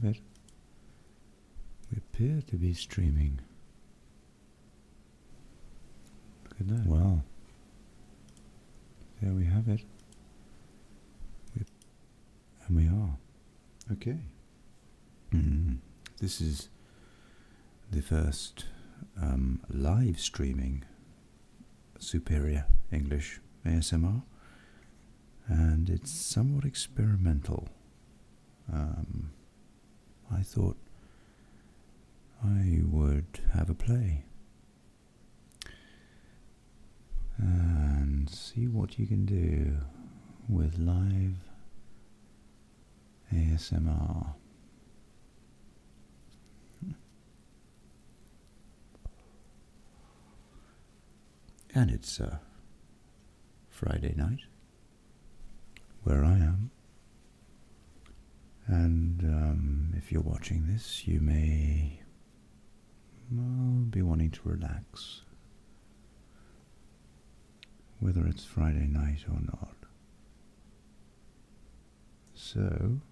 it. We appear to be streaming. Look at that. Well, there we have it. And we are. Okay. This is the first live streaming Superior English ASMR, and it's somewhat experimental. I thought I would have a play and see what you can do with live ASMR. And it's Friday night where I am, and if you're watching this, you may be wanting to relax, whether it's Friday night or not. So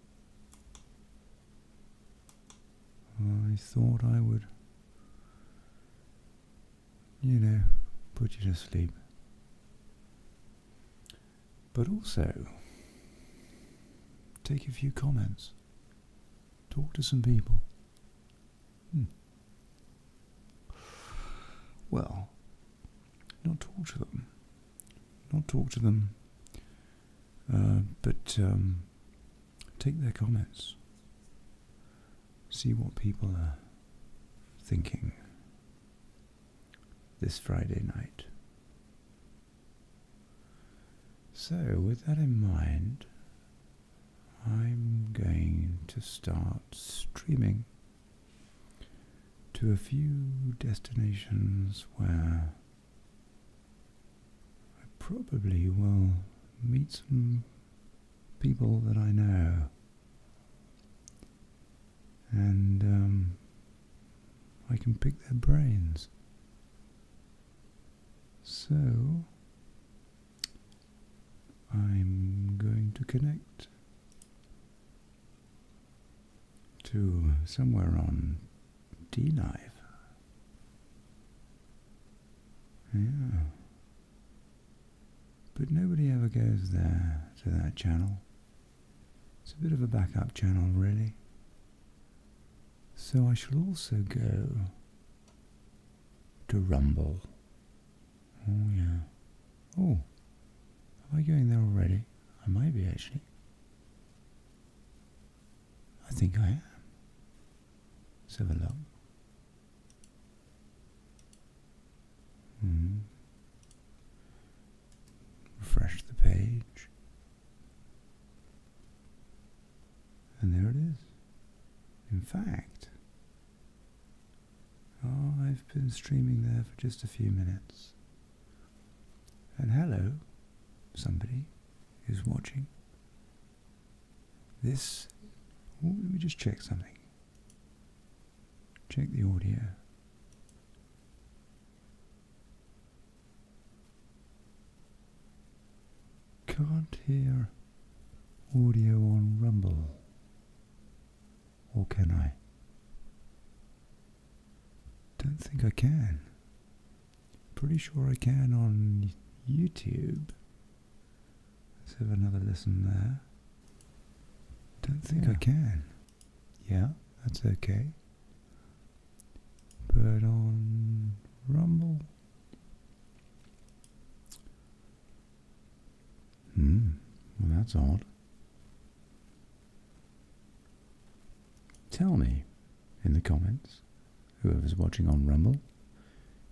I thought I would, put you to sleep, but also take a few comments, talk to some people. Well, not talk to them, but take their comments, see what people are thinking this Friday night. So, with that in mind, I'm going to start streaming to a few destinations where I probably will meet some people that I know, and I can pick their brains. So I'm going to connect to somewhere on D-Live. Yeah. But nobody ever goes there to that channel. It's a bit of a backup channel, really. So I shall also go to Rumble. Oh, yeah. Oh, am I going there already? I might be, actually. I think I am. Let's have a look. Refresh the page. And there it is. In fact, I've been streaming there for just a few minutes. And hello, somebody who's watching. Let me just check something. Check the audio. Can't hear audio on Rumble. Or can I? Don't think I can. Pretty sure I can on YouTube. Let's have another listen there. Don't think I can. Yeah, that's okay. But on Rumble, well, that's odd. Tell me in the comments, whoever's watching on Rumble,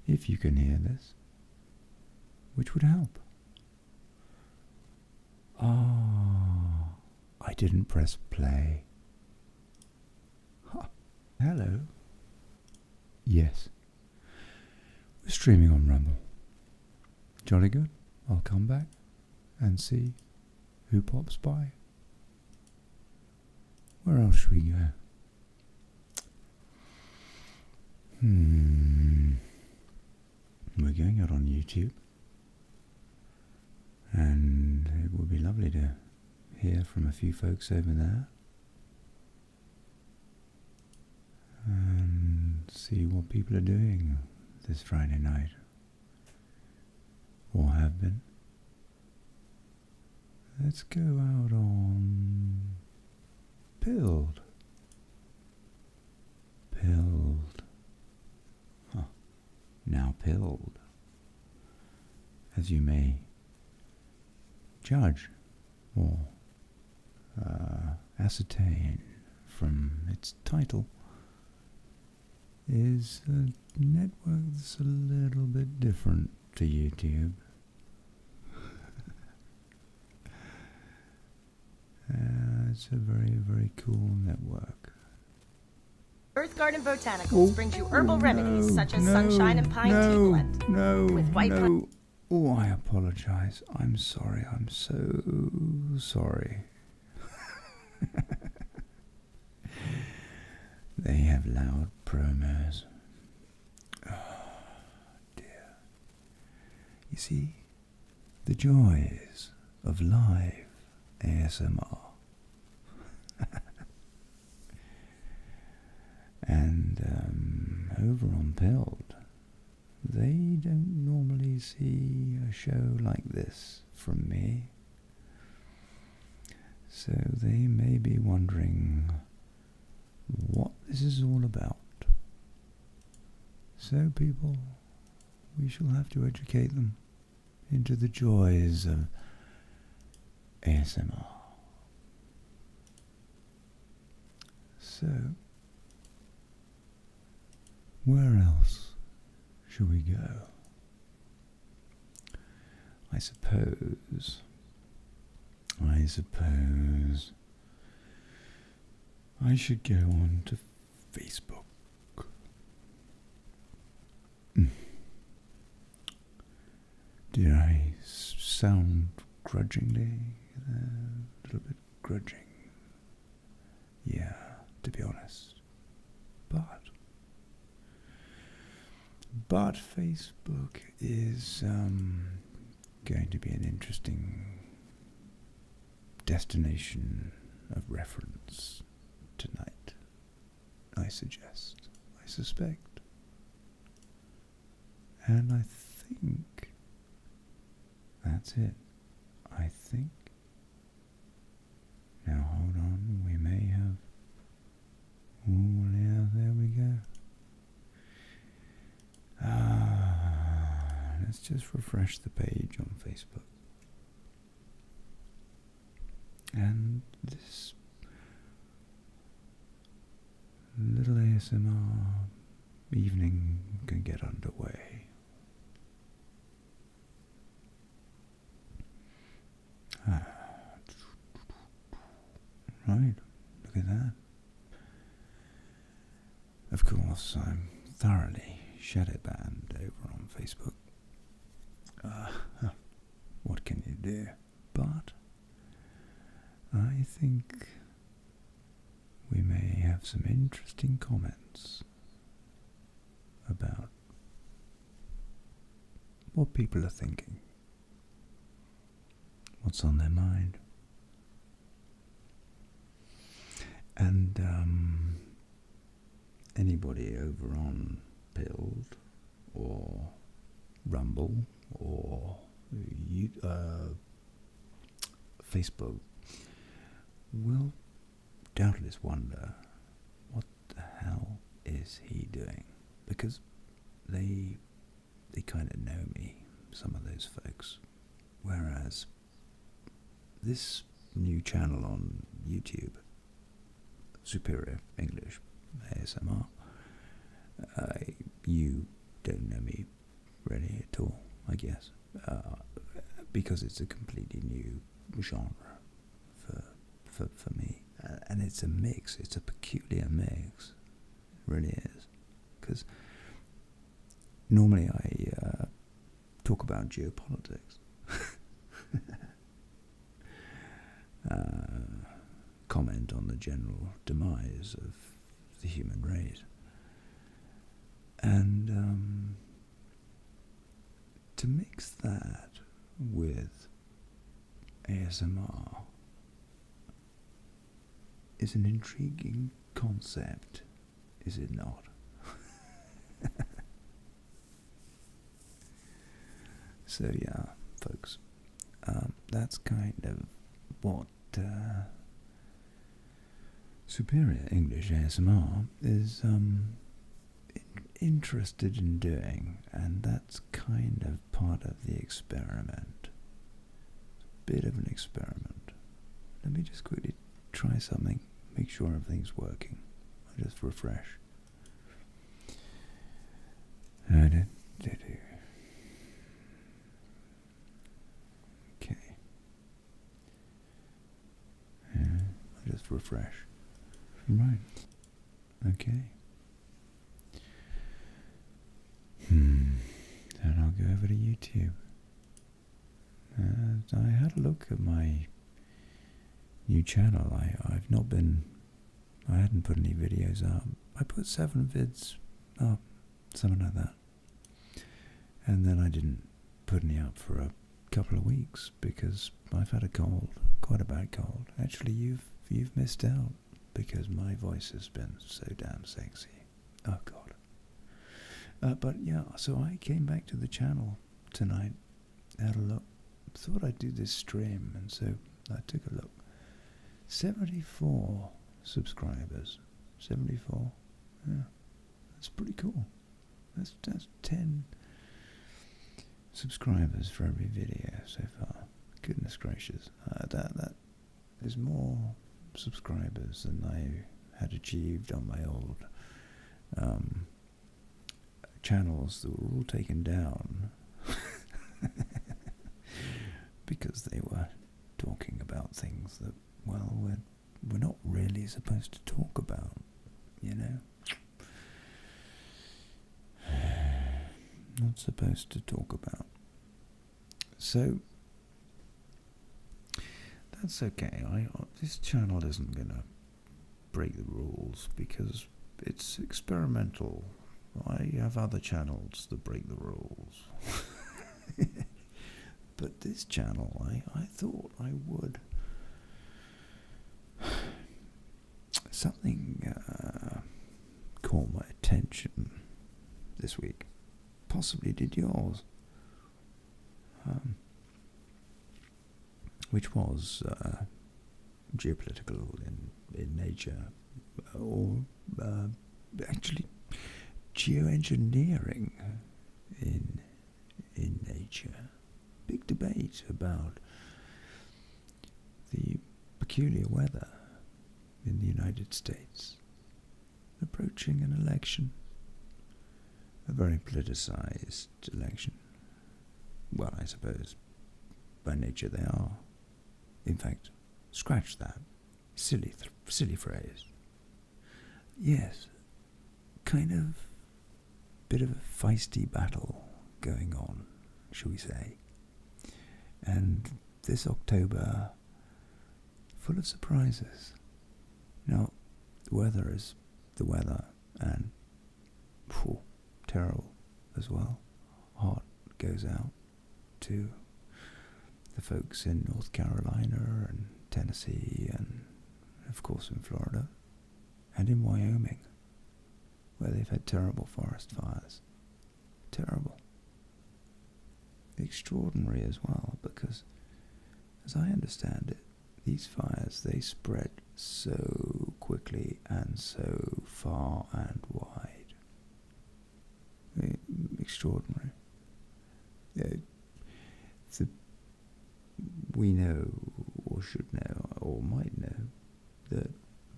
if you can hear this, which would help. I didn't press play. Huh. Hello. Yes. We're streaming on Rumble. Jolly good. I'll come back and see who pops by. Where else should we go? We're going out on YouTube, and it would be lovely to hear from a few folks over there. see what people are doing this Friday night, or have been. Let's go out on Pilled. Pilled. Huh. Now Pilled. As you may judge or ascertain from its title, is a network that's a little bit different to YouTube. It's a very, very cool network. Earth Garden Botanicals brings you herbal remedies such as sunshine and pine tea blend. With white pine. Oh, I apologize. I'm sorry. I'm so sorry. They have loud promos. Oh, dear. You see, the joys of live ASMR. And over on Pilled, they don't normally see a show like this from me. So they may be wondering what this is all about. So people, we shall have to educate them into the joys of ASMR. So, where else should we go? I suppose I should go on to Facebook. Did I sound grudgingly? A little bit grudging. Yeah, to be honest. But Facebook is going to be an interesting destination of reference tonight, I suspect. And I think that's it. I think. Now hold on, we may have... Oh, yeah, there we go. Let's just refresh the page on Facebook. And this little ASMR evening can get underway. Right, look at that. Of course, I'm thoroughly shadow banned over on Facebook. What can you do? But I think we may have some interesting comments about what people are thinking, what's on their mind. And anybody over on Pilled or Rumble or Facebook will doubtless wonder what the hell is he doing, because they kind of know me, some of those folks, whereas this new channel on YouTube, Superior English ASMR, you don't know me really at all, I guess, because it's a completely new genre for me, and it's a mix. It's a peculiar mix, it really is, because normally I talk about geopolitics, comment on the general demise of the human race, and to mix that with ASMR is an intriguing concept, is it not? So yeah, folks, that's kind of what Superior English ASMR is interested in doing, and that's kind of part of the experiment. It's a bit of an experiment. Let me just quickly try something, make sure everything's working. I'll just refresh. Okay. I'll just refresh. Right. Okay. And I'll go over to YouTube. I had a look at my new channel. I hadn't put any videos up. I put 7 vids up, something like that. And then I didn't put any up for a couple of weeks because I've had a cold, quite a bad cold. Actually, you've missed out because my voice has been so damn sexy. Oh God. But yeah, so I came back to the channel tonight, had a look, thought I'd do this stream, and so I took a look. 74 subscribers. 74. Yeah. That's pretty cool. That's 10 subscribers for every video so far. Goodness gracious. That is more subscribers than I had achieved on my old channels that were all taken down because they were talking about things that, well, we're not really supposed to talk about, you know. Not supposed to talk about. So that's okay. This channel isn't gonna break the rules because it's experimental. I have other channels that break the rules. But this channel, I thought I would. Something caught my attention this week. Possibly did yours. Which was geopolitical in nature, or actually geoengineering in nature. Big debate about the peculiar weather in the United States, approaching an election, a very politicized election. Well, I suppose by nature they are. In fact, scratch that. Silly phrase. Yes, kind of bit of a feisty battle going on, shall we say. And this October, full of surprises. Now, the weather is the weather, and terrible as well. Heart goes out to the folks in North Carolina and Tennessee and, of course, in Florida and in Wyoming, where they've had terrible forest fires. Terrible. Extraordinary as well, because, as I understand it, these fires, they spread so quickly and so far and wide. Extraordinary. We know, or should know, or might know, that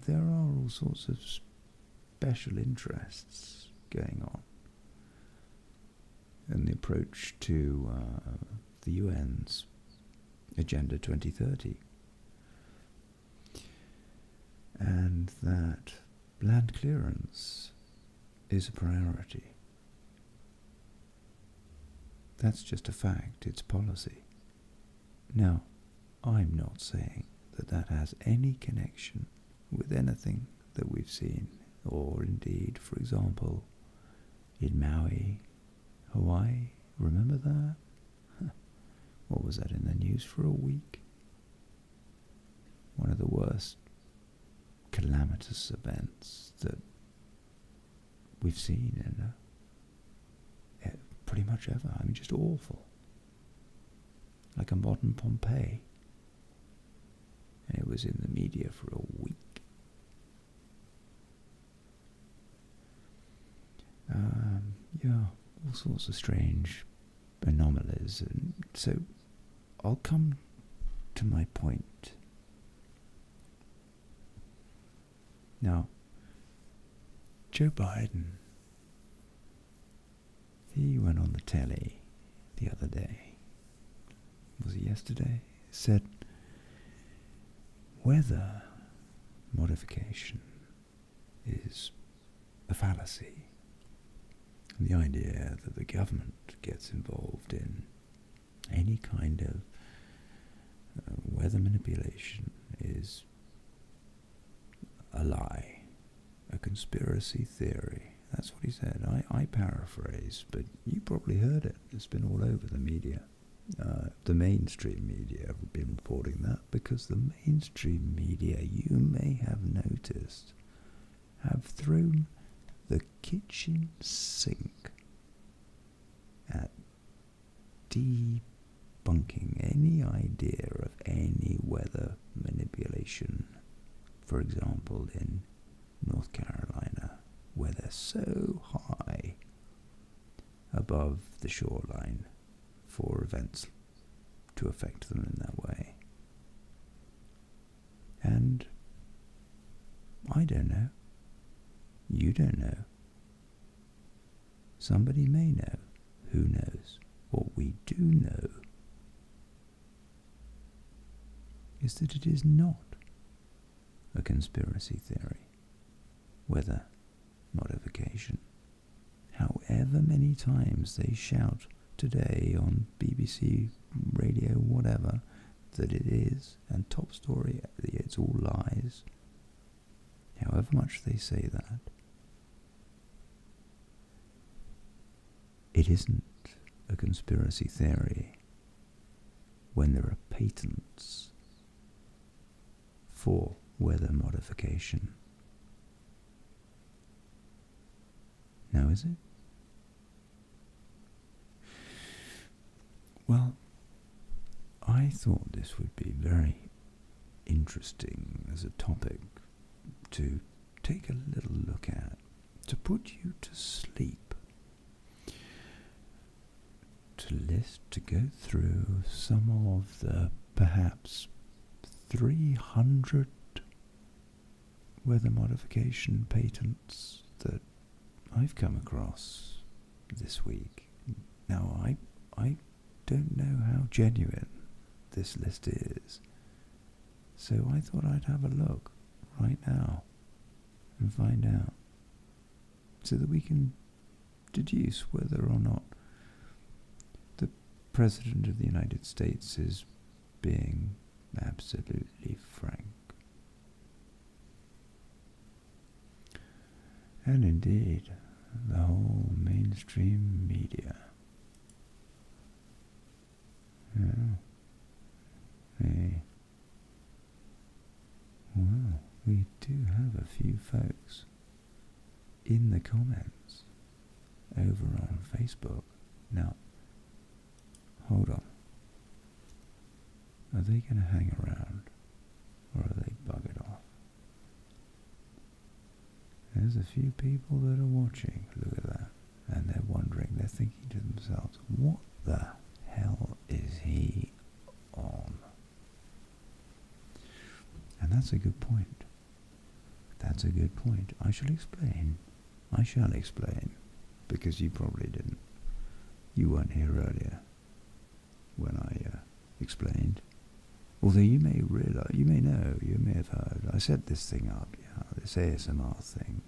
there are all sorts of special interests going on in the approach to the UN's Agenda 2030, and that land clearance is a priority. That's just a fact, it's policy. Now, I'm not saying that that has any connection with anything that we've seen, or indeed, for example, in Maui, Hawaii. Remember that? What was that in the news for a week? One of the worst calamitous events that we've seen in pretty much ever. I mean, just awful. Like a modern Pompeii. And it was in the media for a week. Yeah, all sorts of strange anomalies. And so I'll come to my point. Now, Joe Biden, he went on the telly the other day, was it yesterday? Said weather modification is a fallacy. The idea that the government gets involved in any kind of weather manipulation is a lie, a conspiracy theory. That's what he said. I paraphrase, but you probably heard it. It's been all over the media. The mainstream media have been reporting that, because the mainstream media, you may have noticed, have thrown the kitchen sink at debunking any idea of any weather manipulation. For example, in North Carolina, where they're so high above the shoreline for events to affect them in that way. And I don't know. You don't know. Somebody may know. Who knows? What we do know is that it is not a conspiracy theory. Weather modification. However many times they shout today on BBC radio, whatever, that it is, and top story, it's all lies. However much they say that, it isn't a conspiracy theory when there are patents for weather modification. Now, is it? Well, I thought this would be very interesting as a topic to take a little look at, to put you to sleep, to go through some of the perhaps 300 weather modification patents that I've come across this week. Now, I don't know how genuine this list is, so I thought I'd have a look right now and find out, so that we can deduce whether or not the President of the United States is being absolutely frank. And indeed, the whole mainstream media. Yeah. Hey. Well, we do have a few folks in the comments over on Facebook. Now, hold on. Are they going to hang around, or are they buggered off? There's a few people that are watching, look at that, and they're wondering, they're thinking to themselves, what the hell is he on? And that's a good point. That's a good point. I shall explain, because you probably didn't. You weren't here earlier when I explained. Although you may realize, you may know, you may have heard, I set this thing up, this ASMR thing.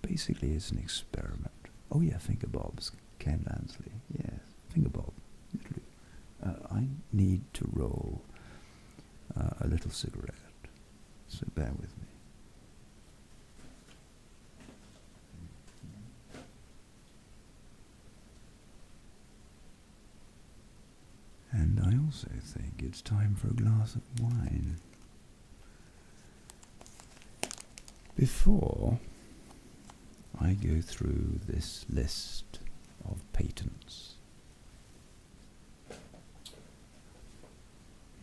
Basically, it's an experiment. Oh yeah, finger bobs, Ken Lansley, yes, finger bob. I need to roll a little cigarette, so bear with me. And I also think it's time for a glass of wine. Before I go through this list of patents.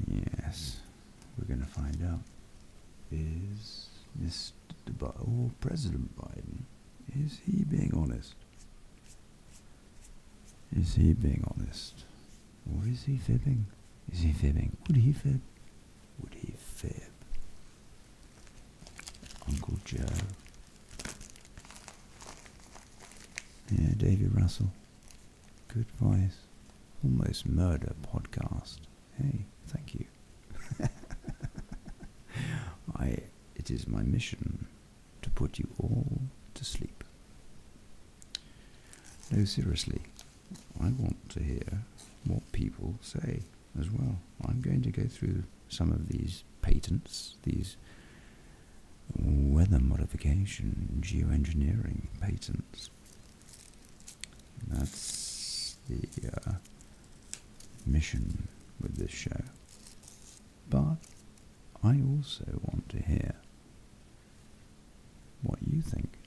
Yes, we're going to find out. Is Mr. or President Biden, is he being honest? Is he being honest? Or is he fibbing? Is he fibbing? Would he fib? Would he fib? Uncle Joe. Yeah, David Russell. Good voice. Almost Murder podcast. Hey, thank you. It is my mission to put you all to sleep. No, seriously, I want to hear what people say as well. I'm going to go through some of these patents, these weather modification, geoengineering patents. That's the mission with this show. But I also want to hear what you think,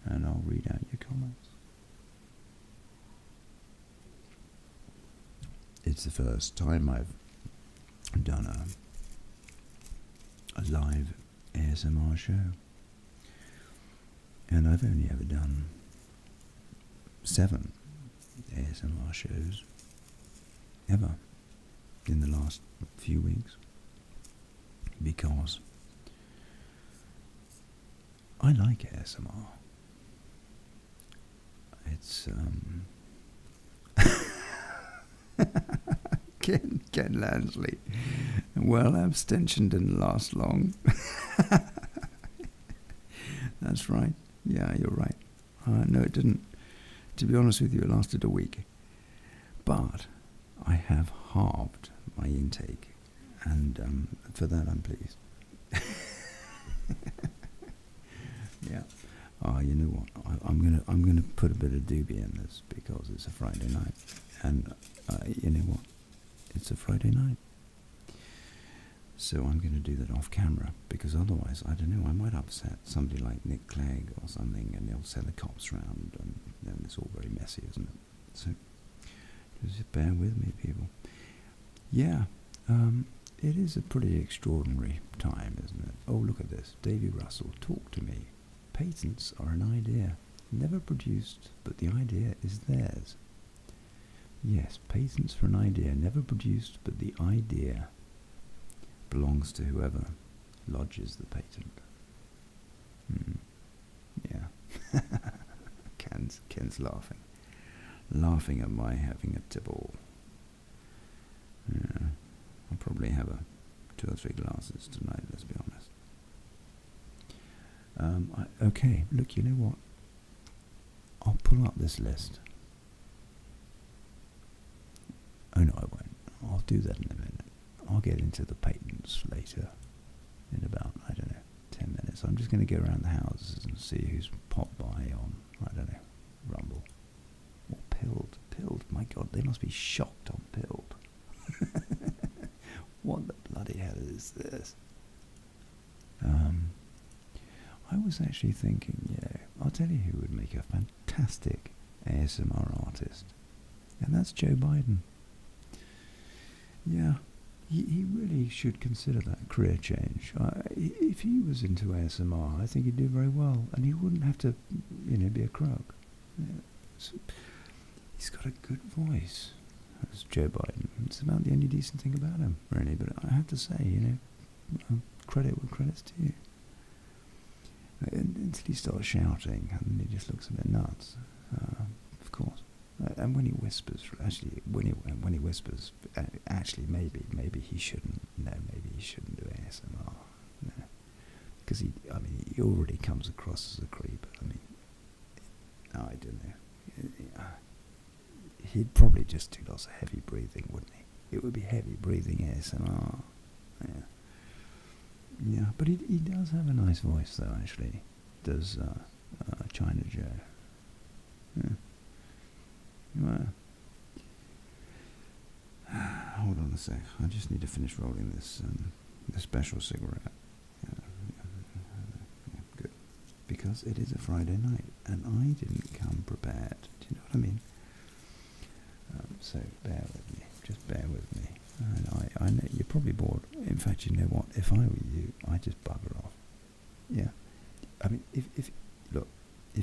and I'll read out your comments. It's the first time I've done a live ASMR show, and I've only ever done 7 ASMR shows ever in the last few weeks, because I like ASMR. It's Ken Lansley. Well, abstention didn't last long. That's right. Yeah, you're right. No, it didn't. To be honest with you, it lasted a week. But I have halved my intake, and for that I'm pleased. Yeah. You know what? I'm gonna put a bit of doobie in this because it's a Friday night, and you know what? It's a Friday night, so I'm going to do that off camera, because otherwise, I don't know, I might upset somebody like Nick Clegg or something, and they'll send the cops round, and then it's all very messy, isn't it? So just bear with me, people. Yeah. It is a pretty extraordinary time, isn't it? Oh, look at this. Davy Russell, talk to me. Patents are an idea, never produced, but the idea is theirs. Yes, patents for an idea, never produced, but the idea belongs to whoever lodges the patent. Yeah. Ken's laughing at my having a tipple. Yeah. I'll probably have 2 or 3 glasses tonight, let's be honest. Okay, look, you know what? I'll pull up this list. Oh no, I won't. I'll do that in a minute. I'll get into the patents later, in about, I don't know, 10 minutes. I'm just going to go around the houses and see who's popped by on, I don't know, Rumble. Or Pilled. My God, they must be shocked on Pilled. What the bloody hell is this? I was actually thinking, you know, I'll tell you who would make a fantastic ASMR artist, and that's Joe Biden. Yeah, he really should consider that career change. If he was into ASMR, I think he'd do very well, and he wouldn't have to, you know, be a crook. Yeah, so he's got a good voice. That's Joe Biden. It's about the only decent thing about him, really. But I have to say, you know, credit where credit's due. Until he starts shouting, and he just looks a bit nuts. Of course. And when he whispers, when he whispers, maybe he shouldn't. No, maybe he shouldn't do ASMR. No, because he already comes across as a creep. I mean, I don't know. He'd probably just do lots of heavy breathing, wouldn't he? It would be heavy breathing ASMR. Yeah. Yeah, but he does have a nice voice, though. Actually, does China Joe? Yeah. Well, hold on a sec. I just need to finish rolling this special cigarette. Yeah, good, because it is a Friday night. and I didn't come prepared. Do you know what I mean? So bear with me, just bear with me. And I know you're probably bored. In fact, you know what? If I were you, I'd just bugger off. Yeah. I mean, if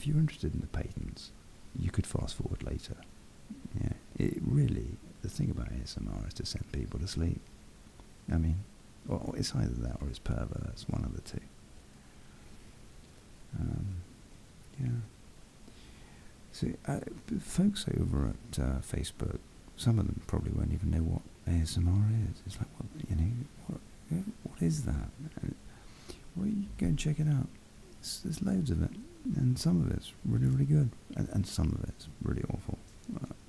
you're interested in the patents, you could fast forward later. Yeah. It really, the thing about ASMR is to send people to sleep. I mean, well, it's either that or it's perverse, one of the two. Yeah. So, folks over at Facebook, some of them probably won't even know what ASMR is. It's like, what is that? Well, you go and check it out. There's loads of it, and some of it's really, really good, and some of it's really awful.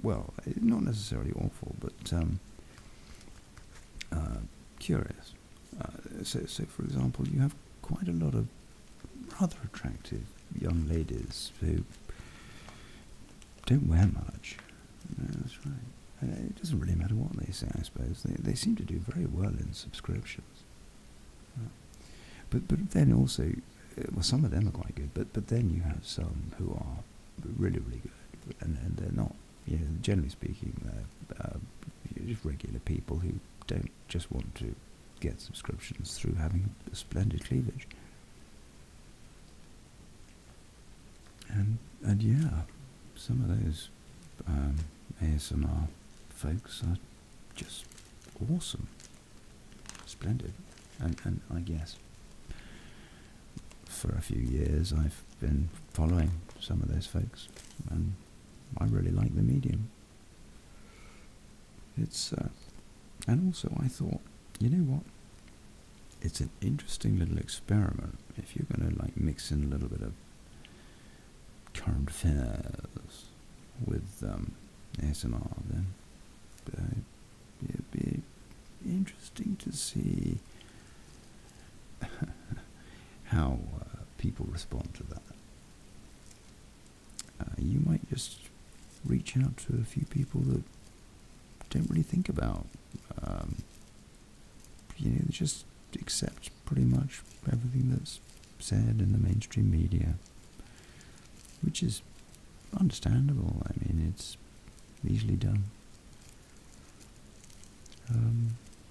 Well, not necessarily awful, but curious. So, for example, you have quite a lot of rather attractive young ladies who don't wear much. That's right. It doesn't really matter what they say, I suppose. They seem to do very well in subscriptions. But then also, well, some of them are quite good, but then you have some who are really, really good, and they're not, generally speaking, they're just regular people who don't just want to get subscriptions through having a splendid cleavage. And yeah, some of those ASMR folks are just awesome, splendid, and I guess for a few years I've been following some of those folks, and I really like the medium. It's and also I thought, you know what? It's an interesting little experiment. If you're going to like mix in a little bit of current affairs with ASMR, then it'd be interesting to see how people respond to that. You might just reach out to a few people that don't really think about, they just accept pretty much everything that's said in the mainstream media, which is understandable. I mean, it's easily done.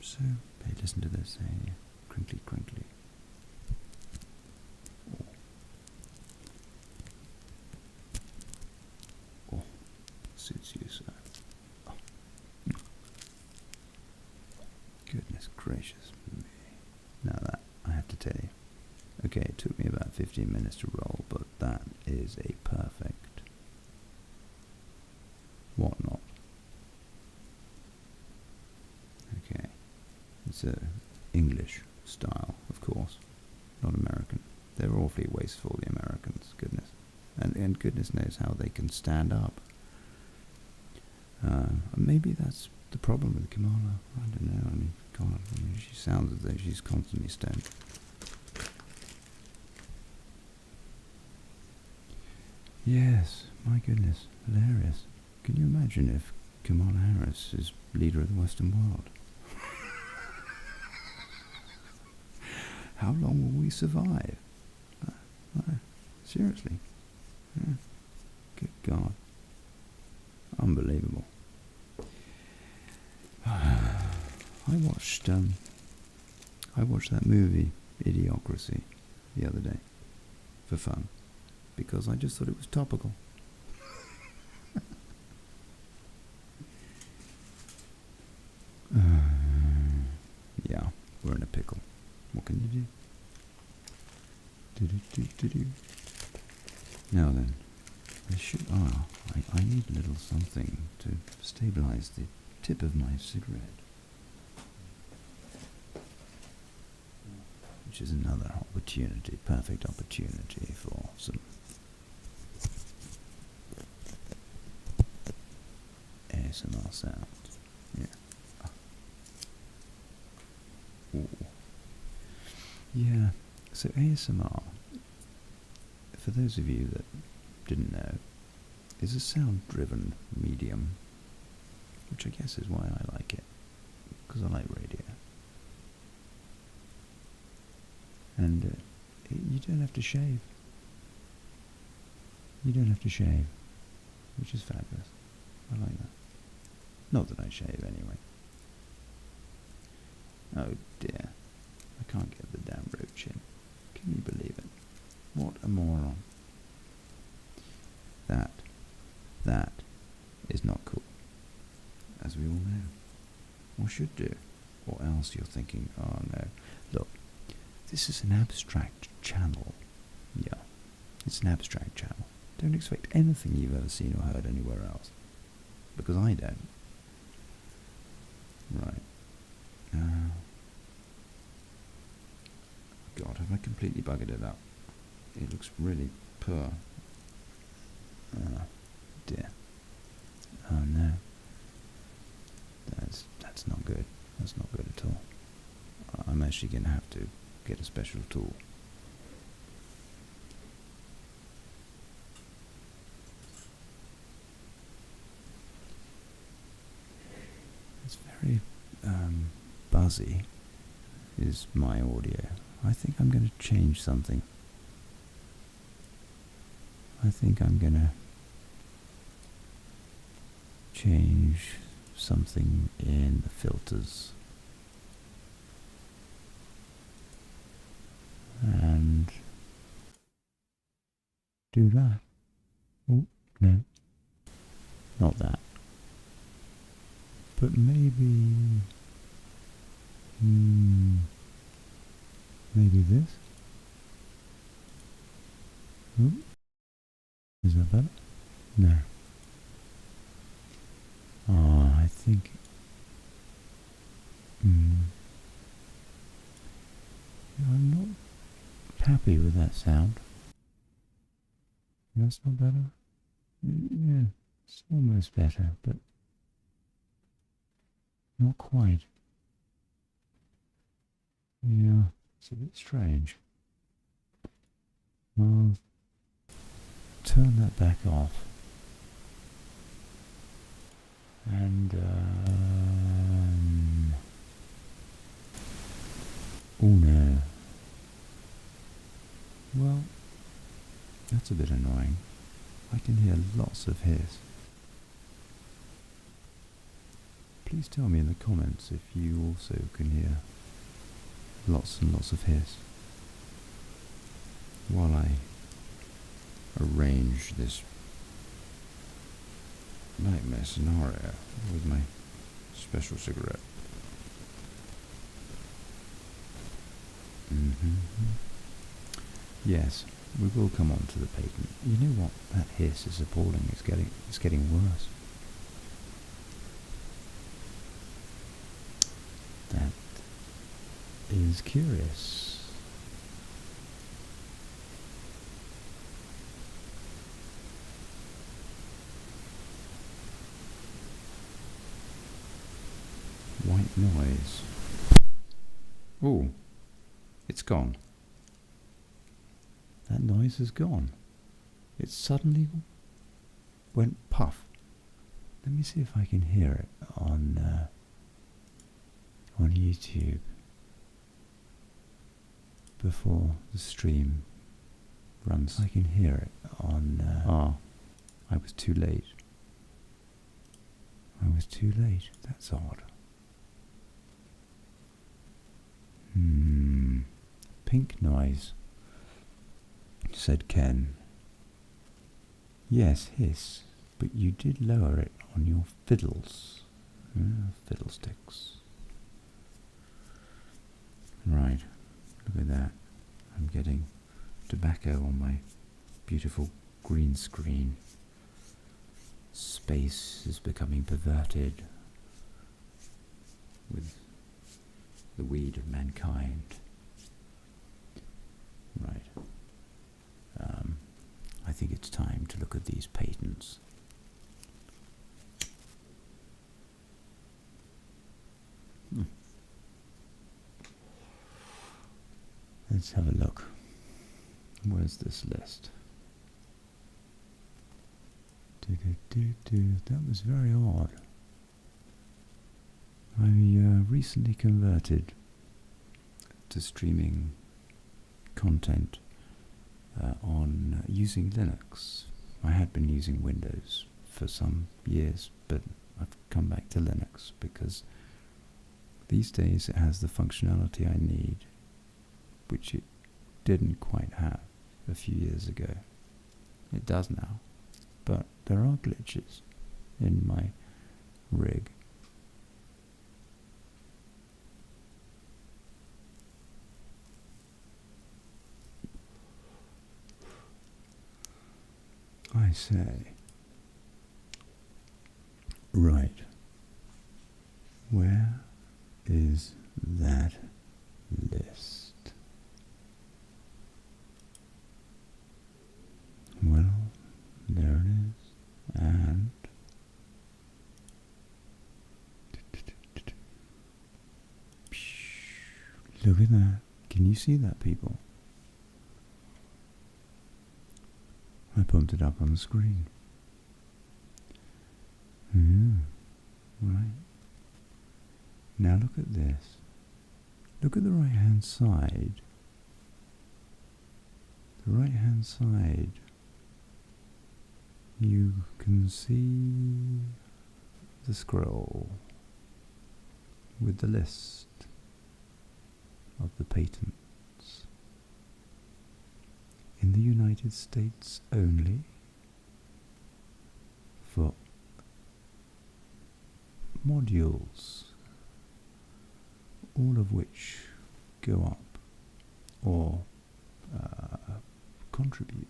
So, hey, listen to this, hey, crinkly, crinkly. Oh, suits you, sir. Oh. Goodness gracious me. Now that, I have to tell you, okay, it took me about 15 minutes to roll, but that is a perfect whatnot. Okay, it's English style, of course, not American. They're awfully wasteful, the Americans, goodness. And goodness knows how they can stand up. Maybe that's the problem with Kamala. I don't know. I mean, God, she sounds as though she's constantly stoned. Yes, my goodness, hilarious. Can you imagine if Kamala Harris is leader of the Western world? How long will we survive? Seriously. Yeah. Good God. Unbelievable. I watched that movie, Idiocracy, the other day, for fun, because I just thought it was topical. Yeah, we're in a pickle. What can you do? Now then, I need a little something to stabilize the tip of my cigarette, which is another opportunity, perfect opportunity for some ASMR sounds. Yeah. Ooh. Yeah. So ASMR, for those of you that didn't know, is a sound-driven medium, which I guess is why I like it, because I like radio. And you don't have to shave. You don't have to shave, which is fabulous. I like that. Not that I shave anyway. Oh dear, I can't get the damn roach in. Can you believe it? What a moron. That is not cool, as we all know, or should do, or else you're thinking, oh no, look, this is an abstract channel. Yeah, it's an abstract channel. Don't expect anything you've ever seen or heard anywhere else, because I don't. Right. God, have I completely buggered it up? It looks really poor. Oh dear. Oh no. That's not good. That's not good at all. I'm actually going to have to get a special tool. It's very buzzy, is my audio. I think I'm going to change something. I think I'm going to change something in the filters. And do that. Oh, no. Not that. But maybe... maybe this? Oh. Is that better? No. Oh, I think... I'm not happy with that sound. That's not better? Yeah, it's almost better, but not quite. Yeah, it's a bit strange. I'll turn that back off. And, oh no. Well, that's a bit annoying. I can hear lots of hiss. Please tell me in the comments if you also can hear lots and lots of hiss while I arrange this nightmare scenario with my special cigarette. Yes, we will come on to the patent. You know what? That hiss is appalling. It's getting worse. That is curious. White noise. Oh, it's gone. That noise is gone. It suddenly went puff. Let me see if I can hear it on YouTube before the stream runs. I can hear it on... I was too late. I was too late. That's odd. Pink noise, said Ken. Yes, hiss, but you did lower it on your fiddles. Fiddlesticks. Right, look at that. I'm getting tobacco on my beautiful green screen. Space is becoming perverted with the weed of mankind. Right. I think it's time to look at these patents. Let's have a look. Where's this list? That was very odd. I recently converted to streaming content on using Linux I had been using Windows for some years, but I've come back to Linux because these days it has the functionality I need, which it didn't quite have a few years ago. It does now, but there are glitches in my rig. I say, right, where is that list? Well, there it is, and look at that. Can you see that, people? I pumped it up on the screen. Right. Now look at this. Look at the right hand side. The right hand side. You can see the scroll with the list of the patents. In the United States only, for modules, all of which go up or contribute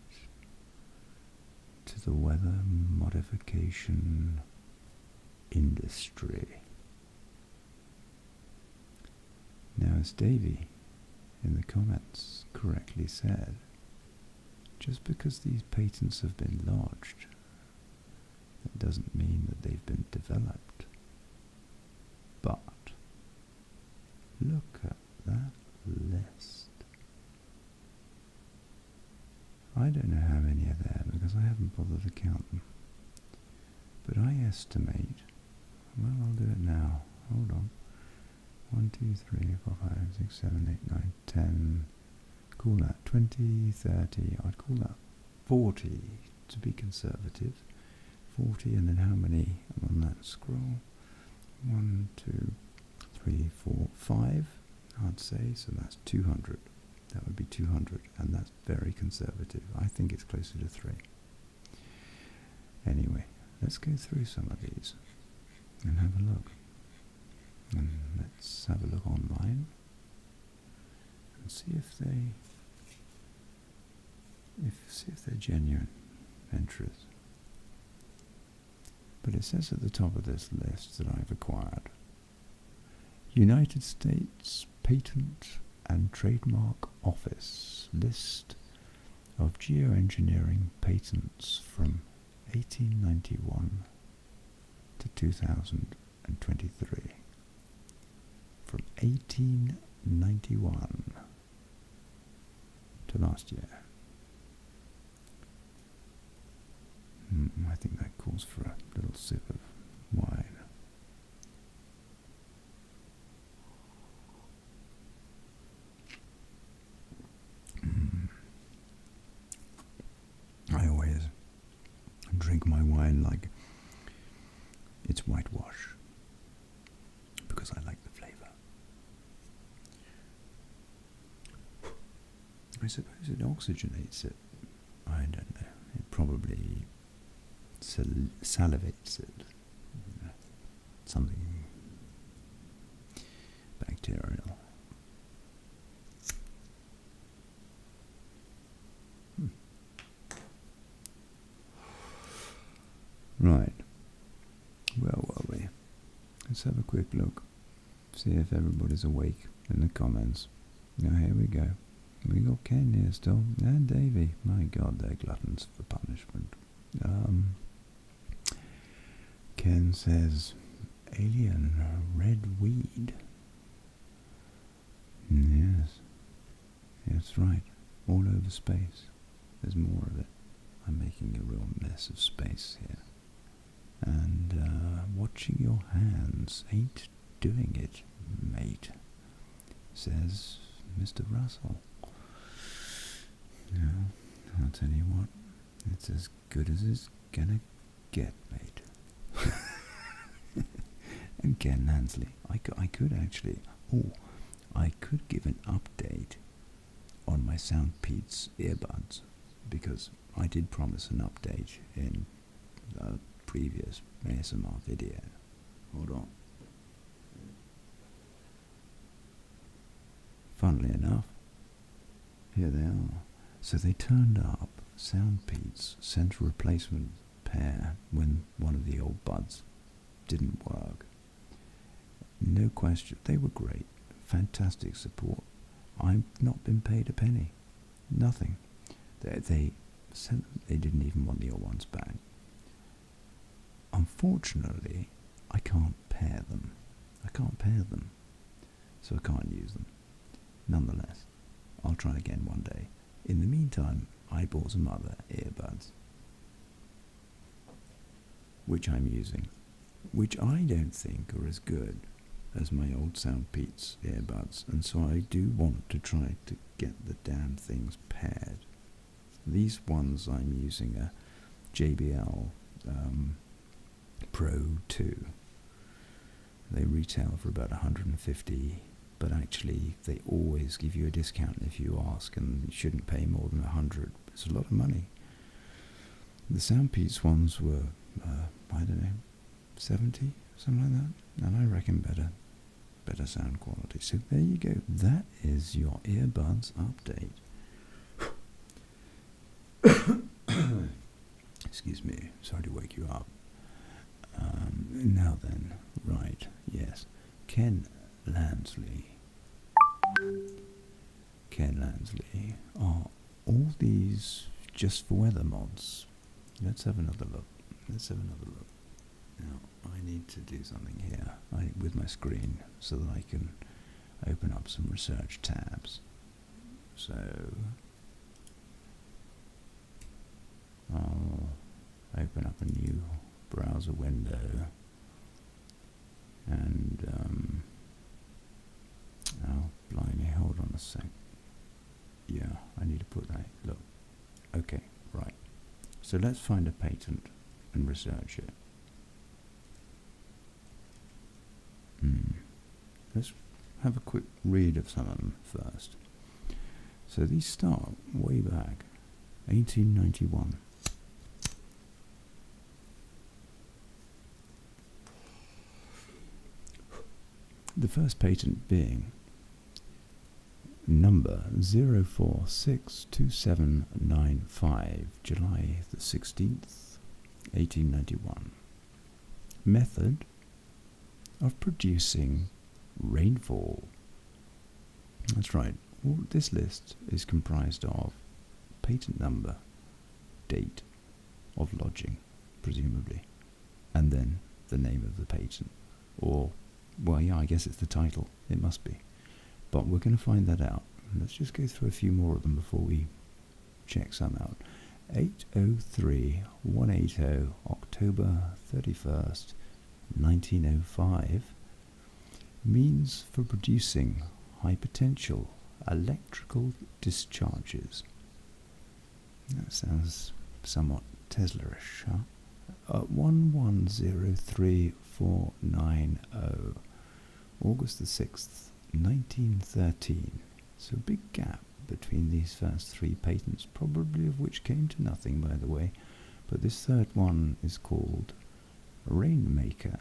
to the weather modification industry. Now, as Davey in the comments correctly said, just because these patents have been lodged, that doesn't mean that they've been developed. But look at that list. I don't know how many are there because I haven't bothered to count them. But I estimate, well, I'll do it now. Hold on. 1, 2, 3, 4, 5, 6, 7, 8, 9, 10. Call that 20, 30. I'd call that 40 to be conservative. 40, and then how many on that scroll? 1, 2, 3, 4, 5, I'd say. So that's 200. That would be 200, and that's very conservative. I think it's closer to 3. Anyway, let's go through some of these and have a look. And let's have a look online and see if they're genuine entries. But it says at the top of this list that I've acquired: United States Patent and Trademark Office list of geoengineering patents from 1891 to 2023. From 1891 to last year. I think that calls for a little sip of wine. I always drink my wine like it's whitewash because I like the flavour. I suppose it oxygenates it. I don't know. It probably salivates it. Something bacterial. Right. Where were we? Let's have a quick look. See if everybody's awake in the comments. Now here we go. We got Ken here still, and Davey. My God, they're gluttons for punishment. Ken says, alien red weed. Yes. That's right. All over space. There's more of it. I'm making a real mess of space here. And watching your hands ain't doing it, mate, says Mr. Russell. No, I'll tell you what, It's as good as it's gonna get, mate. And Ken Lansley, I could actually, I could give an update on my Soundpeats earbuds, because I did promise an update in a previous ASMR video. Hold on. Funnily enough, here they are. So they turned up. Soundpeats sent a replacement pair when one of the old buds didn't work. No question, they were great. Fantastic support. I've not been paid a penny. Nothing. They sent them, they didn't even want the old ones back. Unfortunately, I can't pair them. So I can't use them. Nonetheless, I'll try again one day. In the meantime, I bought some other earbuds, which I'm using, which I don't think are as good as my old Soundpeats earbuds, and so I do want to try to get the damn things paired. These ones I'm using are JBL Pro 2. They retail for about 150, but actually they always give you a discount if you ask, and you shouldn't pay more than 100. It's a lot of money. The Soundpeats ones were, I don't know, 70, something like that, and I reckon better sound quality. So there you go. That is your earbuds update. Excuse me. Sorry to wake you up. Now then, right, yes. Ken Lansley. Are all these just for weather mods? Let's have another look. Now, I need to do something here with my screen so that I can open up some research tabs. So, I'll open up a new browser window, and oh, blimey, hold on a sec. Yeah, I need to put that, look. Okay, right. So let's find a patent and research it. Let's have a quick read of some of them first. So these start way back, 1891. The first patent being number 046795, July the 16th, 1891. Method of producing rainfall. That's right. All this list is comprised of patent number, date of lodging, presumably, and then the name of the patent. Or, well, yeah, I guess it's the title. It must be. But we're going to find that out. Let's just go through a few more of them before we check some out. 803180, October 31st, 1905, means for producing high potential electrical discharges. That sounds somewhat Tesla-ish, huh? 110340, August the 6th, 1913. So big gap between these first three patents, probably of which came to nothing, by the way. But this third one is called Rainmaker.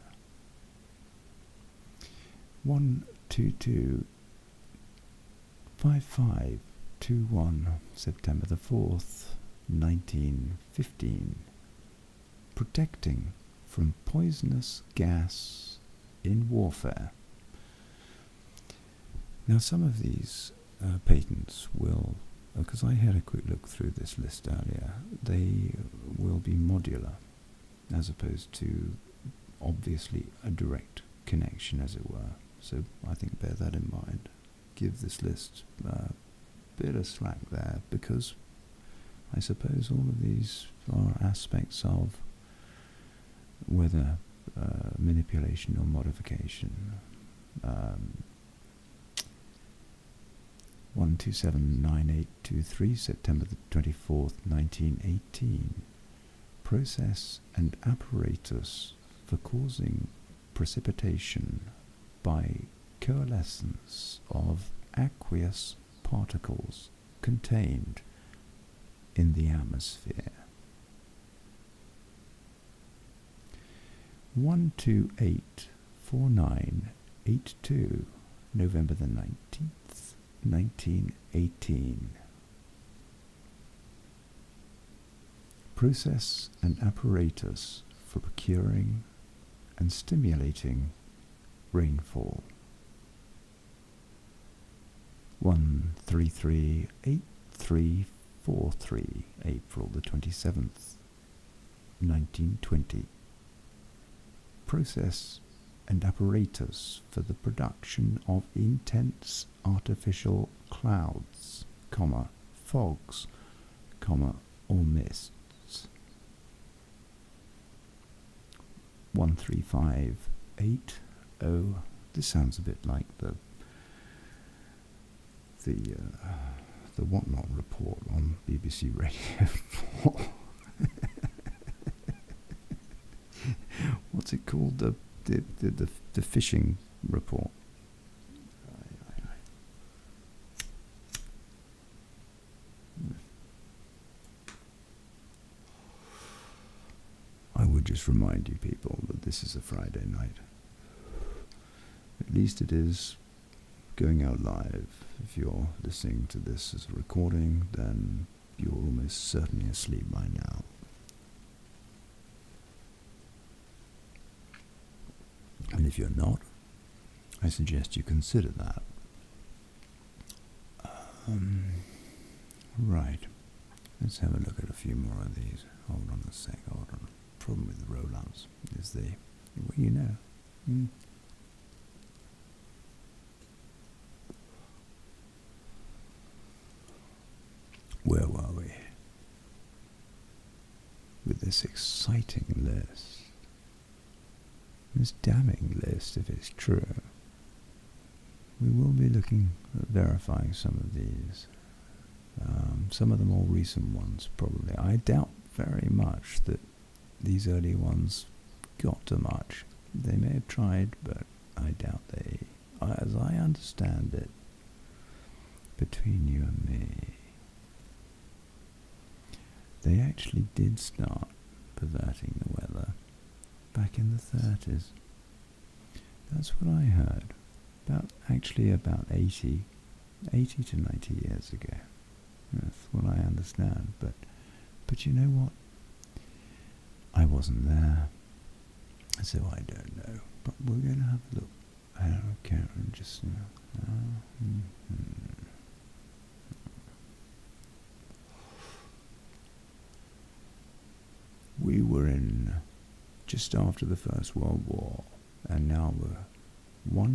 1225521, September the 4th, 1915. Protecting from poisonous gas in warfare. Now some of these patents will, because I had a quick look through this list earlier, they will be modular as opposed to obviously a direct connection, as it were. So I think bear that in mind. Give this list a bit of slack there, because I suppose all of these are aspects of whether manipulation or modification. 1279823, September the 24th, 1918. Process and apparatus for causing precipitation by coalescence of aqueous particles contained in the atmosphere. 1284982, November the 19th, 1918. Process and apparatus for procuring and stimulating rainfall. 1338343, April the 27th, 1920. Process and apparatus for the production of intense artificial clouds, fogs, or mists. 13580. This sounds a bit like the Whatnot report on BBC Radio 4. What's it called? The fishing report. I would just remind you people that this is a Friday night. At least it is going out live. If you're listening to this as a recording, then you're almost certainly asleep by now. And if you're not, I suggest you consider that. Right. Let's have a look at a few more of these. Hold on a sec. Hold on. Problem with the roll-ups is well, you know. Where were we? With this exciting list. This damning list, if it's true. We will be looking at verifying some of these. Some of the more recent ones, probably. I doubt very much that these early ones got to much. They may have tried, but I doubt they, as I understand it, between you and me, they actually did start perverting the weather back in the 30s. That's what I heard. About 80 to 90 years ago. That's what I understand. But you know what? I wasn't there, so I don't know. But we're going to have a look. I don't care. Just We were in just after the First World War, and now we're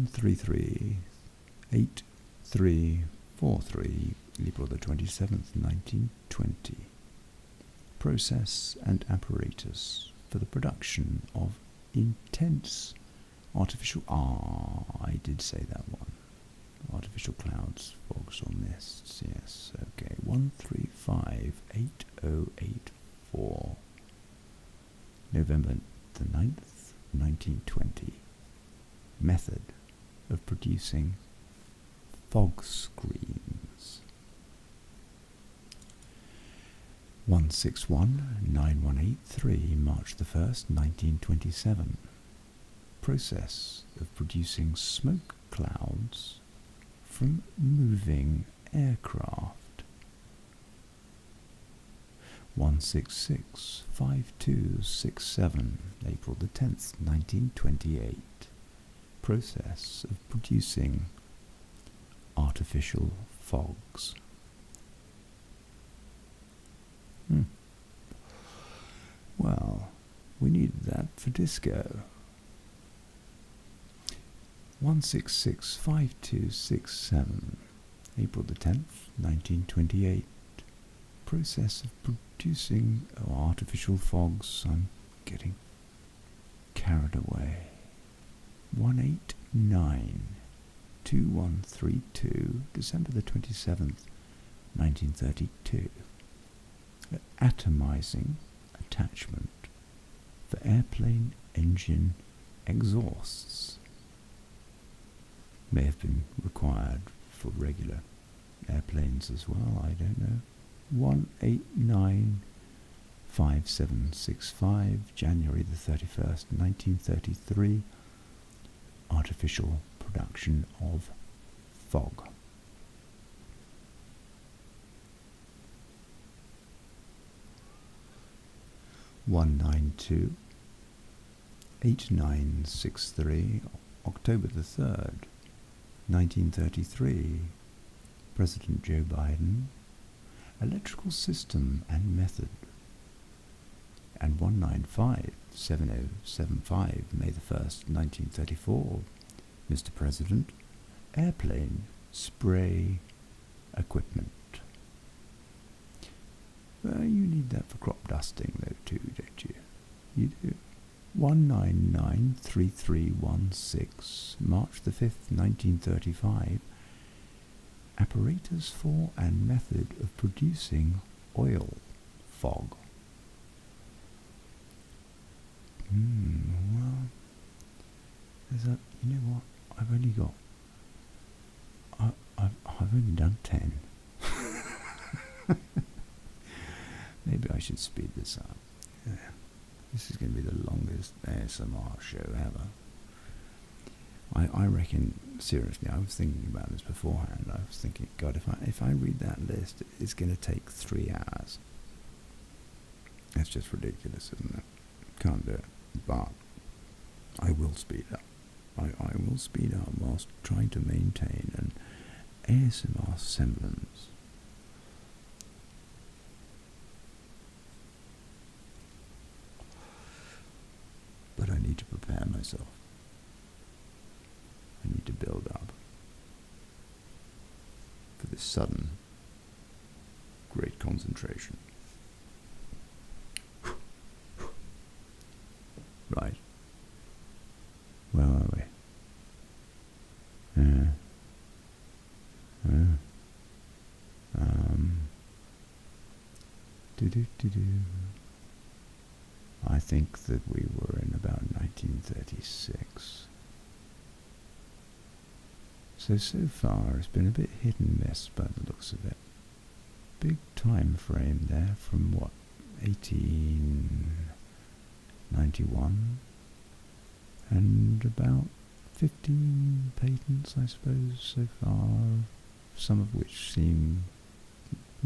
1338343, April the 27th, 1920. Process and apparatus for the production of intense artificial... I did say that one. Artificial clouds, fogs or mists, yes, okay. 1358084. November the 9th, 1920. Method of producing fog screens. 1619183, March the 1st, 1927. Process of producing smoke clouds from moving aircraft. 1665267, April the 10th, 1928. Process of producing artificial fogs. Well, we needed that for disco. 1665267, April the 10th, 1928. Process of producing artificial fogs. I'm getting carried away. 189 2132, December the 27th, 1932. Atomizing attachment for airplane engine exhausts. May have been required for regular airplanes as well, I don't know. 1895765, January the 31st, 1933. Artificial production of fog. One 8963, October the 3rd, 1933. President Joe Biden. Electrical system and method. And 1957075, May the 1st, 1934. Mr. President. Airplane spray equipment. Well, you need that for crop dusting though too, don't you? You do. 1993316, March the 5th, 1935. Apparatus for and method of producing oil fog. Well, there's a, you know what? I've only got. I've only done 10. Maybe I should speed this up. Yeah. This is going to be the longest ASMR show ever. I reckon, seriously, I was thinking about this beforehand. I was thinking, God, if I read that list, it's going to take 3 hours. That's just ridiculous, isn't it? Can't do it. But I will speed up. I will speed up whilst trying to maintain an ASMR semblance. But I need to prepare myself. I need to build up for this sudden, great concentration. Right. Where are we? I think that we were in about 1936. So far it's been a bit hit and miss by the looks of it. Big time frame there from what, 1891, and about 15 patents, I suppose, so far, some of which seem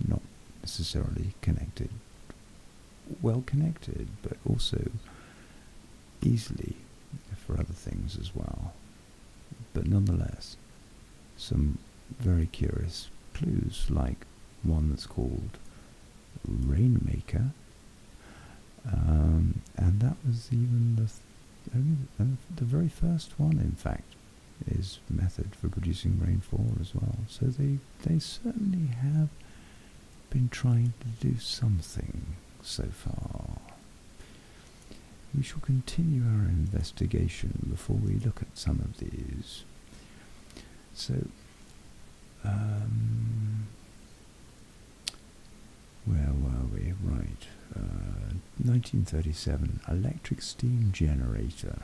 not necessarily connected, well connected, but also easily for other things as well. But nonetheless, some very curious clues, like one that's called Rainmaker, and that was even the very first one, in fact, is method for producing rainfall as well. So they certainly have been trying to do something so far. We shall continue our investigation before we look at some of these. So, where were we? Right. 1937, electric steam generator.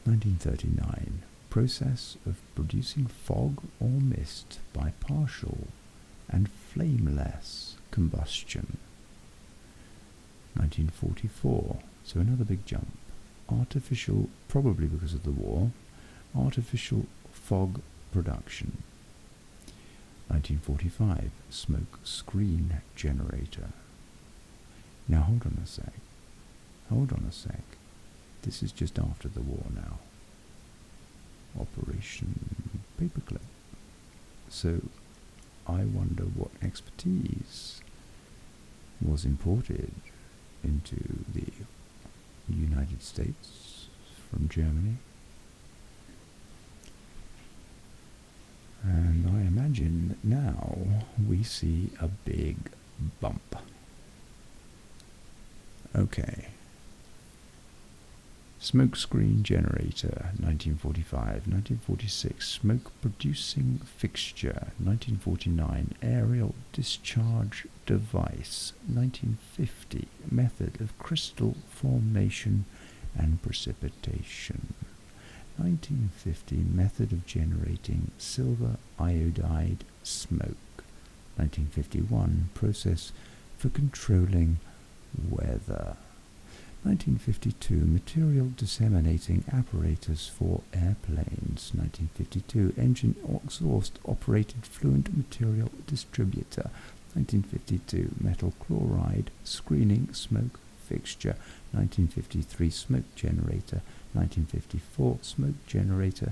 1939, process of producing fog or mist by partial and flameless combustion. 1944, so another big jump. Artificial, probably because of the war, artificial fog production. 1945, smoke screen generator. Now hold on a sec. This is just after the war now. Operation Paperclip. So I wonder what expertise was imported into the United States from Germany. And I imagine that now we see a big bump. Okay. Smokescreen generator, 1945. 1946, smoke-producing fixture. 1949, aerial discharge device. 1950, method of crystal formation and precipitation. 1950, method of generating silver iodide smoke. 1951, process for controlling weather. 1952, material disseminating apparatus for airplanes. 1952, engine exhaust operated fluent material distributor. 1952, metal chloride screening smoke fixture. 1953, smoke generator. 1954, smoke generator.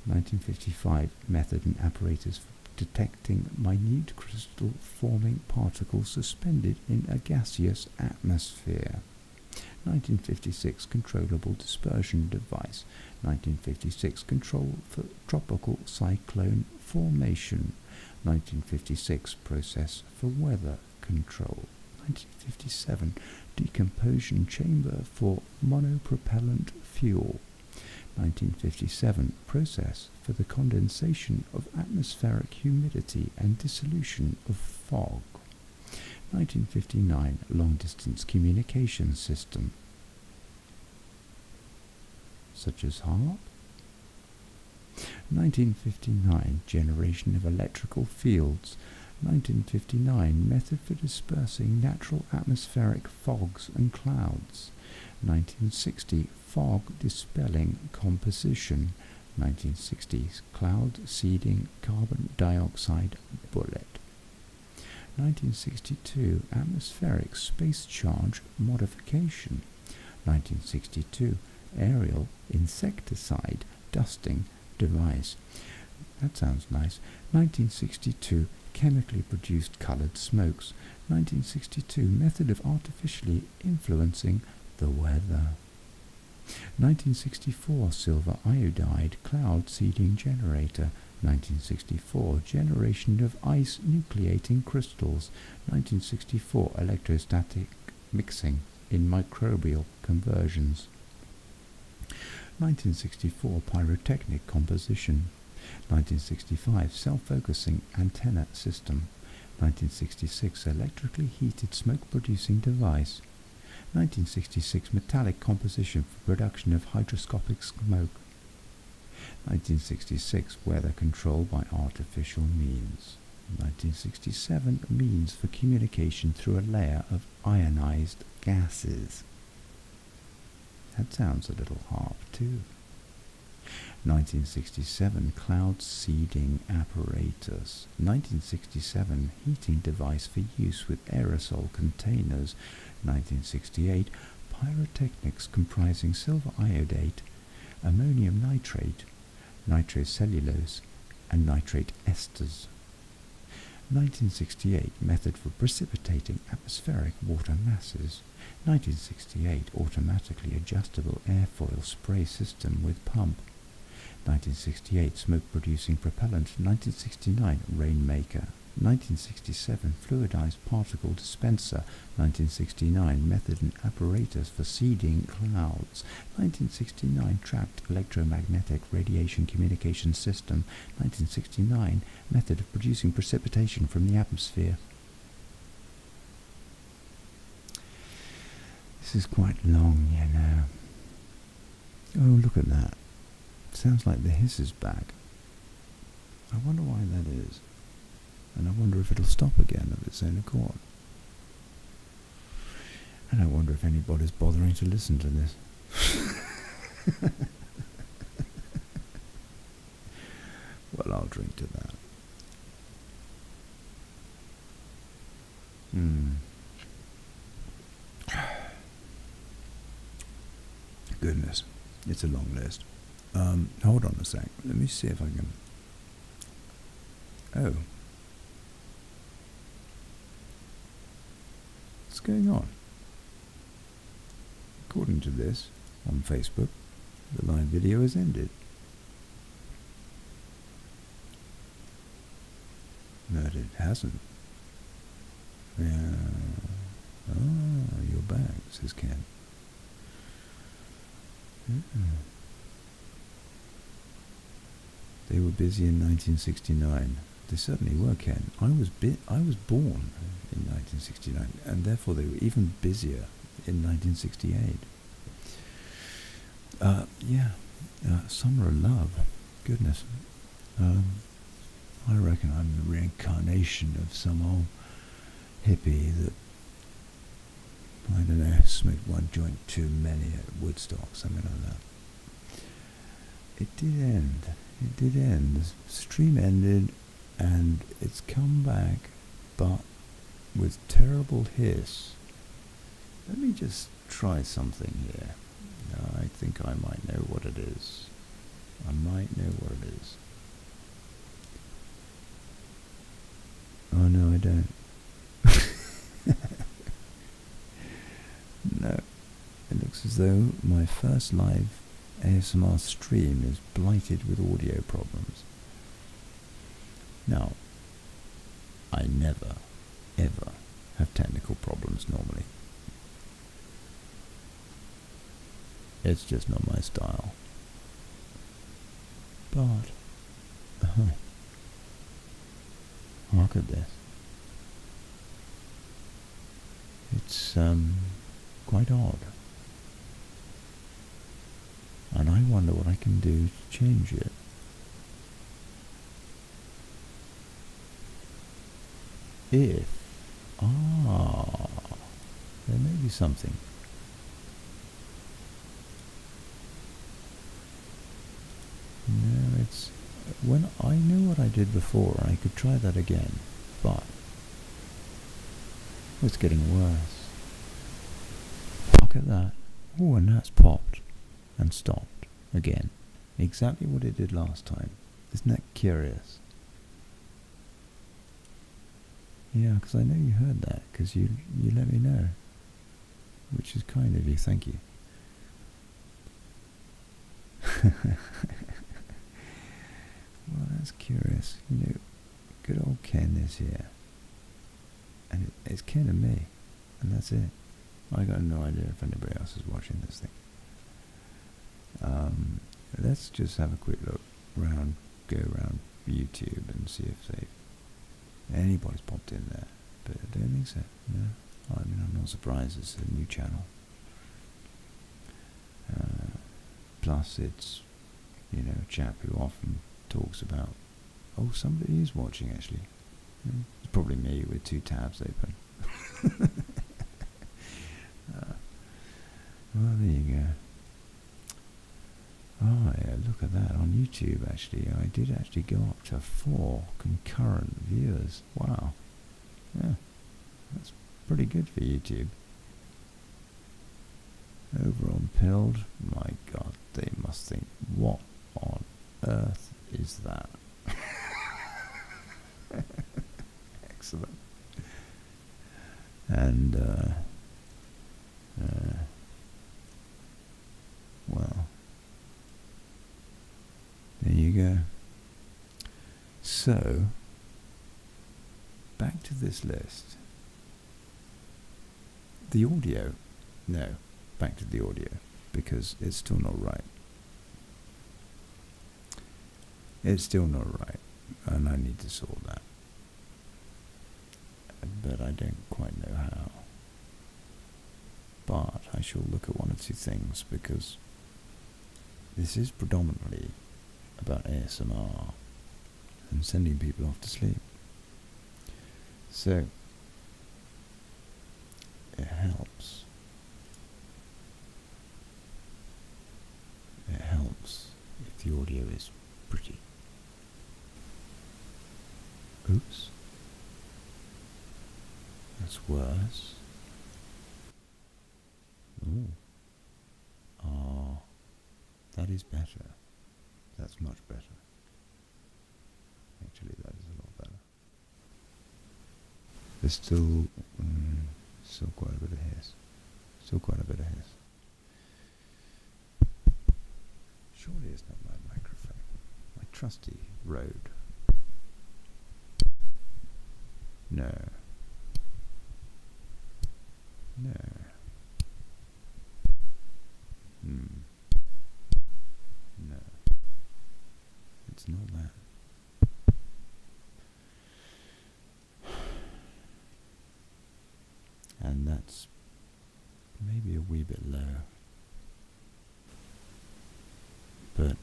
1955, method and apparatus for detecting minute crystal forming particles suspended in a gaseous atmosphere. 1956, controllable dispersion device. 1956, control for tropical cyclone formation. 1956, process for weather control. 1957, decomposition chamber for monopropellant fuel. 1957, process for the condensation of atmospheric humidity and dissolution of fog. 1959, long-distance communication system, such as HARP. 1959, generation of electrical fields. 1959, method for dispersing natural atmospheric fogs and clouds. 1960, fog dispelling composition. 1960s, cloud seeding carbon dioxide bullet. 1962, atmospheric space charge modification. 1962, aerial insecticide dusting device. That sounds nice. 1962, chemically produced colored smokes. 1962, method of artificially influencing the weather. 1964, silver iodide cloud seeding generator. 1964, generation of ice nucleating crystals. 1964, electrostatic mixing in microbial conversions. 1964, pyrotechnic composition. 1965, self-focusing antenna system. 1966, electrically heated smoke-producing device. 1966, metallic composition for production of hygroscopic smoke. 1966, weather control by artificial means. 1967, means for communication through a layer of ionized gases. That sounds a little HARP too. 1967, cloud seeding apparatus. 1967, heating device for use with aerosol containers. 1968, pyrotechnics comprising silver iodate, ammonium nitrate, nitrocellulose, and nitrate esters. 1968, method for precipitating atmospheric water masses. 1968, automatically adjustable airfoil spray system with pump. 1968, smoke-producing propellant. 1969, rainmaker. 1967, fluidized particle dispenser. 1969, method and apparatus for seeding clouds. 1969, trapped electromagnetic radiation communication system. 1969, method of producing precipitation from the atmosphere. This is quite long, you know. Oh, look at that. Sounds like the hiss is back. I wonder why that is. And I wonder if it'll stop again of its own accord. And I wonder if anybody's bothering to listen to this. Well, I'll drink to that. Goodness, it's a long list. Hold on a sec. Let me see if I can... Oh. What's going on? According to this, on Facebook, the live video has ended. But it hasn't. Yeah. Oh, you're back, says Ken. They were busy in 1969. They certainly were, Ken. I was born in 1969, and therefore they were even busier in 1968. Summer of Love. Goodness. I reckon I'm the reincarnation of some old hippie that, I don't know, smoked one joint too many at Woodstock, something like that. It did end. The stream ended, and it's come back, but with terrible hiss. Let me just try something here. I think I might know what it is. Oh no, I don't. No. It looks as though my first live ASMR stream is blighted with audio problems. Now, I never, ever have technical problems normally. It's just not my style. But, look at this. It's quite odd. And I wonder what I can do to change it. There may be something. No, it's when I knew what I did before, I could try that again, but it's getting worse. Look at that. Oh, and that's popped and stopped again. Exactly what it did last time. Isn't that curious? Yeah, because I know you heard that, because you let me know. Which is kind of you, thank you. Well, that's curious. Good old Ken is here. And it's Ken and me. And that's it. I got no idea if anybody else is watching this thing. Let's just have a quick look around, go around YouTube and see if anybody's popped in there. But I don't think so. No. I mean, I'm not surprised. It's a new channel. Plus, it's, a chap who often talks about, somebody is watching actually. It's probably me with 2 tabs open. Well, there you go. Oh yeah, look at that on YouTube actually. I did actually go up to 4 concurrent viewers. Wow. Yeah, that's pretty good for YouTube. Over on Pilled, my god, they must think, what on earth is that? Excellent. And, well, there you go. So, back to this list. The audio, no, back to the audio, because it's still not right. It's still not right, and I need to sort that. But I don't quite know how. But I shall look at 1 or 2 things, because this is predominantly about ASMR and sending people off to sleep. So, it helps. It helps if the audio is pretty. Oops. That's worse. Ooh. Oh, that is better. That's much better. Actually, that is a lot better. There's still quite a bit of hiss. Surely it's not my microphone. My trusty Rode. No. not that. And that's maybe a wee bit low. But,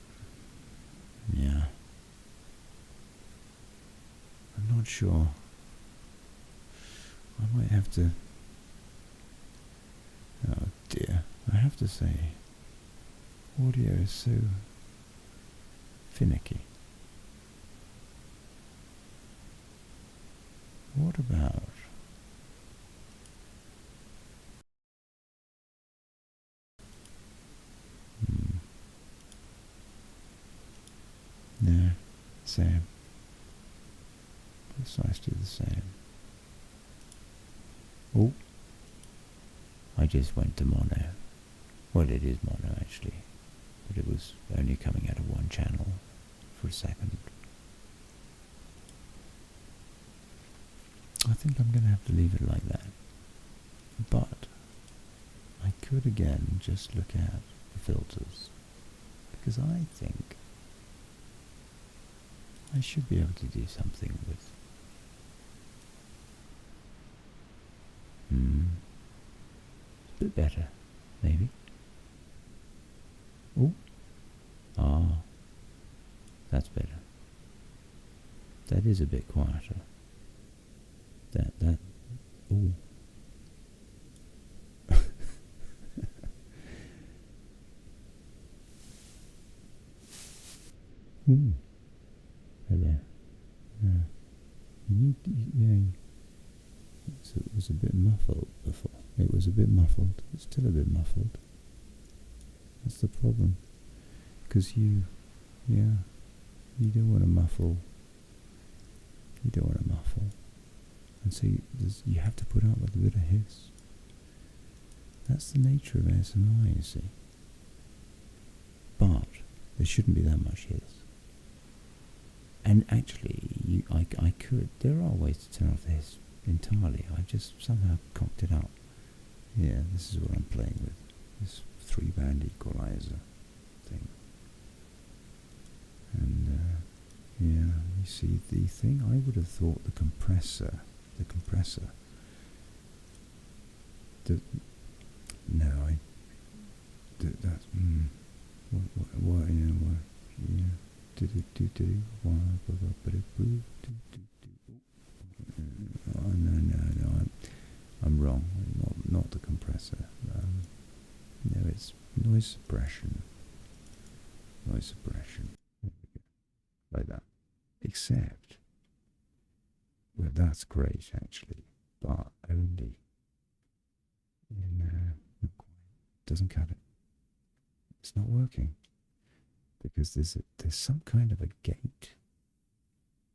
yeah. I'm not sure. I might have to... Oh dear. I have to say, audio is so finicky. What about... No, same. Precisely the same. Oh, I just went to mono. Well, it is mono actually, but it was only coming out of one channel for a second. I think I'm going to have to leave it like that. But I could again just look at the filters, because I think I should be able to do something with a bit better, maybe. Oh, that's better. That is a bit quieter. Oh. Ooh. Hello. Yeah. So it was a bit muffled before. It was a bit muffled. It's still a bit muffled. That's the problem. Because you don't want to muffle. You don't want to muffle. And so you have to put up with a bit of hiss. That's the nature of ASMR, you see. But there shouldn't be that much hiss. And actually, I could. There are ways to turn off the hiss entirely. I just somehow cocked it up. Yeah, this is what I'm playing with. This 3-band equalizer thing. And yeah, you see the thing. I would have thought the compressor. No, that's what you know what yeah. Oh, no, I'm wrong. Not the compressor. No, it's noise suppression. Like that. Except, well, that's great actually, but only in not quite. Doesn't cut it. It's not working. Because there's some kind of a gate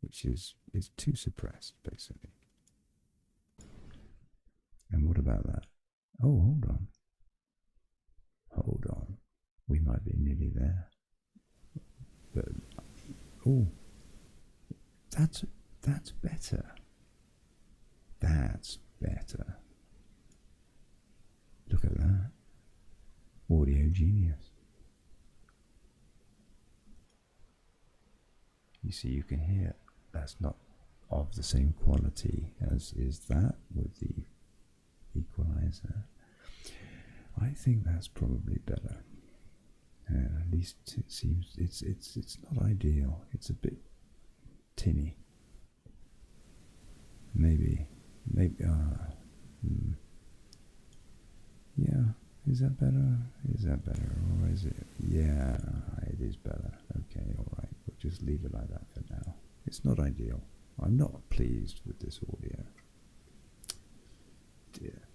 which is too suppressed, basically. And what about that? Oh, hold on. We might be nearly there. But oh, that's better. That's better. Look at that. Audio genius. You see, you can hear that's not of the same quality as is that with the equalizer. I think that's probably better. At least it seems it's not ideal. It's a bit tinny. Maybe. Yeah. Is that better? Or is it? Yeah, it is better. Okay, alright. We'll just leave it like that for now. It's not ideal. I'm not pleased with this audio. Dear.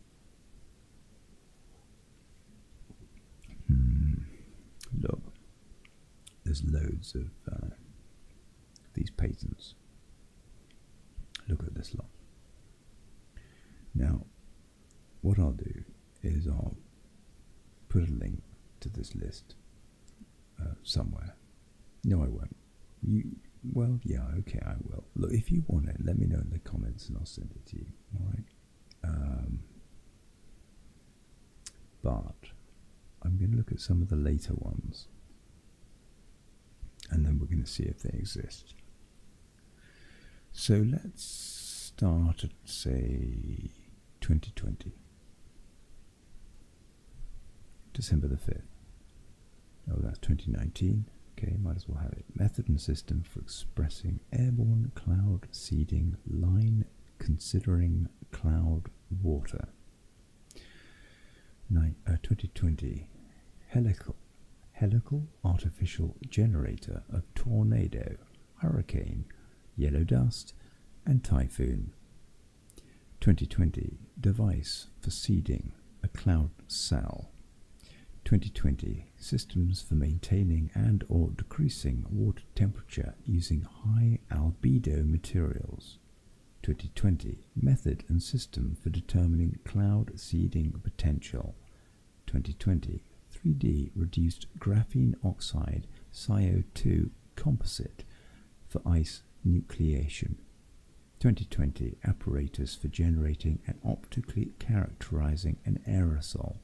Look, there's loads of these patents. Look at this lot. Now, what I'll do is I'll put a link to this list somewhere. No, I won't. Well, yeah, okay, I will. Look, if you want it, let me know in the comments and I'll send it to you. All right. But I'm going to look at some of the later ones, and then we're going going to see if they exist. So let's start at, say, 2020. December the 5th. Oh, that's 2019. Okay, might as well have it. Method and system for expressing airborne cloud seeding line considering cloud water. 2020. Helical artificial generator of tornado, hurricane, yellow dust, and typhoon. 2020. Device for seeding a cloud cell. 2020. Systems for maintaining and or decreasing water temperature using high albedo materials. 2020. Method and system for determining cloud seeding potential. 2020. 3D reduced graphene oxide CO2 composite for ice nucleation. 2020. Apparatus for generating and optically characterizing an aerosol.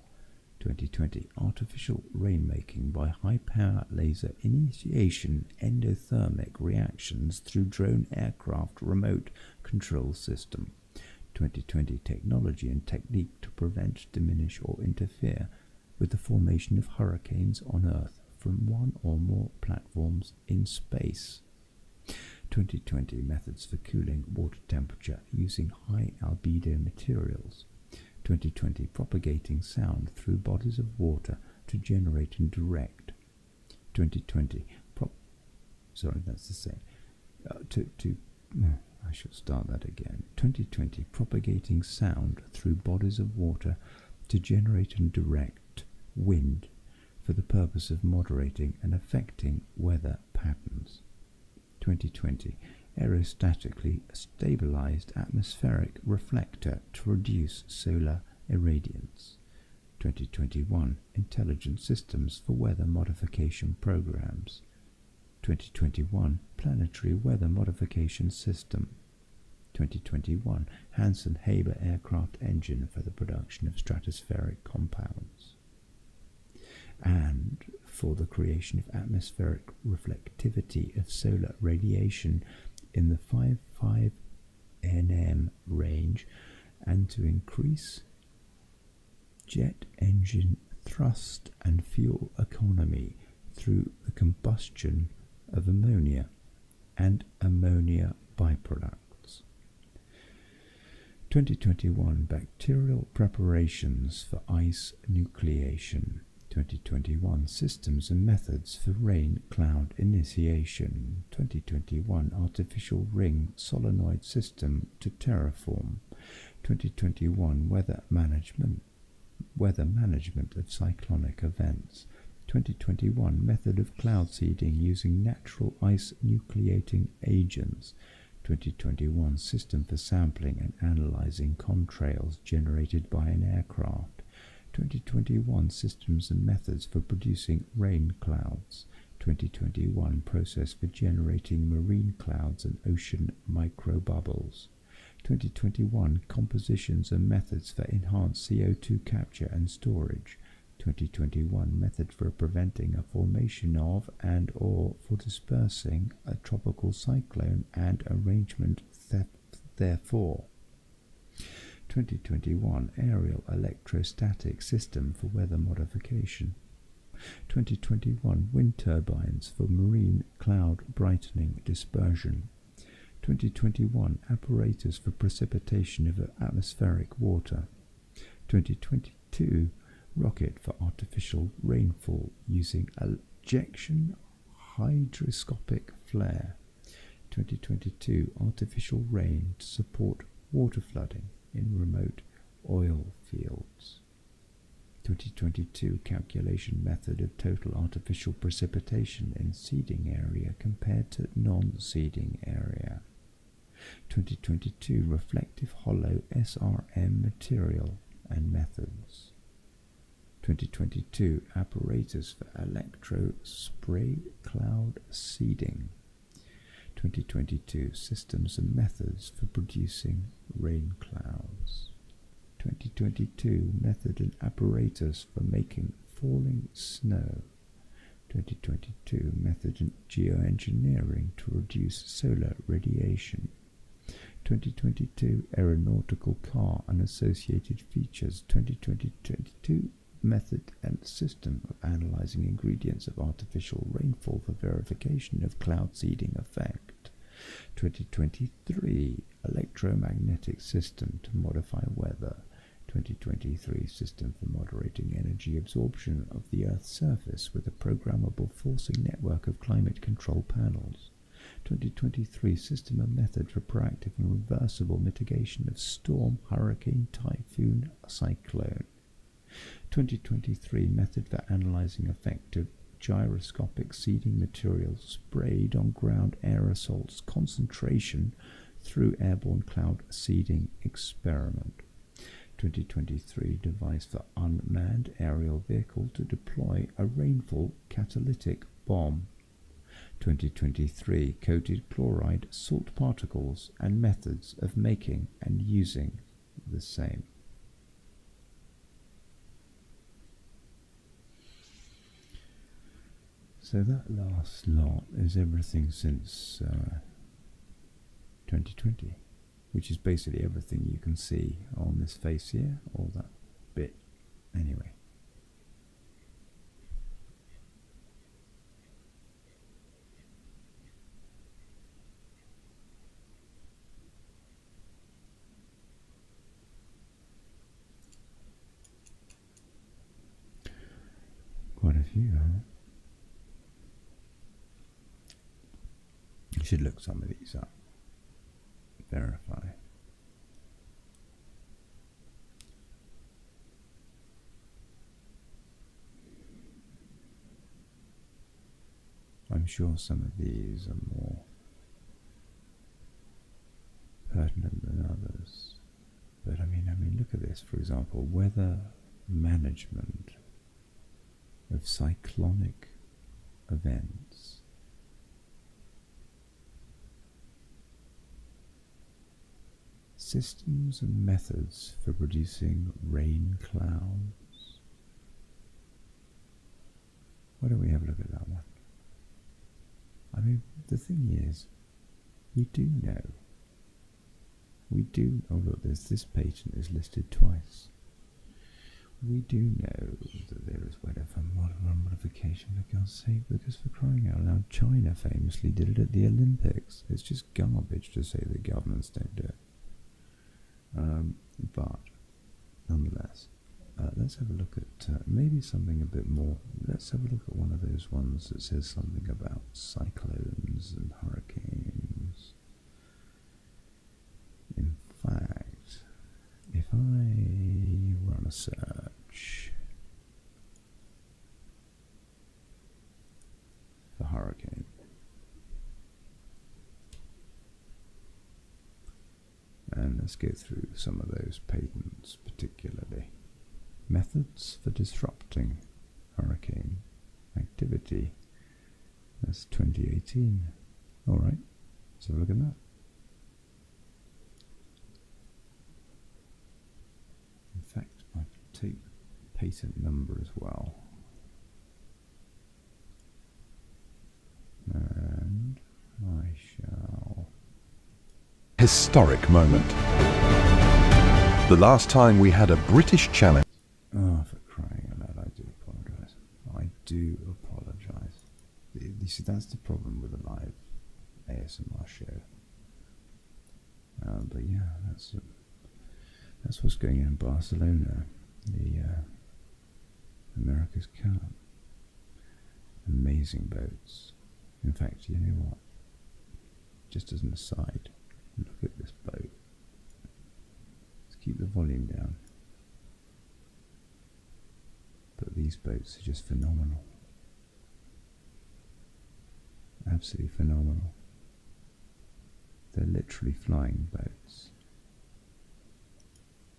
2020. Artificial rainmaking by high-power laser initiation endothermic reactions through drone aircraft remote control system. 2020. Technology and technique to prevent, diminish, or interfere with the formation of hurricanes on Earth from one or more platforms in space. 2020. Methods for cooling water temperature using high albedo materials. 2020. Propagating sound through bodies of water to generate and direct. 2020. I should start that again. 2020. Propagating sound through bodies of water to generate and direct wind for the purpose of moderating and affecting weather patterns. 2020. Aerostatically stabilized atmospheric reflector to reduce solar irradiance. 2021. Intelligent systems for weather modification programs. 2021. Planetary weather modification system. 2021. Hansen-Haber aircraft engine for the production of stratospheric compounds. And for the creation of atmospheric reflectivity of solar radiation in the 5.5 nm range, and to increase jet engine thrust and fuel economy through the combustion of ammonia and ammonia byproducts. 2021. Bacterial preparations for ice nucleation. 2021. Systems and methods for rain cloud initiation. 2021. Artificial ring solenoid system to terraform. 2021. Weather management of cyclonic events. 2021. Method of cloud seeding using natural ice nucleating agents. 2021. System for sampling and analyzing contrails generated by an aircraft. 2021. Systems and methods for producing rain clouds. 2021. Process for generating marine clouds and ocean microbubbles. 2021. Compositions and methods for enhanced CO2 capture and storage. 2021. Method for preventing a formation of and or for dispersing a tropical cyclone and arrangement therefore. 2021. Aerial electrostatic system for weather modification. 2021. Wind turbines for marine cloud brightening dispersion. 2021. Apparatus for precipitation of atmospheric water. 2022. Rocket for artificial rainfall using ejection hydroscopic flare. 2022. Artificial rain to support water flooding in remote oil fields. 2022. Calculation method of total artificial precipitation in seeding area compared to non-seeding area. 2022. Reflective hollow SRM material and methods. 2022. Apparatus for electro spray cloud seeding. 2022. Systems and methods for producing rain clouds. 2022. Method and apparatus for making falling snow. 2022. Method and geoengineering to reduce solar radiation. 2022 aeronautical car and associated features. 2022 method and system of analyzing ingredients of artificial rainfall for verification of cloud seeding effect. 2023 electromagnetic system to modify weather. 2023 system for moderating energy absorption of the Earth's surface with a programmable forcing network of climate control panels. 2023 system and method for proactive and reversible mitigation of storm, hurricane, typhoon, cyclone. 2023 method for analyzing effective gyroscopic seeding materials sprayed on ground aerosols concentration through airborne cloud seeding experiment. 2023 device for unmanned aerial vehicle to deploy a rainfall catalytic bomb. 2023 coated chloride salt particles and methods of making and using the same. So that last lot is everything since 2020, which is basically everything you can see on this face here, or that bit anyway. Quite a few, huh? You should look some of these up. Verify. I'm sure some of these are more pertinent than others. But I mean, look at this, for example, weather management of cyclonic events. Systems and methods for producing rain clouds. Why don't we have a look at that one? I mean, the thing is, we do know. Oh look, there's this patent is listed twice. We do know that there is whatever modification, for God's sake, because for crying out loud, China famously did it at the Olympics. It's just garbage to say the governments don't do it. But nonetheless, let's have a look at maybe something a bit more. Let's have a look at one of those ones that says something about cyclones and hurricanes. In fact, if I run a search for hurricane, and let's go through some of those patents, particularly methods for disrupting hurricane activity. That's 2018. All right, let's have a look at that. In fact, I can take the patent number as well, and I shall. Historic moment. The last time we had a British challenge. Oh, for crying out loud, I do apologise. I do apologise. You see, that's the problem with a live ASMR show. But yeah, that's what's going on in Barcelona, the America's Cup. Amazing boats. In fact, you know what? Just as an aside, look at this boat. Let's keep the volume down. But these boats are just phenomenal. Absolutely phenomenal. They're literally flying boats.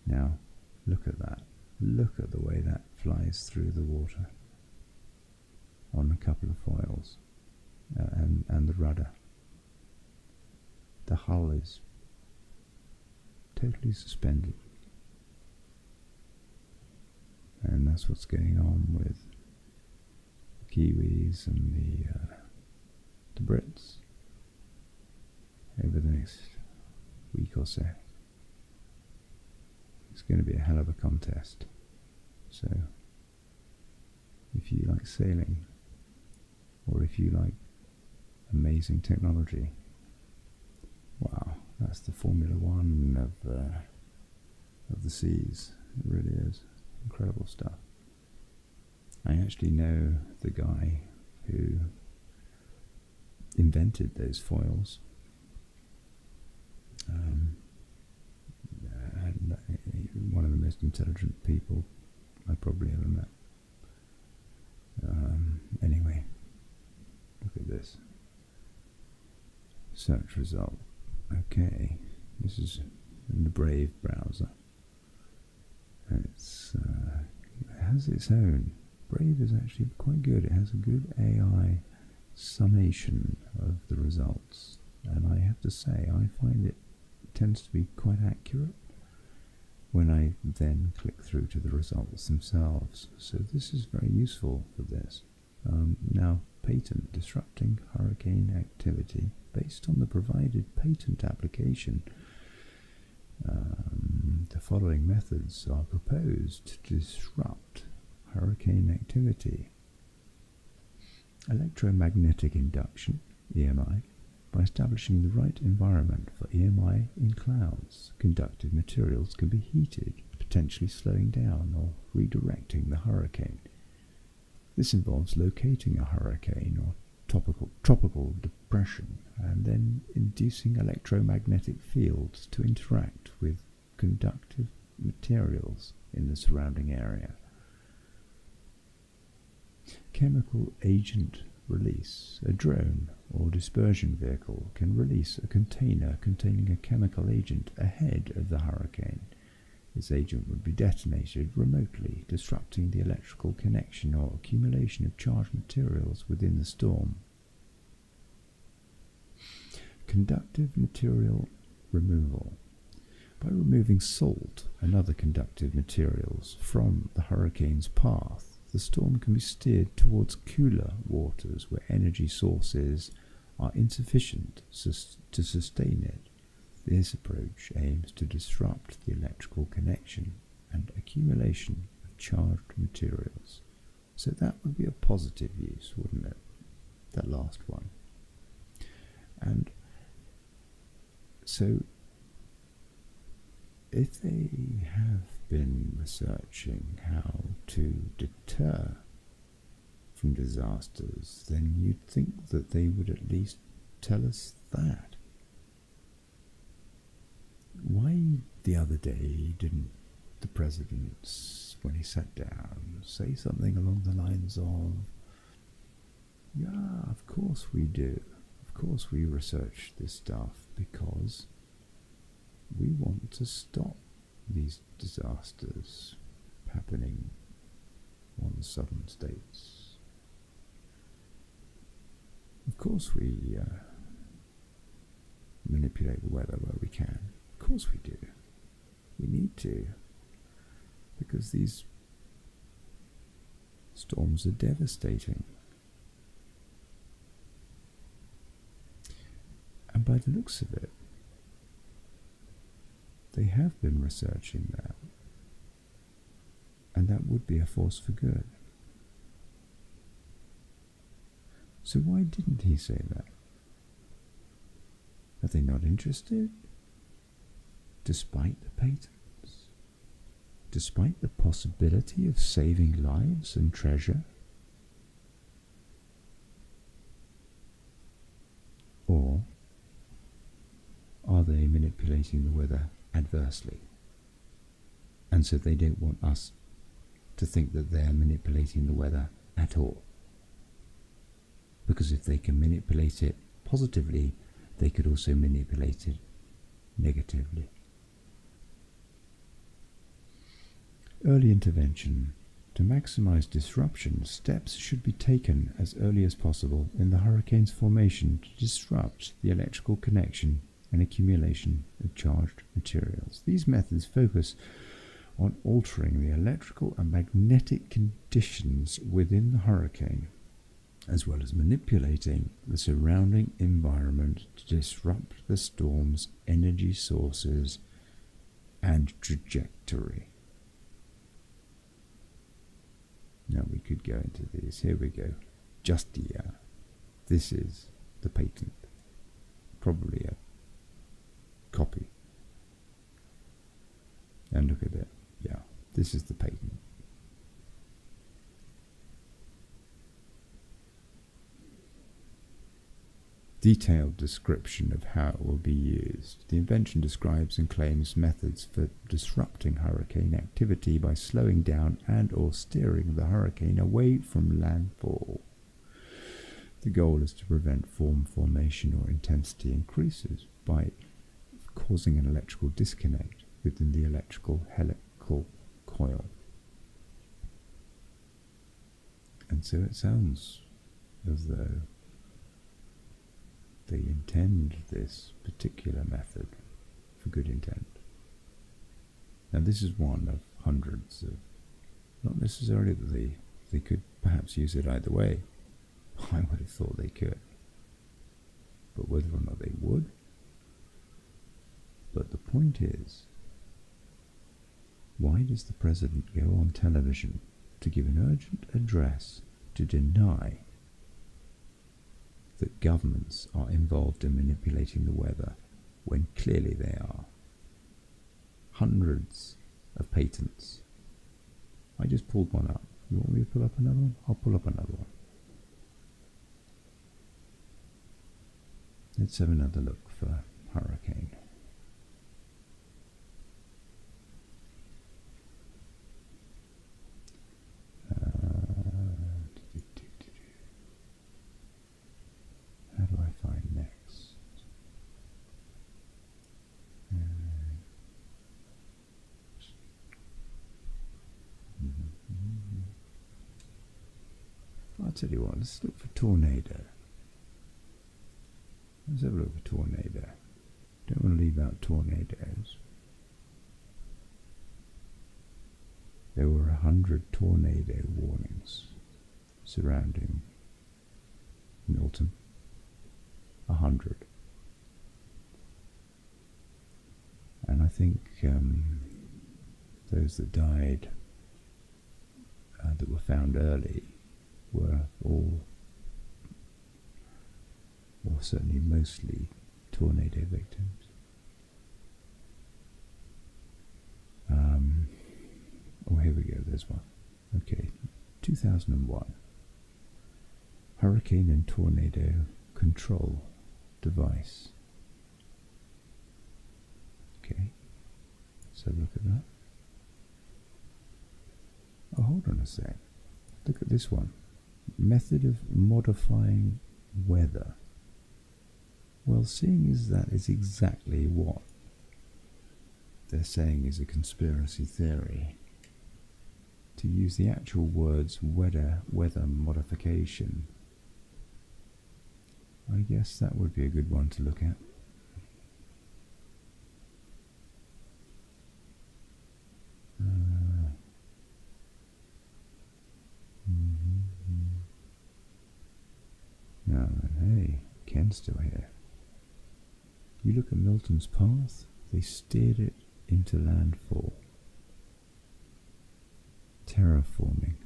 Now, look at that. Look at the way that flies through the water on a couple of foils and the rudder. The hull is totally suspended. And that's what's going on with the Kiwis and the Brits over the next week or so. It's going to be a hell of a contest. So, if you like sailing, or if you like amazing technology, wow, that's the Formula One of the seas. It really is incredible stuff. I actually know the guy who invented those foils. And one of the most intelligent people I probably ever met. Anyway, look at this. Search result. Okay, this is in the Brave browser. And it has its own. Brave is actually quite good. It has a good AI summation of the results. And I have to say, I find it tends to be quite accurate when I then click through to the results themselves. So this is very useful for this. Now, patent disrupting hurricane activity based on the provided patent application. The following methods are proposed to disrupt hurricane activity. Electromagnetic induction, EMI, by establishing the right environment for EMI in clouds. Conductive materials can be heated, potentially slowing down or redirecting the hurricane. This involves locating a hurricane or tropical depression and then inducing electromagnetic fields to interact with conductive materials in the surrounding area. Chemical agent release. A drone or dispersion vehicle can release a container containing a chemical agent ahead of the hurricane. This agent would be detonated remotely, disrupting the electrical connection or accumulation of charged materials within the storm. Conductive material removal. By removing salt and other conductive materials from the hurricane's path, the storm can be steered towards cooler waters where energy sources are insufficient to sustain it. This approach aims to disrupt the electrical connection and accumulation of charged materials. So that would be a positive use, wouldn't it? That last one. And so if they have been researching how to deter from disasters, then you'd think that they would at least tell us that. Why the other day didn't the president, when he sat down, say something along the lines of, yeah, of course we do. Of course we research this stuff because we want to stop these disasters happening on the southern states. Of course we manipulate the weather where we can. Of course we do. We need to, because these storms are devastating. And by the looks of it, they have been researching that. And that would be a force for good. So why didn't he say that? Are they not interested? Despite the patents? Despite the possibility of saving lives and treasure? Or are they manipulating the weather adversely? And so they don't want us to think that they're manipulating the weather at all. Because if they can manipulate it positively, they could also manipulate it negatively. Early intervention. To maximize disruption, steps should be taken as early as possible in the hurricane's formation to disrupt the electrical connection and accumulation of charged materials. These methods focus on altering the electrical and magnetic conditions within the hurricane. as well as manipulating the surrounding environment to disrupt the storm's energy sources and trajectory. Now we could go into these. Here we go. Justia. This is the patent. Probably a copy. And look at it. Yeah, this is the patent. Detailed description of how it will be used. The invention describes and claims methods for disrupting hurricane activity by slowing down and or steering the hurricane away from landfall. The goal is to prevent storm formation or intensity increases by causing an electrical disconnect within the electrical helical coil. And so it sounds as though they intend this particular method for good intent. Now this is one of hundreds of, not necessarily that they could perhaps use it either way. I would have thought they could. But whether or not they would. But the point is, why does the president go on television to give an urgent address to deny that governments are involved in manipulating the weather when clearly they are? Hundreds of patents. I just pulled one up. You want me to pull up another one? I'll pull up another one. Let's have another look for hurricane. How do I find next? I'll tell you what, let's look for tornado. Let's have a look for tornado. Don't want to leave out tornadoes. There were 100 tornado warnings surrounding Milton. 100. And I think those that died that were found early were all, or certainly mostly, tornado victims. Oh, here we go, there's one. Okay, 2001. Hurricane and tornado control device. Okay, so look at that. Oh, hold on a sec. Look at this one. Method of modifying weather. Well, seeing as that is exactly what they're saying is a conspiracy theory, to use the actual words weather modification, I guess that would be a good one to look at. Now, hey, Ken's still here. You look at Milton's path, they steered it into landfall. Terraforming.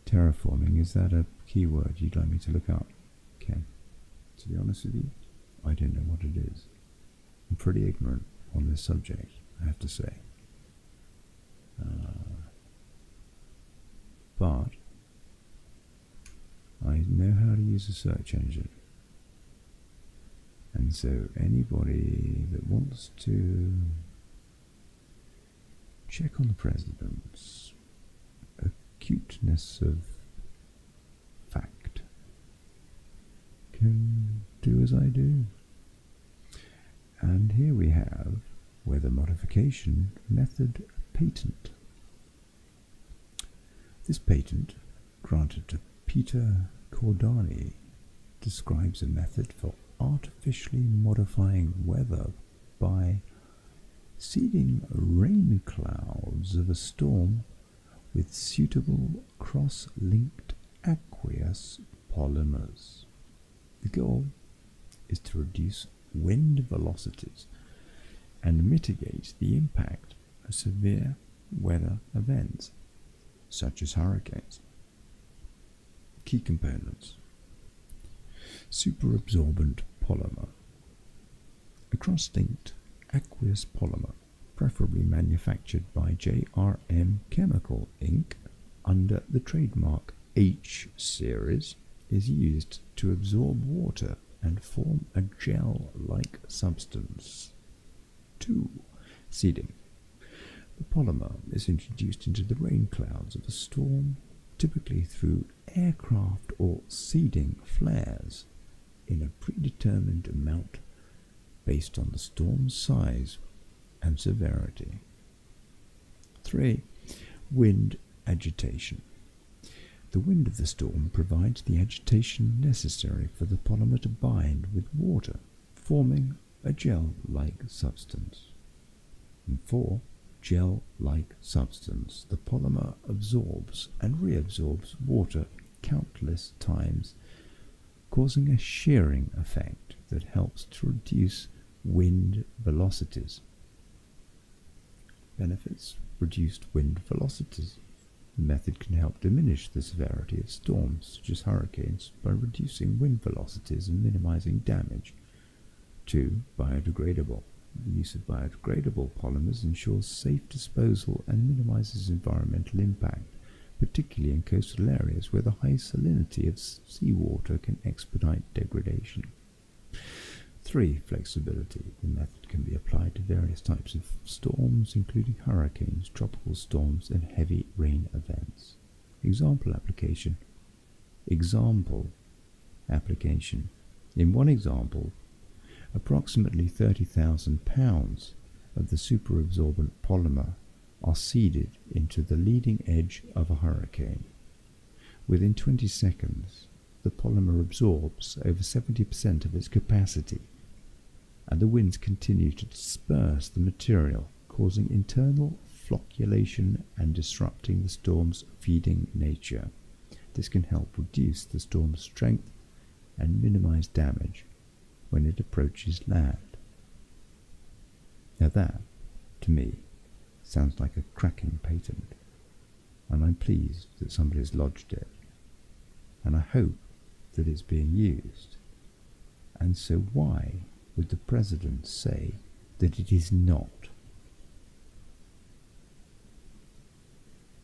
Terraforming, is that a keyword you'd like me to look up, Ken? To be honest with you, I don't know what it is. I'm pretty ignorant on this subject, I have to say. But I know how to use a search engine. And so anybody that wants to check on the president's acuteness of fact can do as I do. And here we have weather modification method patent. This patent, granted to Peter Cordani, describes a method for artificially modifying weather by seeding rain clouds of a storm with suitable cross-linked aqueous polymers. The goal is to reduce wind velocities and mitigate the impact of severe weather events, such as hurricanes. Key components: superabsorbent polymer, a cross-linked aqueous polymer, preferably manufactured by JRM Chemical Inc. under the trademark H series, is used to absorb water and form a gel-like substance. 2. Seeding. The polymer is introduced into the rain clouds of a storm, typically through aircraft or seeding flares, in a predetermined amount based on the storm's size and severity. 3. Wind agitation. The wind of the storm provides the agitation necessary for the polymer to bind with water, forming a gel-like substance. And 4. Gel-like substance. The polymer absorbs and reabsorbs water countless times, causing a shearing effect that helps to reduce wind velocities. Benefits: reduced wind velocities. The method can help diminish the severity of storms, such as hurricanes, by reducing wind velocities and minimizing damage. 2. Biodegradable. The use of biodegradable polymers ensures safe disposal and minimizes environmental impact, particularly in coastal areas where the high salinity of seawater can expedite degradation. 3. Flexibility. The method can be applied to various types of storms, including hurricanes, tropical storms, and heavy rain events. Example application. In one example, approximately 30,000 pounds of the superabsorbent polymer are seeded into the leading edge of a hurricane. Within 20 seconds, the polymer absorbs over 70% of its capacity, and the winds continue to disperse the material, causing internal flocculation and disrupting the storm's feeding nature. This can help reduce the storm's strength and minimize damage when it approaches land. Now that, to me, sounds like a cracking patent, and I'm pleased that somebody has lodged it, and I hope that it's being used. And so why would the President say that it is not?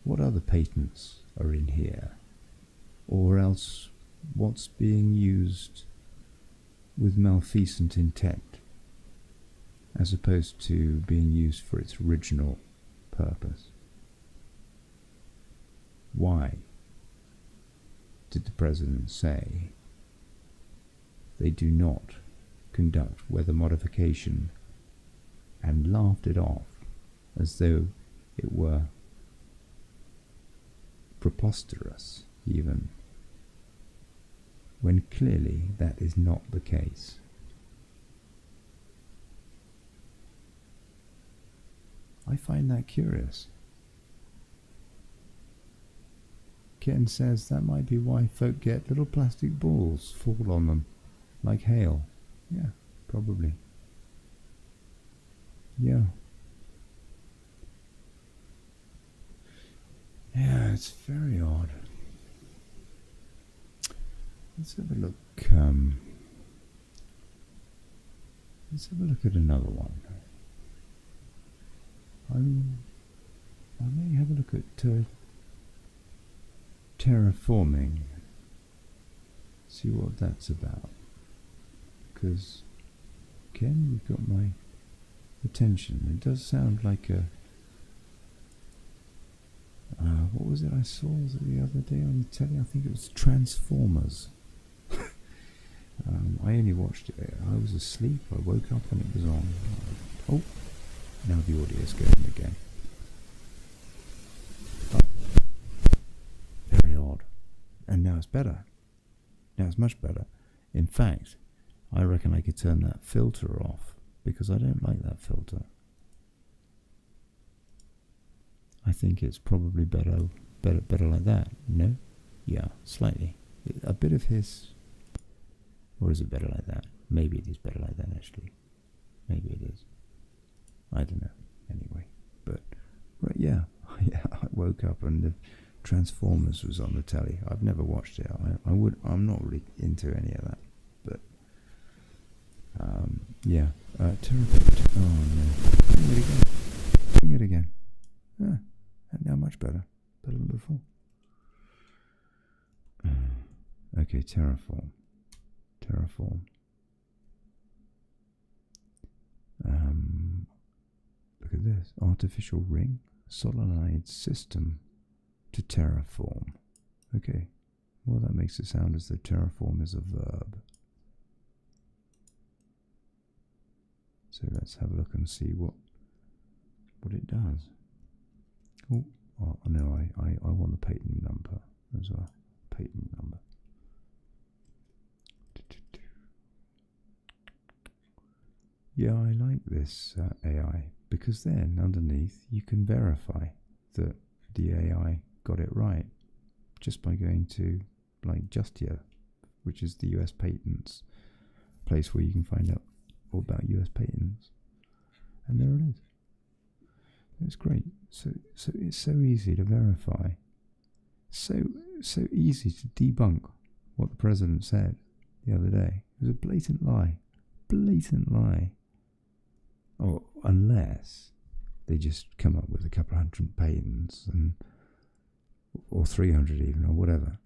What other patents are in here? Or else what's being used with malfeasant intent, as opposed to being used for its original purpose? Why did the President say they do not conduct weather modification, and laughed it off as though it were preposterous, even, when clearly that is not the case? I find that curious. Ken says that might be why folk get little plastic balls fall on them like hail. Yeah, probably. Yeah. Yeah, it's very odd. Let's have a look. Let's have a look at another one. I may have a look at terraforming. See what that's about. Because, Ken, you've got my attention. It does sound like a... what was it I saw the other day on the telly? I think it was Transformers. I only watched it. I was asleep. I woke up and it was on. Oh, now the audio's going again. Oh. Very odd. And now it's better. Now it's much better. In fact, I reckon I could turn that filter off, because I don't like that filter. I think it's probably better like that, no? Yeah, slightly. A bit of his... Or is it better like that? Maybe it is better like that, actually. Maybe it is. I don't know. Anyway. But, right, yeah. I woke up and the Transformers was on the telly. I've never watched it. I'm not really into any of that. But, yeah. Terrible. Oh, no. Doing it again. Doing it again. Ah, and now much better. Better than before. Okay, terraform. Look at this. Artificial ring. Solenoid system to terraform. Okay. Well, that makes it sound as though terraform is a verb. So let's have a look and see what it does. Oh no, I want the patent number as well. Patent number. Yeah, I like this AI because then underneath you can verify that the AI got it right just by going to like Justia, which is the US patents place where you can find out all about US patents, and there it is. It's great. So it's so easy to verify. So easy to debunk what the president said the other day. It was a blatant lie. Blatant lie. Or unless they just come up with a couple of hundred patents or 300 even, or whatever.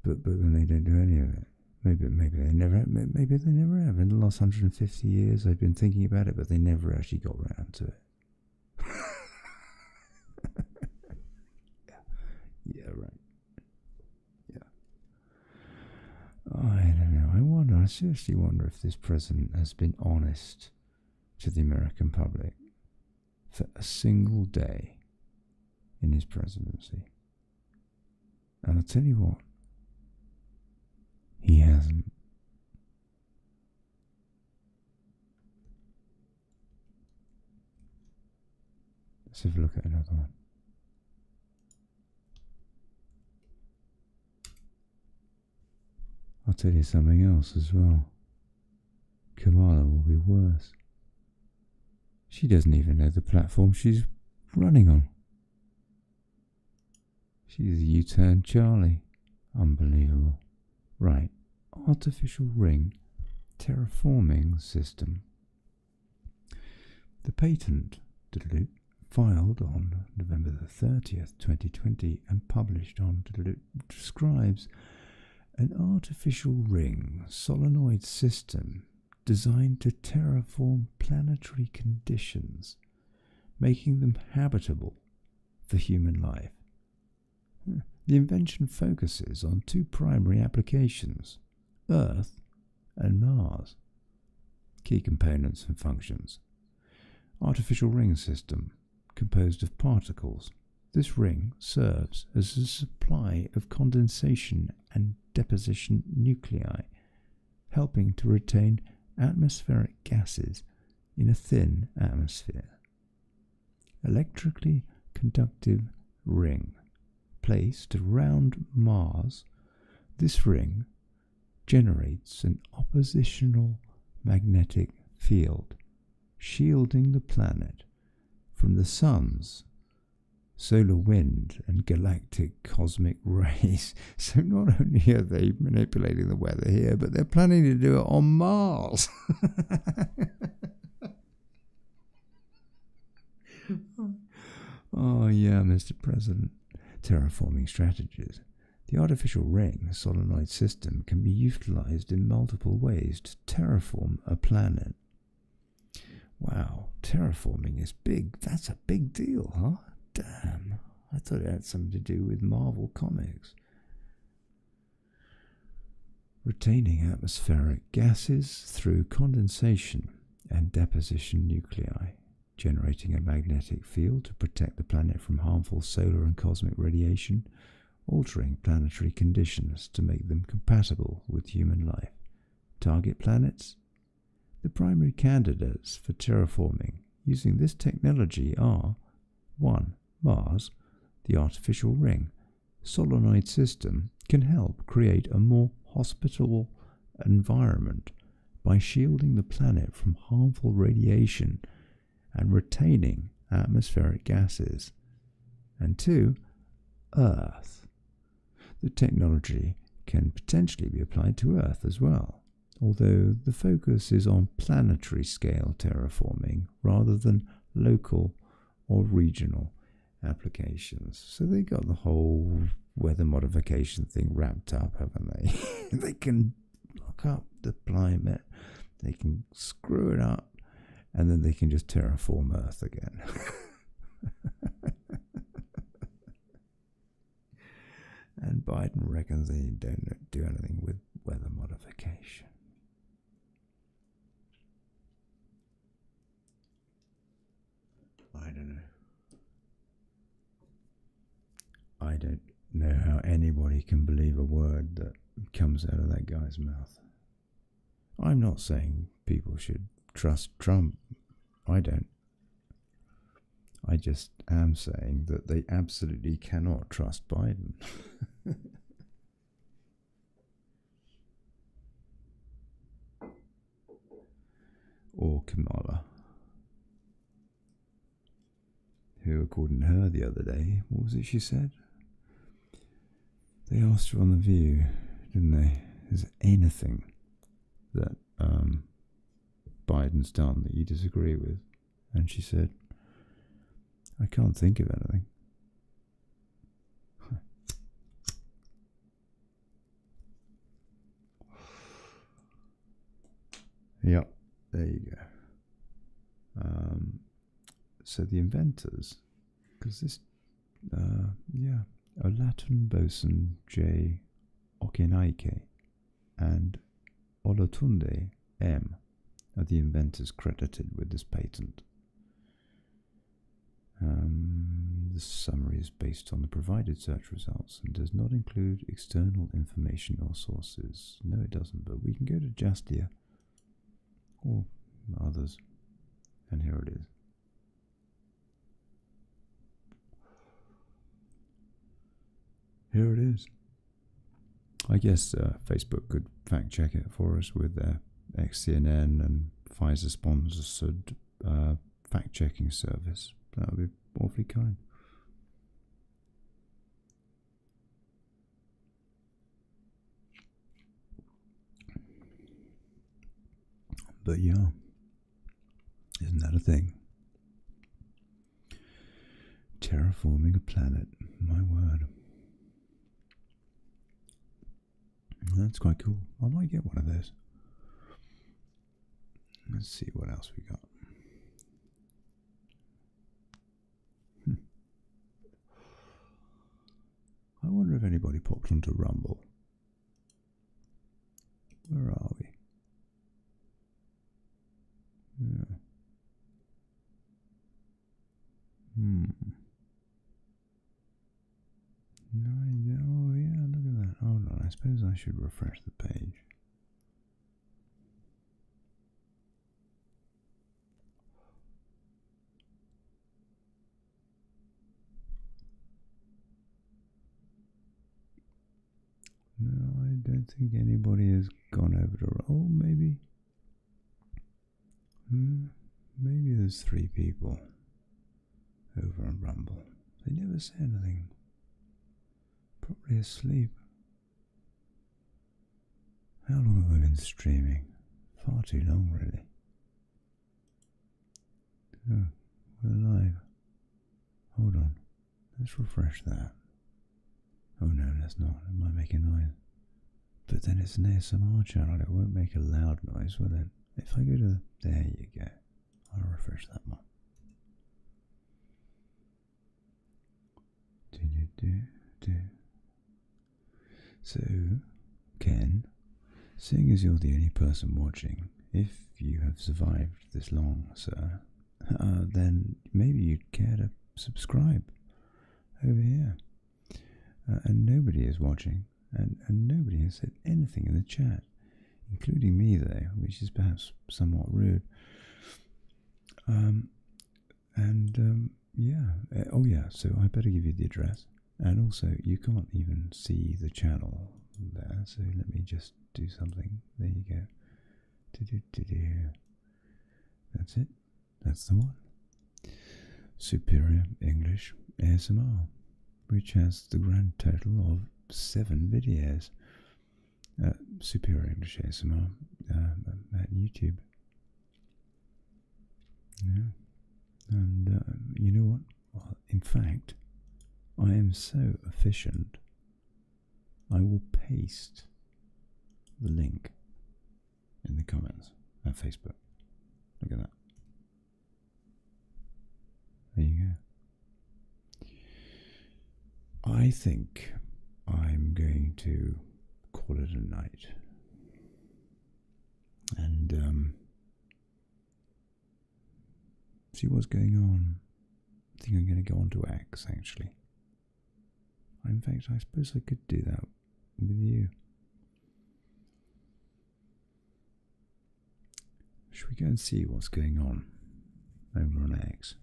But then they don't do any of it. Maybe they never have. Maybe they never have. In the last 150 years, I've been thinking about it, but they never actually got round to it. Yeah, right. Yeah. I don't know. I seriously wonder if this president has been honest to the American public for a single day in his presidency. And I'll tell you what, he hasn't. Let's have a look at another one. I'll tell you something else as well. Kamala will be worse. She doesn't even know the platform she's running on. She's a U-turn Charlie. Unbelievable. Right. Artificial ring terraforming system. The patent filed on November the 30th, 2020 and published on describes an artificial ring solenoid system designed to terraform planetary conditions, making them habitable for human life. The invention focuses on two primary applications, Earth and Mars. Key components and functions. Artificial ring system, composed of particles. This ring serves as a supply of condensation and deposition nuclei, helping to retain atmospheric gases in a thin atmosphere. Electrically conductive ring. Placed around Mars, this ring generates an oppositional magnetic field, shielding the planet from the sun's solar wind and galactic cosmic rays. So not only are they manipulating the weather here, but they're planning to do it on Mars. Oh yeah, Mr. President. Terraforming strategies. The artificial ring solenoid system can be utilized in multiple ways to terraform a planet. Wow, terraforming is big. That's a big deal, huh? Damn, I thought it had something to do with Marvel Comics. Retaining atmospheric gases through condensation and deposition nuclei, generating a magnetic field to protect the planet from harmful solar and cosmic radiation, altering planetary conditions to make them compatible with human life. Target planets? The primary candidates for terraforming using this technology are 1. Mars, the artificial ring, solenoid system can help create a more hospitable environment by shielding the planet from harmful radiation and retaining atmospheric gases. And 2, Earth. The technology can potentially be applied to Earth as well, although the focus is on planetary scale terraforming rather than local or regional applications. So they got the whole weather modification thing wrapped up, haven't they? They can lock up the climate, they can screw it up, and then they can just terraform Earth again. And Biden reckons they don't do anything with weather modification. I don't know. I don't know how anybody can believe a word that comes out of that guy's mouth. I'm not saying people should trust Trump. I don't. I just am saying that they absolutely cannot trust Biden. Or Kamala, who, according to her the other day, what was it she said? They asked her on The View, didn't they? Is there anything that Biden's done that you disagree with? And she said, I can't think of anything. Yep, there you go. So the inventors, because this, Olatunji Bosun J. Okenaike and Olatunde M. are the inventors credited with this patent. The summary is based on the provided search results and does not include external information or sources. No, it doesn't, but we can go to Justia or others, and here it is. Here it is. I guess Facebook could fact check it for us with their ex-CNN and Pfizer sponsored fact checking service. That would be awfully kind. But yeah, isn't that a thing? Terraforming a planet, my word. That's quite cool. I might get one of those. Let's see what else we got. I wonder if anybody popped onto Rumble. Where are we? Yeah. No, oh yeah, look at that. Hold on, I suppose I should refresh the page. No, I don't think anybody has gone over to... Oh, maybe. Maybe there's 3 people over on Rumble. They never say anything. Probably asleep. How long have I been streaming? Far too long, really. Oh, we're live. Hold on. Let's refresh that. Oh no, that's not. It might make a noise. But then it's an ASMR channel. It won't make a loud noise, will it? If I go to... There you go. I'll refresh that one. So, Ken, seeing as you're the only person watching, if you have survived this long, sir, then maybe you'd care to subscribe over here. And nobody is watching, and nobody has said anything in the chat, including me there, which is perhaps somewhat rude. Yeah. Oh yeah, so I better give you the address. And also, you can't even see the channel there, so let me just do something. There you go. That's it. That's the one. Superior English ASMR, which has the grand total of 7 videos. Superior English ASMR at YouTube. Yeah. And you know what? Well, in fact, I am so efficient, I will paste the link in the comments at Facebook. Look at that. There you go. I think I'm going to call it a night. And see what's going on. I think I'm going to go on to X, actually. In fact, I suppose I could do that with you. Should we go and see what's going on over on X?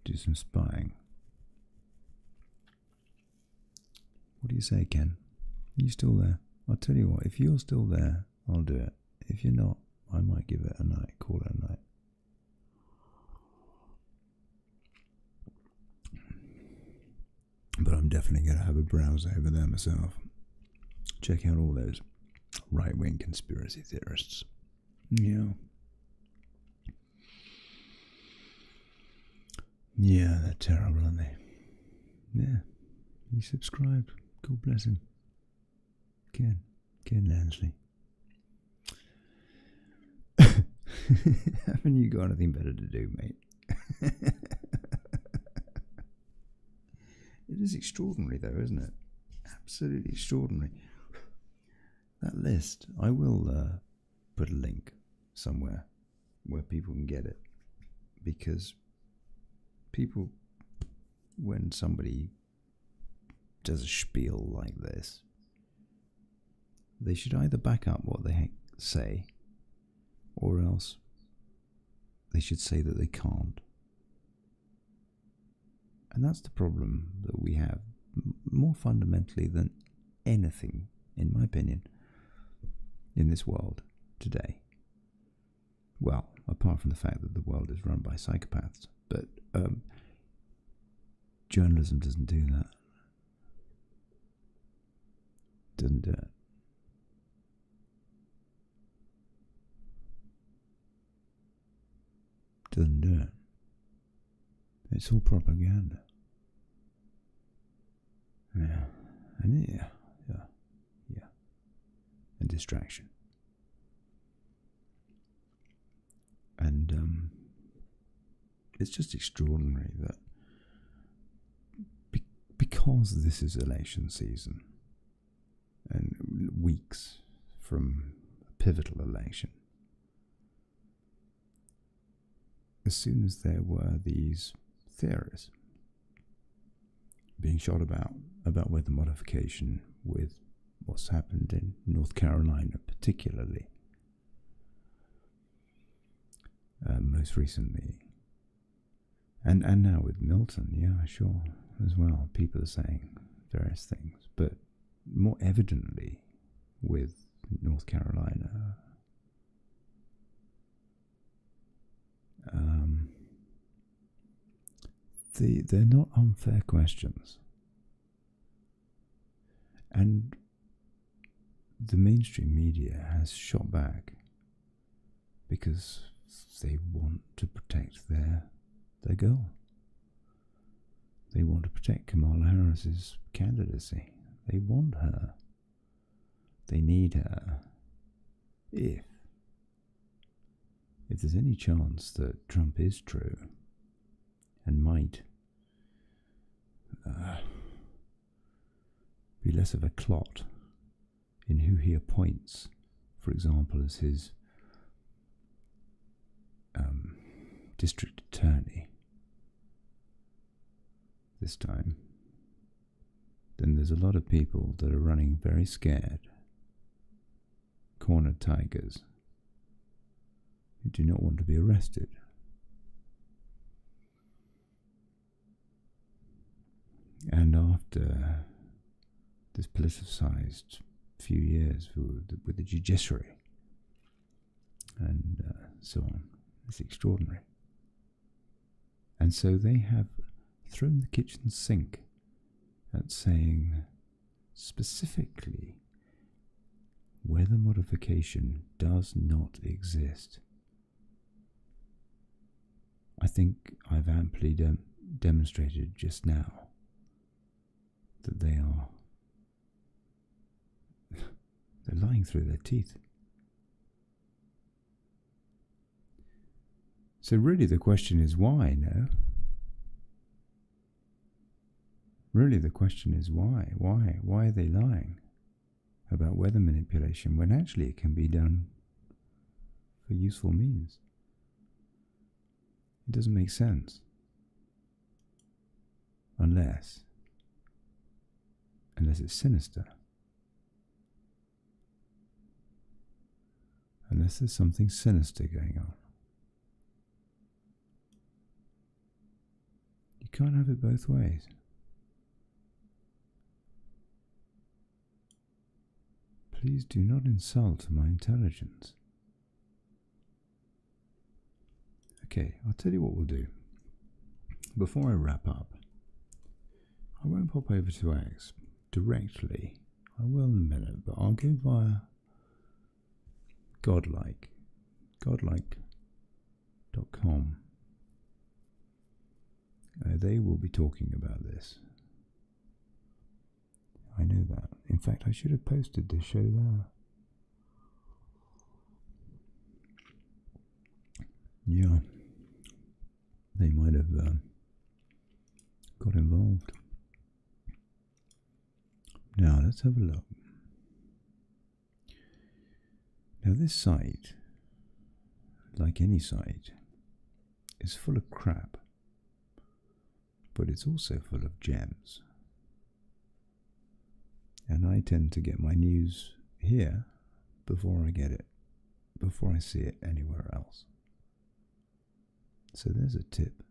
Do some spying. What do you say, Ken? Are you still there? I'll tell you what, if you're still there, I'll do it. If you're not, I might give it a night, call it a night. But I'm definitely going to have a browse over there myself. Check out all those right-wing conspiracy theorists. Yeah. Yeah, they're terrible, aren't they? Yeah. He subscribed. God bless him. Ken Lansley. Haven't you got anything better to do, mate? It is extraordinary, though, isn't it? Absolutely extraordinary. That list, I will put a link somewhere where people can get it. Because people, when somebody does a spiel like this, they should either back up what they say, or else they should say that they can't. And that's the problem that we have, more fundamentally than anything, in my opinion, in this world today. Well, apart from the fact that the world is run by psychopaths, but journalism doesn't do that. Doesn't do it. Doesn't do it. It's all propaganda. Yeah. And yeah. And distraction. And it's just extraordinary that because this is election season and weeks from a pivotal election, as soon as there were these theories being shot about weather modification with what's happened in North Carolina particularly, most recently, and now with Milton, yeah, sure, as well, people are saying various things, but more evidently with North Carolina, they're not unfair questions. And the mainstream media has shot back because they want to protect their goal. They want to protect Kamala Harris's candidacy. They want her. They need her. If there's any chance that Trump is true and might be less of a clot in who he appoints, for example, as his district attorney this time, then there's a lot of people that are running very scared, cornered tigers, who do not want to be arrested. And after this politicised few years with the judiciary and so on, it's extraordinary. And so they have thrown the kitchen sink at saying specifically weather modification does not exist. I think I've amply demonstrated just now that they're lying through their teeth. So really the question is why, no? Really the question is why? Why are they lying about weather manipulation when actually it can be done for useful means? It doesn't make sense. Unless it's sinister. Unless there's something sinister going on. You can't have it both ways. Please do not insult my intelligence. Okay, I'll tell you what we'll do. Before I wrap up, I won't pop over to X directly. I will in a minute, but I'll go via godlike.com. They will be talking about this. I know that. In fact, I should have posted this show there. Yeah. They might have got involved. Now, let's have a look. Now, this site, like any site, is full of crap. But it's also full of gems. And I tend to get my news here before I see it anywhere else. So there's a tip.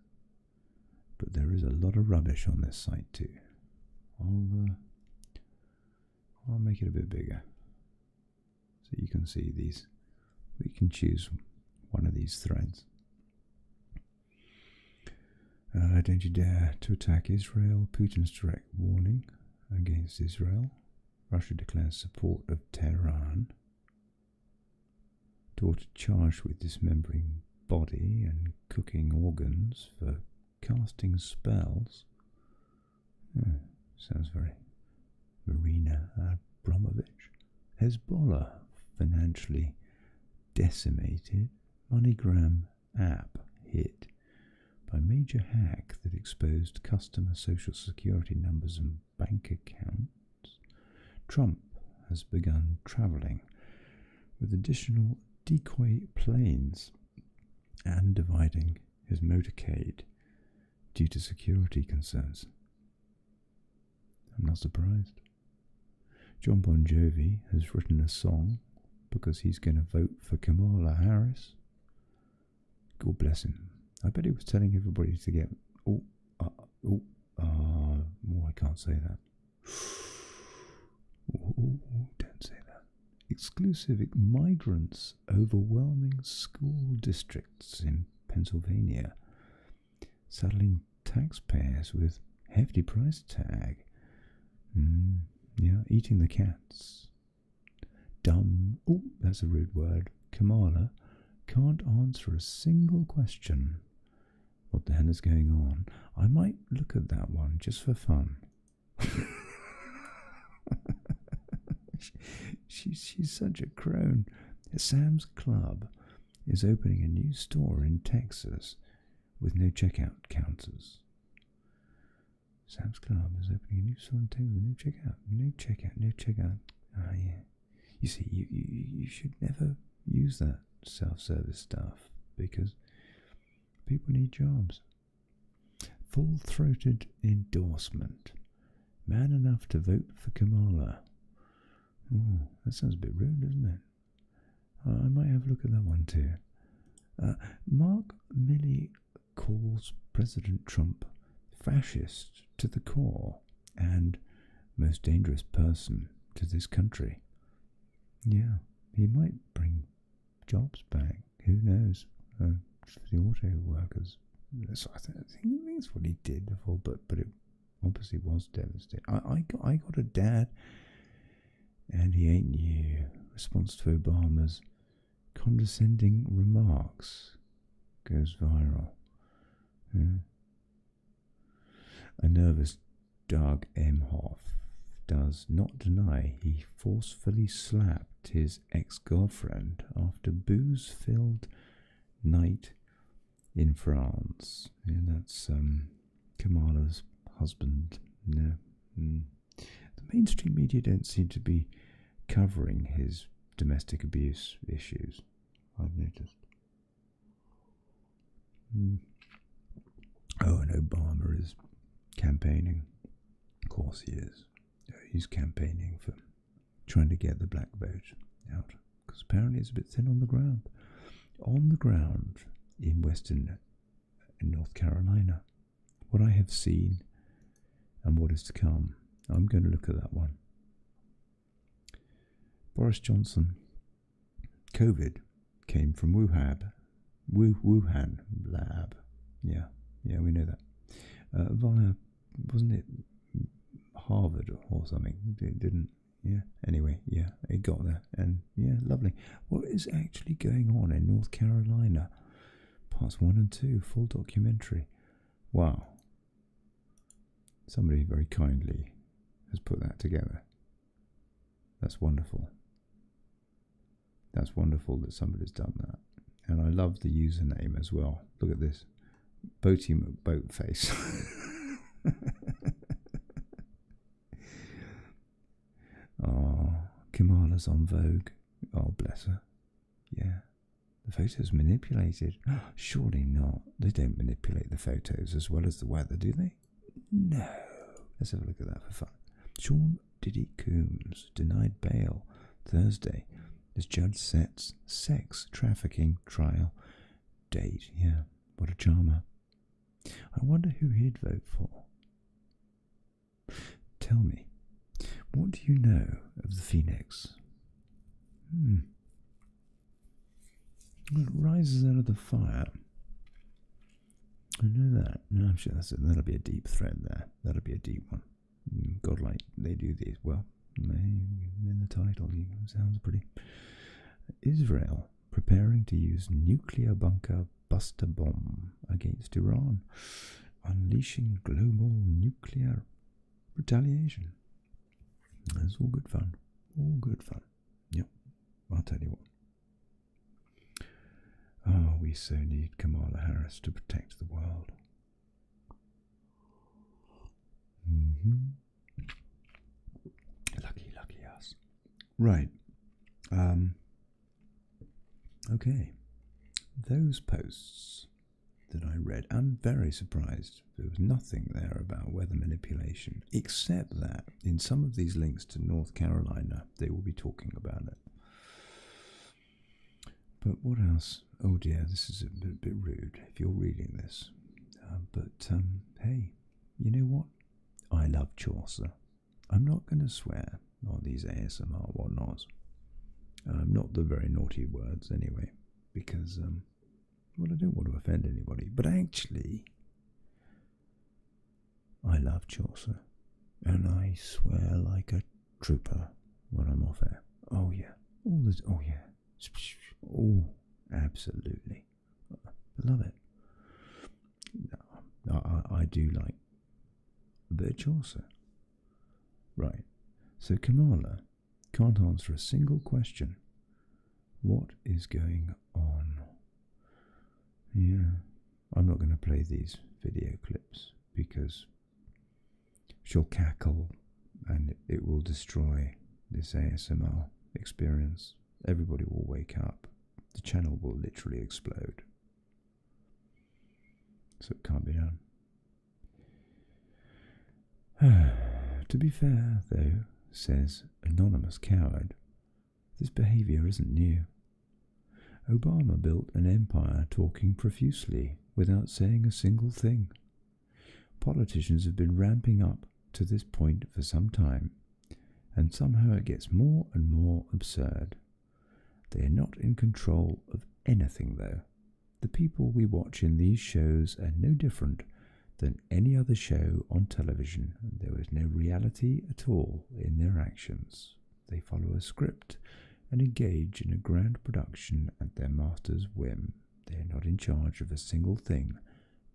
But there is a lot of rubbish on this site too. I'll make it a bit bigger. So you can see these. We can choose one of these threads. Don't you dare to attack Israel. Putin's direct warning against Israel. Russia declares support of Tehran. Daughter charged with dismembering body and cooking organs for casting spells. Sounds very Marina Abramovich. Hezbollah financially decimated. MoneyGram app hit by major hack that exposed customer social security numbers and bank accounts. Trump has begun travelling with additional decoy planes and dividing his motorcade due to security concerns. I'm not surprised. John Bon Jovi has written a song because he's going to vote for Kamala Harris. God bless him. I bet he was telling everybody to get... I can't say that. Don't say that. Exclusive migrants overwhelming school districts in Pennsylvania, saddling taxpayers with hefty price tag. Eating the cats. Dumb. That's a rude word. Kamala can't answer a single question. What the hell is going on? I might look at that one just for fun. She's such a crone. Sam's Club is opening a new store in Texas with no checkout counters. Sam's Club is opening a new store in Texas with no checkout. Yeah. You see, you should never use that self-service stuff because people need jobs. Full-throated endorsement. Man enough to vote for Kamala. That sounds a bit rude, doesn't it? I might have a look at that one too. Mark Milley calls President Trump fascist to the core. and most dangerous person to this country. Yeah, he might bring jobs back. Who knows? For the auto workers. So I think that's what he did before, but it obviously was devastating. I got a dad, and he ain't you. Response to Obama's condescending remarks goes viral. A nervous Doug Emhoff does not deny he forcefully slapped his ex-girlfriend after booze-filled night in France. Yeah, that's Kamala's husband. No. The mainstream media don't seem to be covering his domestic abuse issues, I've noticed. Oh, and Obama is campaigning. Of course he is. He's campaigning for trying to get the black vote out, because apparently it's a bit thin on the ground. On the ground in North Carolina, what I have seen and what is to come, I'm going to look at that one. Boris Johnson, COVID came from Wuhan lab. Yeah, we know that. Via, wasn't it Harvard or something? It didn't. Yeah. Anyway, yeah, it got there, and yeah, lovely. What is actually going on in North Carolina? Parts 1 and 2, full documentary. Wow. Somebody very kindly has put that together. That's wonderful. That's wonderful that somebody's done that. And I love the username as well. Look at this. Boaty McBoatface. Oh, Kamala's on Vogue. Oh, bless her. Yeah. The photo's manipulated. Surely not. They don't manipulate the photos as well as the weather, do they? No. Let's have a look at that for fun. Sean Diddy Coombs denied bail Thursday as judge sets sex trafficking trial date. Yeah, what a charmer. I wonder who he'd vote for. Tell me, what do you know of the Phoenix? It rises out of the fire. I know that. No, I'm sure that'll be a deep thread there. That'll be a deep one. God, like they do these. Well, in the title, sounds pretty. Israel preparing to use nuclear bunker buster bomb against Iran, unleashing global nuclear retaliation. That's all good fun. All good fun. Yep, I'll tell you what. Oh, we so need Kamala Harris to protect the world. Lucky us. Right. Okay. Those posts that I read, I'm very surprised. There was nothing there about weather manipulation, except that in some of these links to North Carolina, they will be talking about it. But what else? Oh dear, this is a bit rude if you're reading this. Hey, you know what? I love Chaucer. I'm not going to swear on these ASMR whatnots. Not the very naughty words anyway, because, I don't want to offend anybody. But actually, I love Chaucer. And I swear like a trooper when I'm off air. Oh yeah. Oh yeah. Oh, absolutely. Love it. I do like a bit of Chaucer. Right. So Kamala can't answer a single question. What is going on? Yeah. I'm not going to play these video clips because she'll cackle and it will destroy this ASMR experience. Everybody will wake up. The channel will literally explode. So it can't be done. To be fair, though, says Anonymous Coward, this behaviour isn't new. Obama built an empire talking profusely without saying a single thing. Politicians have been ramping up to this point for some time, and somehow it gets more and more absurd. They are not in control of anything, though. The people we watch in these shows are no different than any other show on television. There is no reality at all in their actions. They follow a script and engage in a grand production at their master's whim. They are not in charge of a single thing,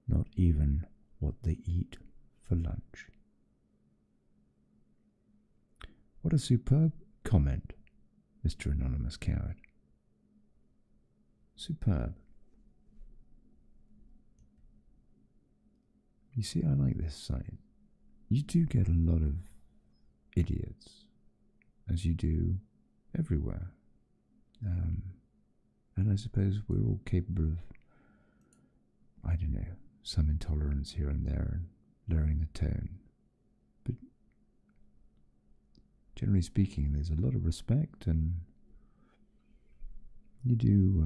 not even what they eat for lunch. What a superb comment, Mr. Anonymous Coward. Superb. You see, I like this site. You do get a lot of idiots, as you do everywhere. And I suppose we're all capable of, I don't know, some intolerance here and there and lowering the tone. But generally speaking, there's a lot of respect, and you do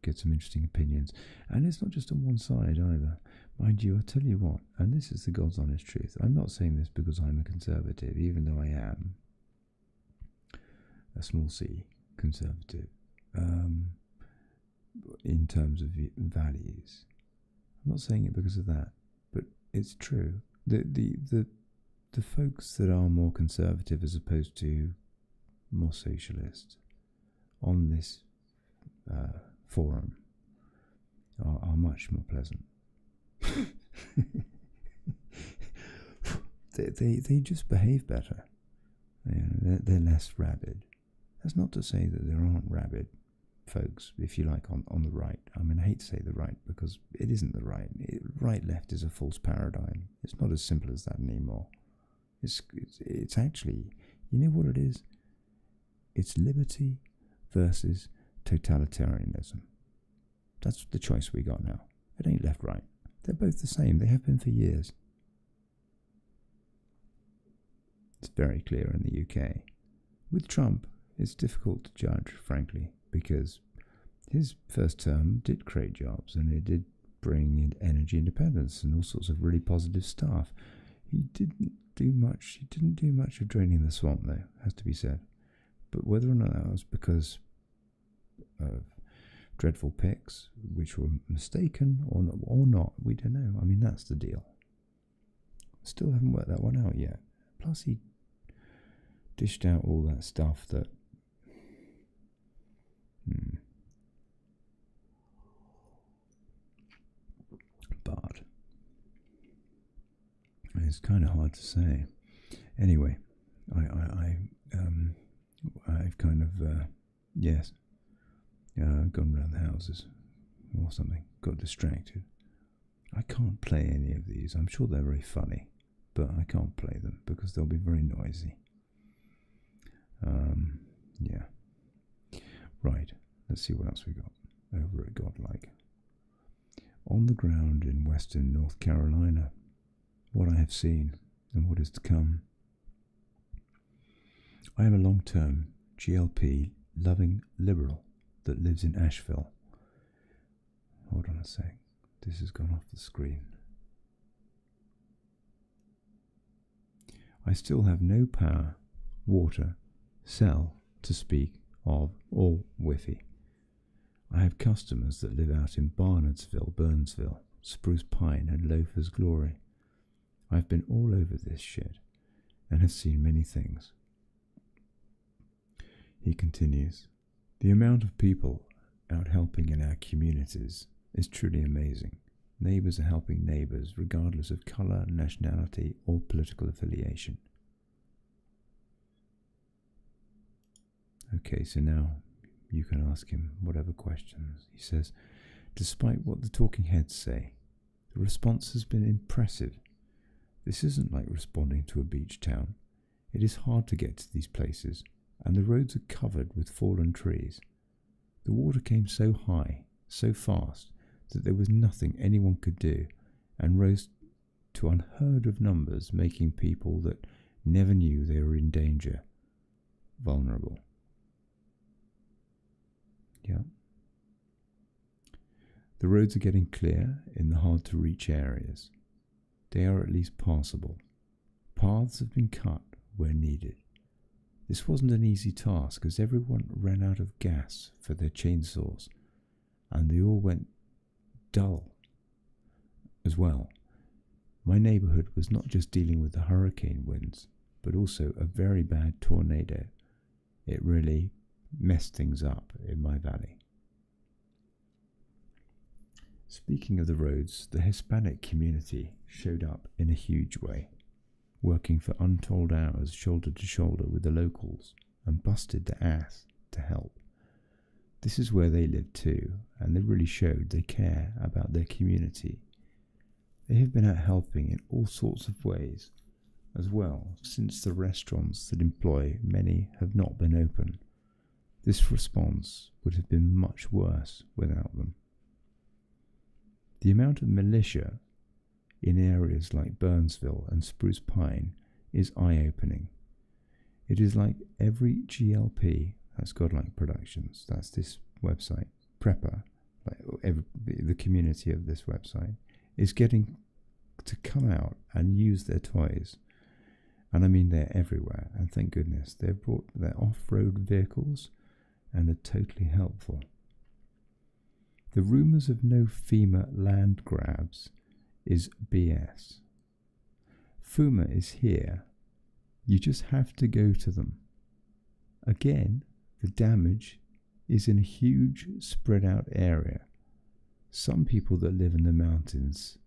get some interesting opinions. And it's not just on one side either. Mind you, I tell you what, and this is the God's honest truth, I'm not saying this because I'm a conservative, even though I am a small c conservative, in terms of values. I'm not saying it because of that, but it's true. The folks that are more conservative as opposed to more socialist on this forum are much more pleasant. they just behave better. They're less rabid. That's not to say that there aren't rabid folks, if you like, on the right. I mean, I hate to say the right because it isn't the right. Right-left is a false paradigm. It's not as simple as that anymore. It's actually, you know what it is? It's liberty versus totalitarianism. That's the choice we got now. It ain't left-right. They're both the same. They have been for years. It's very clear in the UK. With Trump, it's difficult to judge, frankly, because his first term did create jobs and it did bring in energy independence and all sorts of really positive stuff. He didn't do much of draining the swamp, though, has to be said. But whether or not that was because of dreadful picks, which were mistaken or not, we don't know. I mean, that's the deal. Still haven't worked that one out yet. Plus, he dished out all that stuff that but it's kind of hard to say. Anyway, I've kind of gone around the houses or something, got distracted. I can't play any of these. I'm sure they're very funny, but I can't play them because they'll be very noisy. Yeah. Right, let's see what else we got over at Godlike. On the ground in western North Carolina, what I have seen and what is to come. I am a long-term GLP loving liberal that lives in Asheville. Hold on a sec, this has gone off the screen. I still have no power, water, cell to speak of, or Wi-Fi. I have customers that live out in Barnardsville, Burnsville, Spruce Pine and Loafers Glory. I've been all over this shit and have seen many things. He continues, the amount of people out helping in our communities is truly amazing. Neighbours are helping neighbours regardless of colour, nationality or political affiliation. Okay, so now you can ask him whatever questions. He says, despite what the talking heads say, the response has been impressive. This isn't like responding to a beach town. It is hard to get to these places, and the roads are covered with fallen trees. The water came so high, so fast, that there was nothing anyone could do, and rose to unheard of numbers, making people that never knew they were in danger vulnerable. Yeah. The roads are getting clear in the hard to reach areas. They are at least passable. Paths have been cut where needed. This wasn't an easy task as everyone ran out of gas for their chainsaws, and they all went dull as well. My neighbourhood was not just dealing with the hurricane winds, but also a very bad tornado. It really messed things up in my valley. Speaking of the roads, the Hispanic community showed up in a huge way, working for untold hours shoulder to shoulder with the locals, and busted the ass to help. This is where they live too, and they really showed they care about their community. They have been out helping in all sorts of ways as well, since the restaurants that employ many have not been open. This response would have been much worse without them. The amount of militia in areas like Burnsville and Spruce Pine is eye-opening. It is like every GLP, that's Godlike Productions, that's this website, Prepper, the community of this website, is getting to come out and use their toys. And I mean they're everywhere, and thank goodness they've brought their off-road vehicles and are totally helpful. The rumours of no FEMA land grabs is BS. FEMA is here. You just have to go to them. Again, the damage is in a huge spread out area. Some people that live in the mountains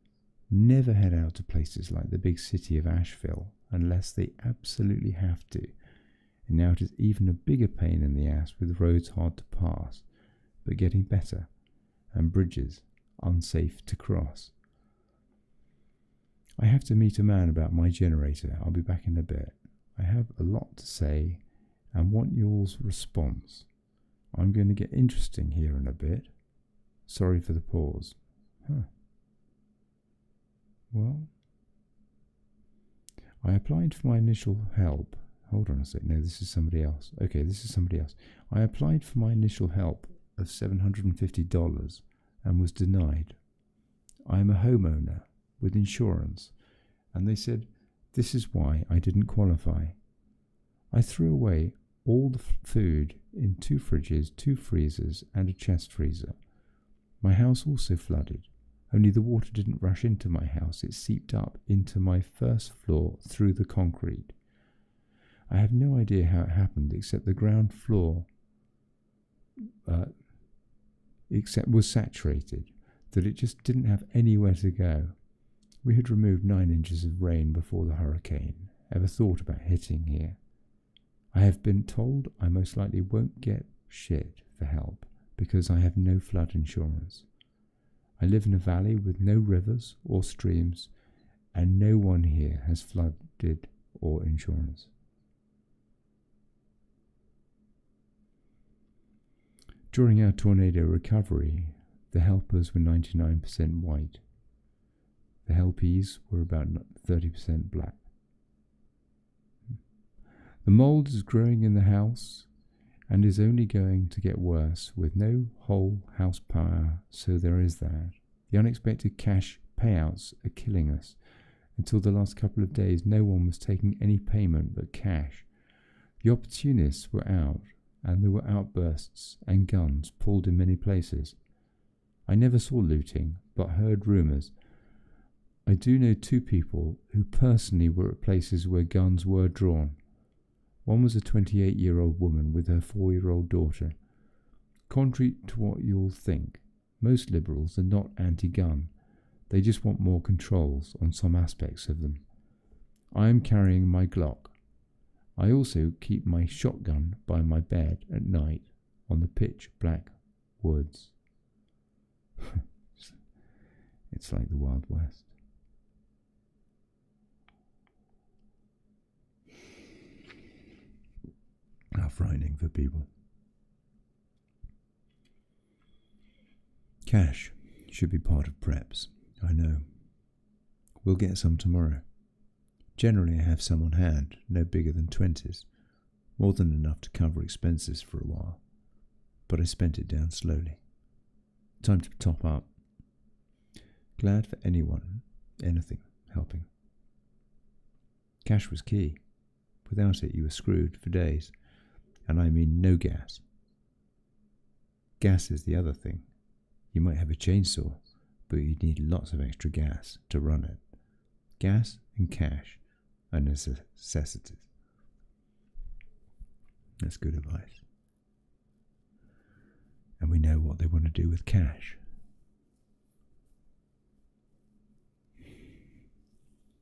never head out to places like the big city of Asheville unless they absolutely have to. And now it is even a bigger pain in the ass with roads hard to pass, but getting better, and bridges unsafe to cross. I have to meet a man about my generator. I'll be back in a bit. I have a lot to say and want y'all's response. I'm going to get interesting here in a bit. Sorry for the pause. Well, I applied for my initial help. Hold on a sec. No, this is somebody else. Okay, this is somebody else. I applied for my initial help of $750 and was denied. I am a homeowner with insurance, and they said this is why I didn't qualify. I threw away all the food in 2 fridges, 2 freezers, and a chest freezer. My house also flooded, only the water didn't rush into my house. It seeped up into my first floor through the concrete. I have no idea how it happened, except the ground floor was saturated, that it just didn't have anywhere to go. We had removed 9 inches of rain before the hurricane ever thought about hitting here. I have been told I most likely won't get shit for help because I have no flood insurance. I live in a valley with no rivers or streams, and no one here has flooded or insurance. During our tornado recovery, the helpers were 99% white. The helpees were about 30% black. The mould is growing in the house and is only going to get worse with no whole house power, so there is that. The unexpected cash payouts are killing us. Until the last couple of days, no one was taking any payment but cash. The opportunists were out, and there were outbursts and guns pulled in many places. I never saw looting, but heard rumours. I do know 2 people who personally were at places where guns were drawn. One was a 28-year-old woman with her 4-year-old daughter. Contrary to what you'll think, most liberals are not anti-gun. They just want more controls on some aspects of them. I am carrying my Glock. I also keep my shotgun by my bed at night on the pitch black woods. It's like the Wild West. How frightening for people. Cash should be part of preps, I know. We'll get some tomorrow. Generally I have some on hand, no bigger than 20s, more than enough to cover expenses for a while, but I spent it down slowly. Time to top up. Glad for anyone, anything, helping. Cash was key. Without it, you were screwed for days. And I mean no gas. Gas is the other thing. You might have a chainsaw, but you need lots of extra gas to run it. Gas and cash are necessities. That's good advice. And we know what they want to do with cash.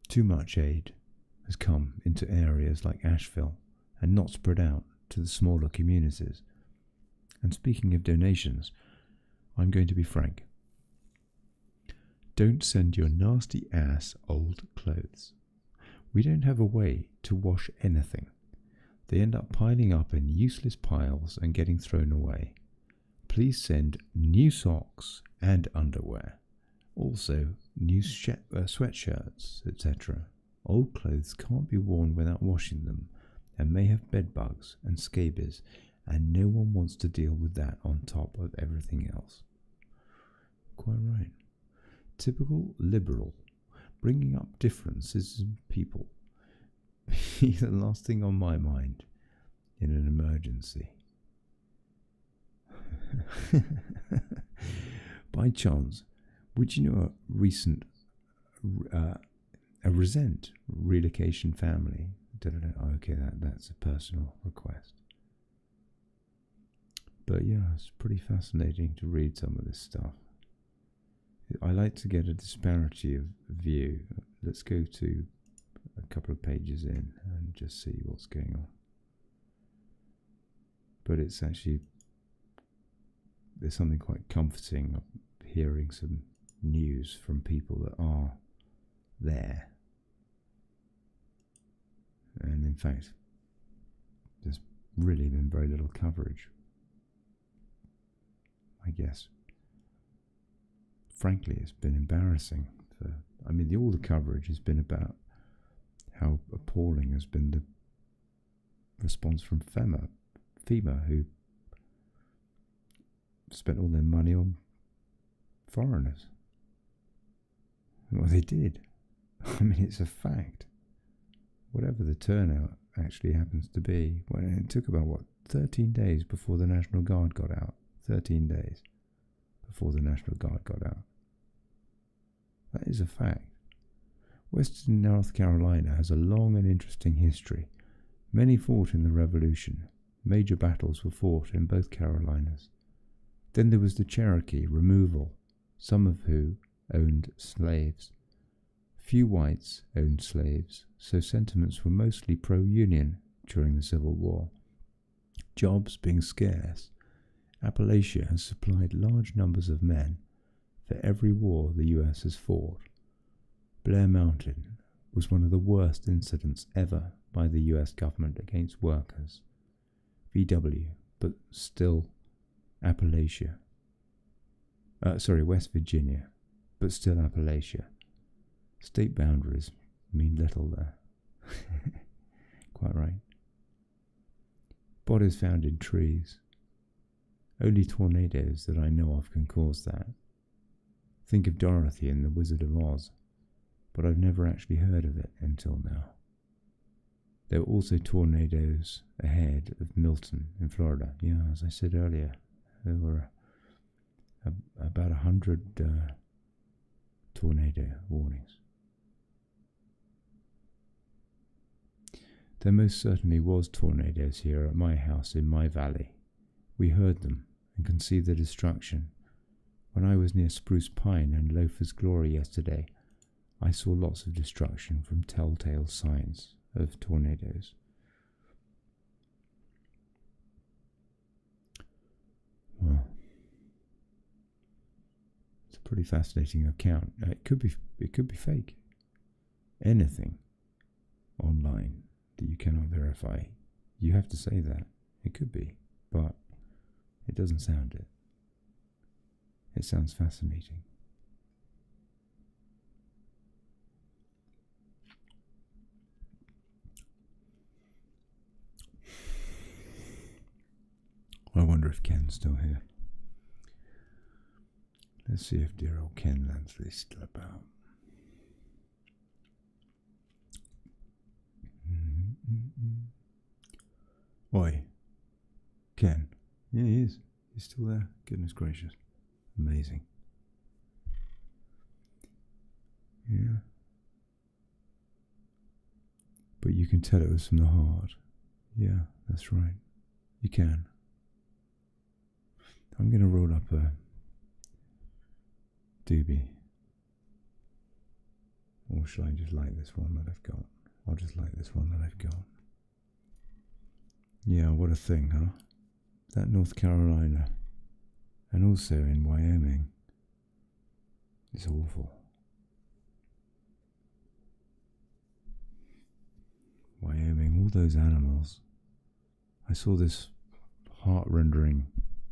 Too much aid has come into areas like Asheville and not spread out to the smaller communities. And speaking of donations, I'm going to be frank. Don't send your nasty ass old clothes. We don't have a way to wash anything. They end up piling up in useless piles and getting thrown away. Please send new socks and underwear. Also, new sweatshirts, etc. Old clothes can't be worn without washing them and may have bed bugs and scabies, and no one wants to deal with that on top of everything else. Quite right. Typical liberal, bringing up differences in people. Be the last thing on my mind in an emergency. By chance, would you know a recent relocation family? Okay, that's a personal request. But yeah, it's pretty fascinating to read some of this stuff. I like to get a disparity of view. Let's go to a couple of pages in and just see what's going on. But it's actually, there's something quite comforting of hearing some news from people that are there. And in fact, there's really been very little coverage, I guess. Frankly, it's been embarrassing. All the coverage has been about how appalling has been the response from FEMA, who spent all their money on foreigners. Well, they did. It's a fact. Whatever the turnout actually happens to be. Well, it took about, 13 days before the National Guard got out. 13 days before the National Guard got out. That is a fact. Western North Carolina has a long and interesting history. Many fought in the Revolution. Major battles were fought in both Carolinas. Then there was the Cherokee removal, some of who owned slaves. Few whites owned slaves, so sentiments were mostly pro-Union during the Civil War. Jobs being scarce, Appalachia has supplied large numbers of men for every war the US has fought. Blair Mountain was one of the worst incidents ever by the US government against workers. VW, but still Appalachia. West Virginia, but still Appalachia. State boundaries mean little there. Quite right. Bodies found in trees. Only tornadoes that I know of can cause that. Think of Dorothy in The Wizard of Oz, but I've never actually heard of it until now. There were also tornadoes ahead of Milton in Florida. Yeah, as I said earlier, there were about 100 tornado warnings. There most certainly was tornadoes here at my house in my valley. We heard them and can see the destruction. When I was near Spruce Pine and Loafer's Glory yesterday, I saw lots of destruction from telltale signs of tornadoes. Well, it's a pretty fascinating account. It could be fake. Anything online that you cannot verify, you have to say that. It could be, but it doesn't sound it. It sounds fascinating. I wonder if Ken's still here. Let's see if dear old Ken Lansley's still about. Oi. Ken. Yeah, he is. He's still there. Goodness gracious. Amazing. Yeah. But you can tell it was from the heart. Yeah, that's right. You can. I'm going to roll up a doobie. Or should I just light this one that I've got? I'll just light this one that I've got. Yeah, what a thing, huh? That North Carolina, and also in Wyoming, is awful. Wyoming, all those animals. I saw this heart-rending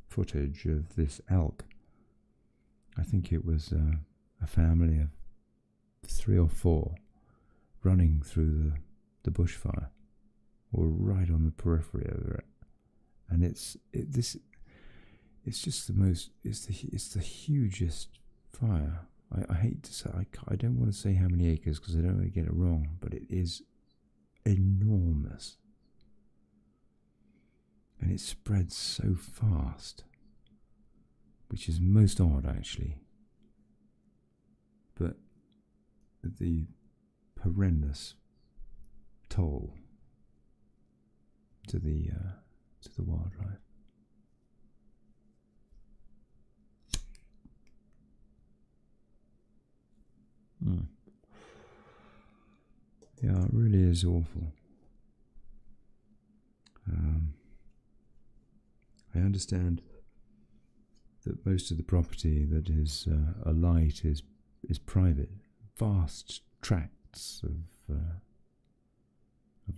footage of this elk. I think it was a family of 3 or 4 running through the bushfire, or right on the periphery of it, and it's just the most. It's the hugest fire. I hate to say. I don't want to say how many acres because I don't want to get it wrong, but it is enormous, and it spreads so fast, which is most odd actually. But the horrendous toll to the wildlife. Yeah, it really is awful. I understand that most of the property that is alight is private. Vast tracts of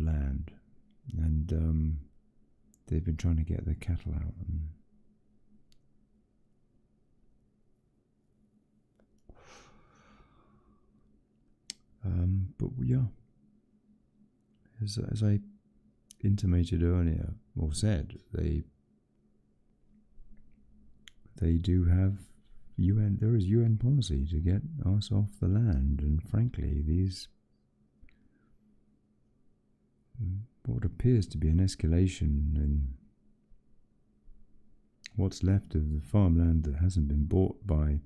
land, and they've been trying to get their cattle out. But yeah, as I intimated earlier, or said, they do have UN. There is UN policy to get us off the land, and frankly, these what appears to be an escalation in what's left of the farmland that hasn't been bought by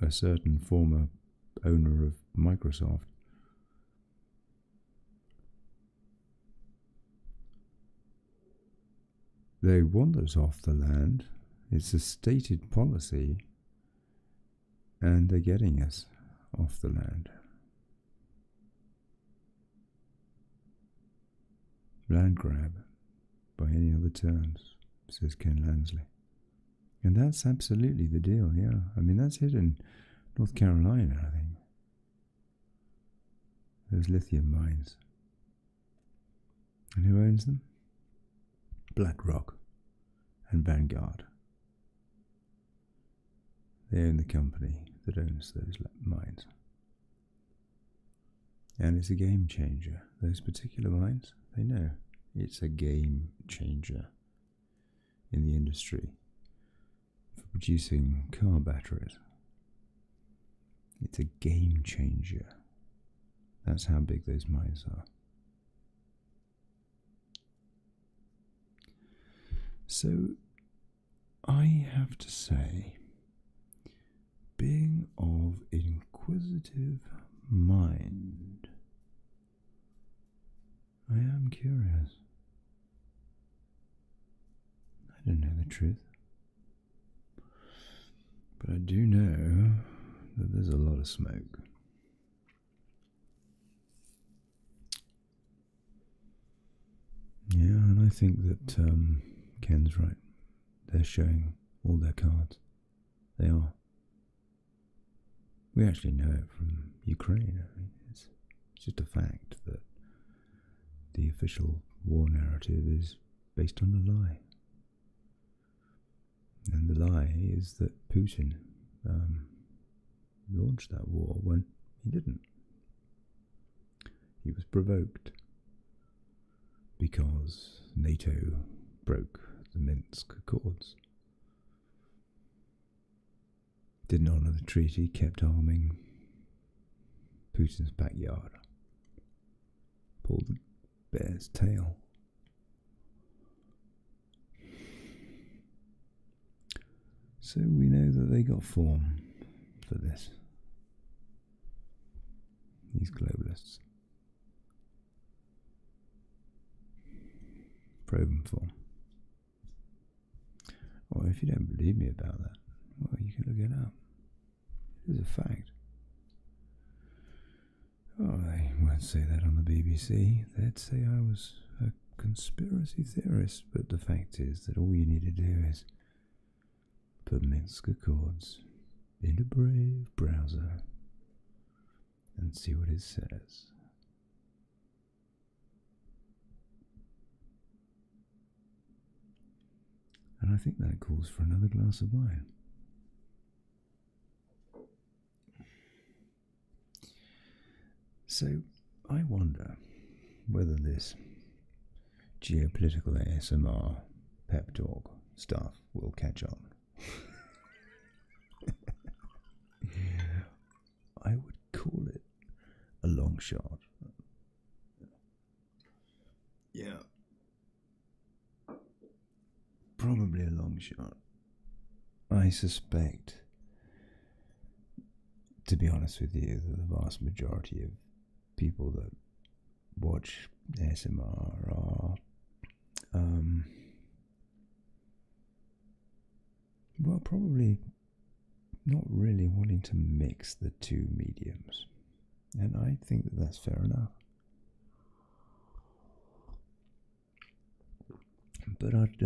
a certain former owner of Microsoft. They want us off the land. It's a stated policy, and they're getting us off the land. Land grab, by any other terms, says Ken Lansley. And that's absolutely the deal, yeah. I mean, that's it in North Carolina, I think. Those lithium mines. And who owns them? BlackRock and Vanguard. They own the company that owns those mines. And it's a game changer. Those particular mines, they know it's a game changer in the industry for producing car batteries. It's a game changer. That's how big those mines are. So, I have to say, being of inquisitive mind, I am curious. I don't know the truth, but I do know that there's a lot of smoke. Yeah, and I think that Ken's right. They're showing all their cards. They are. We actually know it from Ukraine. I mean, it's just a fact that the official war narrative is based on a lie. And the lie is that Putin launched that war when he didn't. He was provoked because NATO broke the Minsk Accords. Didn't honour the treaty, kept arming Putin's backyard. Pulled the bear's tail. So we know that they got form for this. These globalists. Proven form. Or if you don't believe me about that, well, you can look it up. It is a fact. Oh, they won't say that on the BBC. They'd say I was a conspiracy theorist, but the fact is that all you need to do is put Minsk Accords into Brave browser and see what it says. And I think that calls for another glass of wine. So, I wonder whether this geopolitical ASMR pep talk stuff will catch on. I would call it a long shot. Yeah. Probably a long shot. I suspect, to be honest with you, that the vast majority of people that watch ASMR are, well, probably not really wanting to mix the two mediums. And I think that that's fair enough. But I'd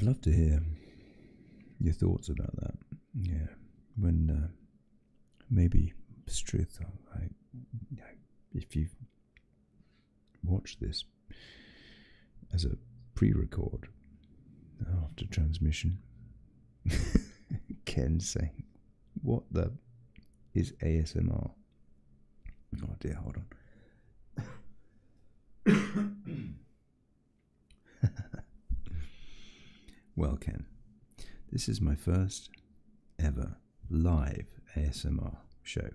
love to hear your thoughts about that. Yeah, when maybe Struth, if you watch this as a pre-record after transmission, Ken saying, "What the is ASMR?" Oh dear, hold on. Well, Ken, this is my first ever live ASMR show.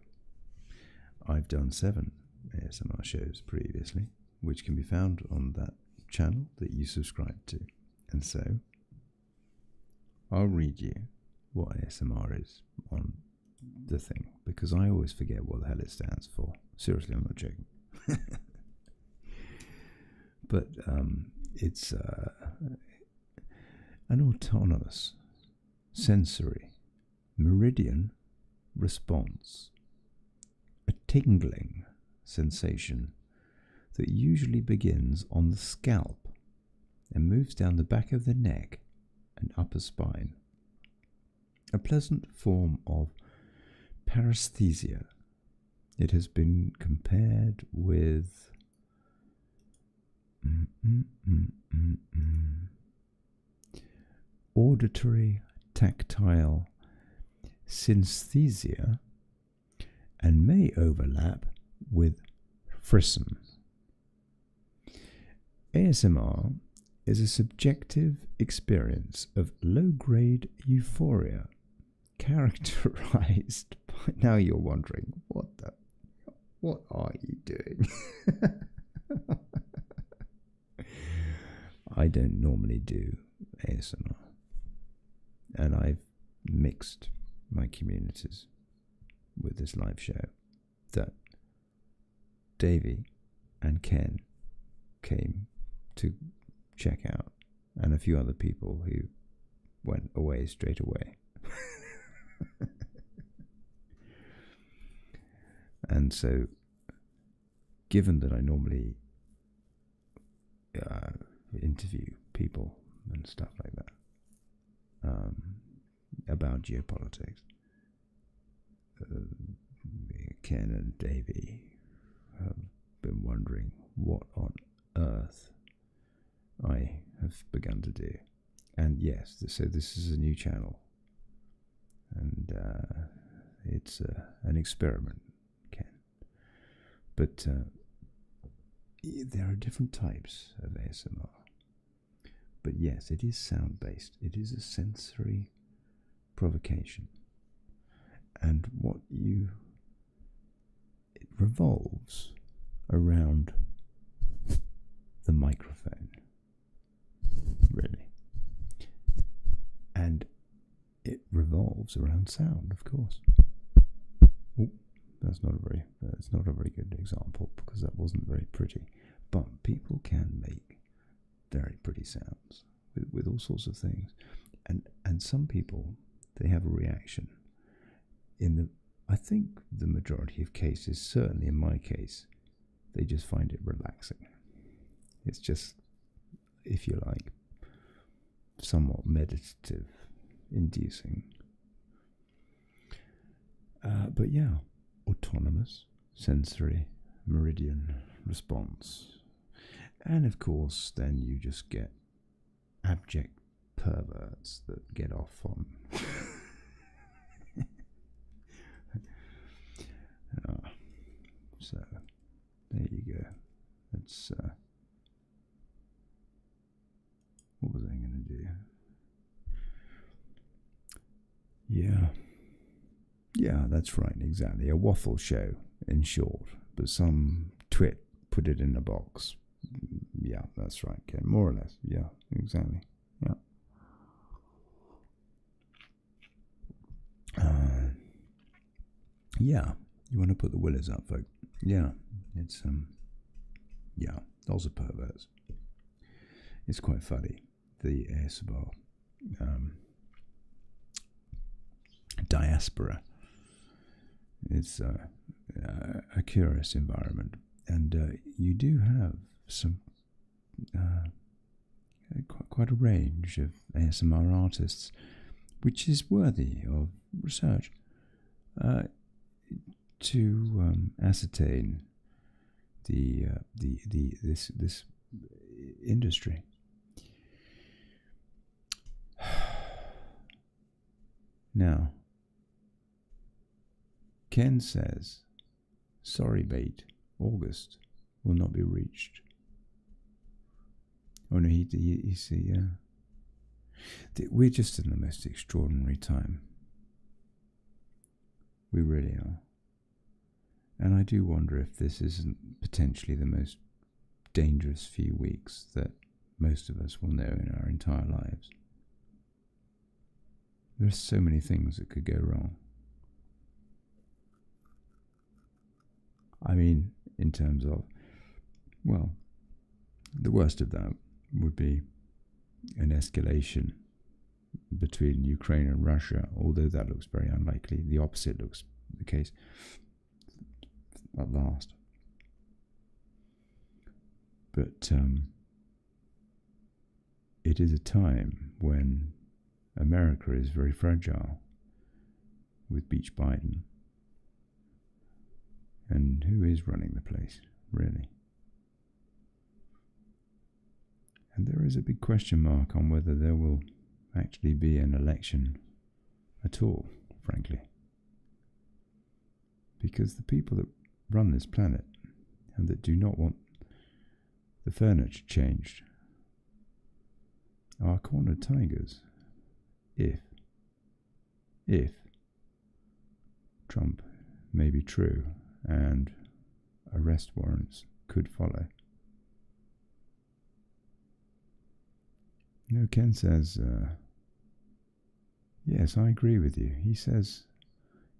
I've done 7 ASMR shows previously, which can be found on that channel that you subscribe to. And so, I'll read you what ASMR is on the thing, because I always forget what the hell it stands for. Seriously, I'm not joking. But it's an autonomous sensory meridian response, a tingling sensation that usually begins on the scalp and moves down the back of the neck and upper spine. A pleasant form of paresthesia. It has been compared with auditory tactile synesthesia and may overlap with frisson. ASMR is a subjective experience of low-grade euphoria characterized by... Now you're wondering, what are you doing? I don't normally do ASMR, and I've mixed my communities with this live show that Davey and Ken came to check out, and a few other people who went away straight away. And so, given that I normally interview people and stuff like that about geopolitics, Ken and Davey have been wondering what on earth I have begun to do. And yes, so this is a new channel, and it's an experiment, Ken. But there are different types of ASMR. But yes, it is sound-based. It is a sensory provocation. And it revolves around the microphone, really. And revolves around sound, of course. Oh, that's not a very good example, because that wasn't very pretty. But people can make very pretty sounds with all sorts of things, and some people, they have a reaction. I think the majority of cases, certainly in my case, they just find it relaxing. It's just, if you like, somewhat meditative, inducing. But yeah, autonomous, sensory, meridian response. And of course, then you just get abject perverts that get off on. So, there you go. That's, what was I going to do? Yeah, that's right, exactly. A waffle show, in short. But some twit put it in a box. Yeah, that's right. Okay, more or less. Yeah, exactly. Yeah. Yeah, you want to put the willies up, folk. Yeah, it's, yeah, those are perverts. It's quite funny. The ASMR diaspora. It's a curious environment, and you do have some quite a range of ASMR artists, which is worthy of research to ascertain this industry. Now, Ken says, sorry mate, August will not be reached. Oh no, he see, we're just in the most extraordinary time. We really are. And I do wonder if this isn't potentially the most dangerous few weeks that most of us will know in our entire lives. There are so many things that could go wrong. I mean, in terms of, well, the worst of that would be an escalation between Ukraine and Russia, although that looks very unlikely. The opposite looks the case at last. But it is a time when America is very fragile with Beach Biden. And who is running the place, really? And there is a big question mark on whether there will actually be an election at all, frankly. Because the people that run this planet and that do not want the furniture changed are cornered tigers. If Trump may be true and arrest warrants could follow. You know, Ken says, yes, I agree with you. He says,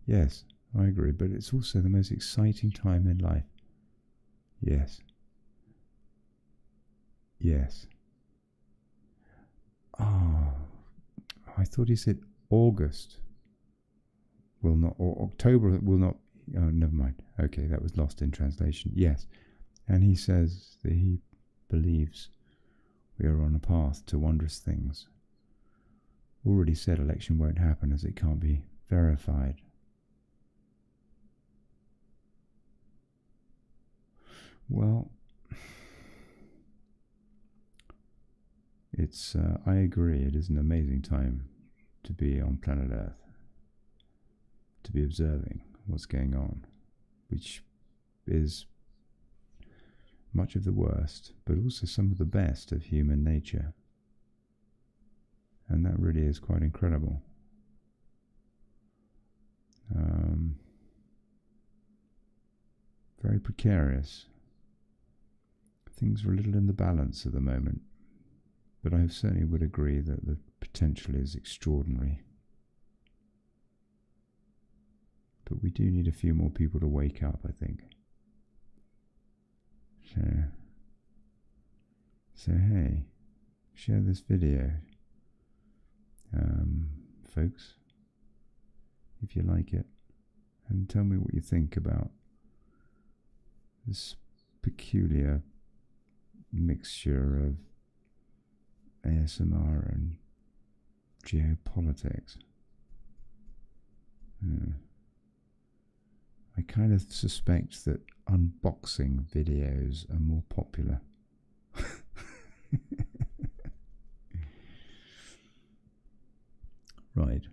yes, I agree, but it's also the most exciting time in life. Yes. Yes. Oh, I thought he said August will not, or October will not. Oh, never mind. Okay, that was lost in translation. Yes. And he says that he believes we are on a path to wondrous things. Already said election won't happen as it can't be verified. Well, it's, I agree, it is an amazing time to be on planet Earth, to be observing what's going on, which is much of the worst, but also some of the best of human nature. And that really is quite incredible. Very precarious. Things are a little in the balance at the moment, but I certainly would agree that the potential is extraordinary. But we do need a few more people to wake up, I think. So hey, share this video, folks, if you like it, and tell me what you think about this peculiar mixture of ASMR and geopolitics. I kind of suspect that unboxing videos are more popular. Right.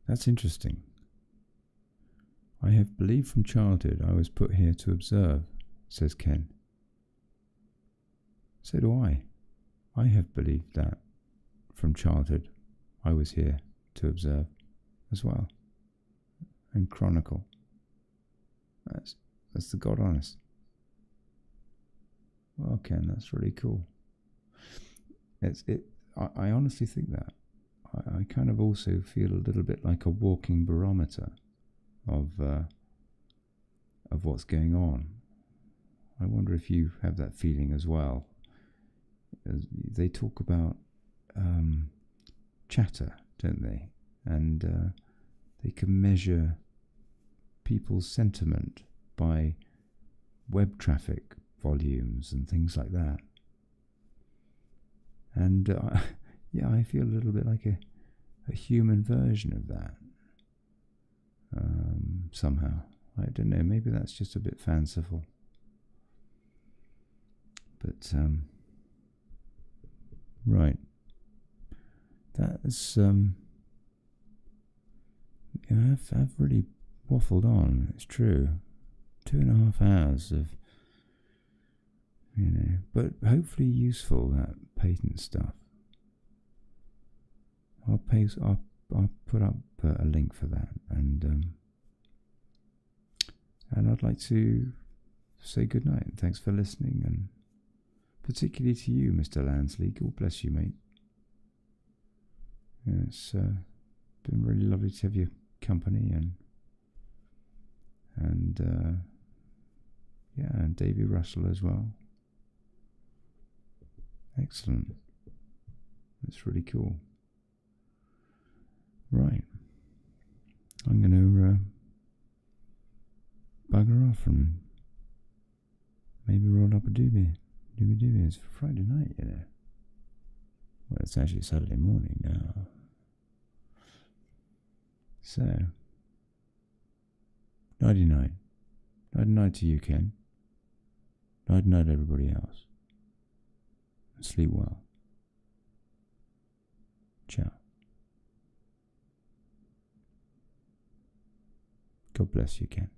That's interesting. I have believed from childhood I was put here to observe, says Ken. So do I. I have believed that from childhood I was here to observe as well. And chronicle. That's the God honest. Well, Ken, that's really cool. I honestly think that. I kind of also feel a little bit like a walking barometer of what's going on. I wonder if you have that feeling as well. They talk about chatter, don't they? And they can measure people's sentiment by web traffic volumes and things like that. And yeah, I feel a little bit like a human version of that. Somehow. I don't know, maybe that's just a bit fanciful. But, right. That's, I've really waffled on, it's true. 2.5 hours of, but hopefully useful, that patent stuff. I'll put up a link for that, and I'd like to say good night and thanks for listening, and particularly to you, Mr. Lansley. God bless you, mate. Yeah, it's been really lovely to have your company, and Davy Russell as well. Excellent. That's really cool. Right. I'm going to bugger off and maybe roll up a doobie. It's Friday night, Well, it's actually Saturday morning now. So, nighty-night. Nighty-night to you, Ken. Nighty-night, everybody else. Sleep well. Ciao. God bless you, Ken.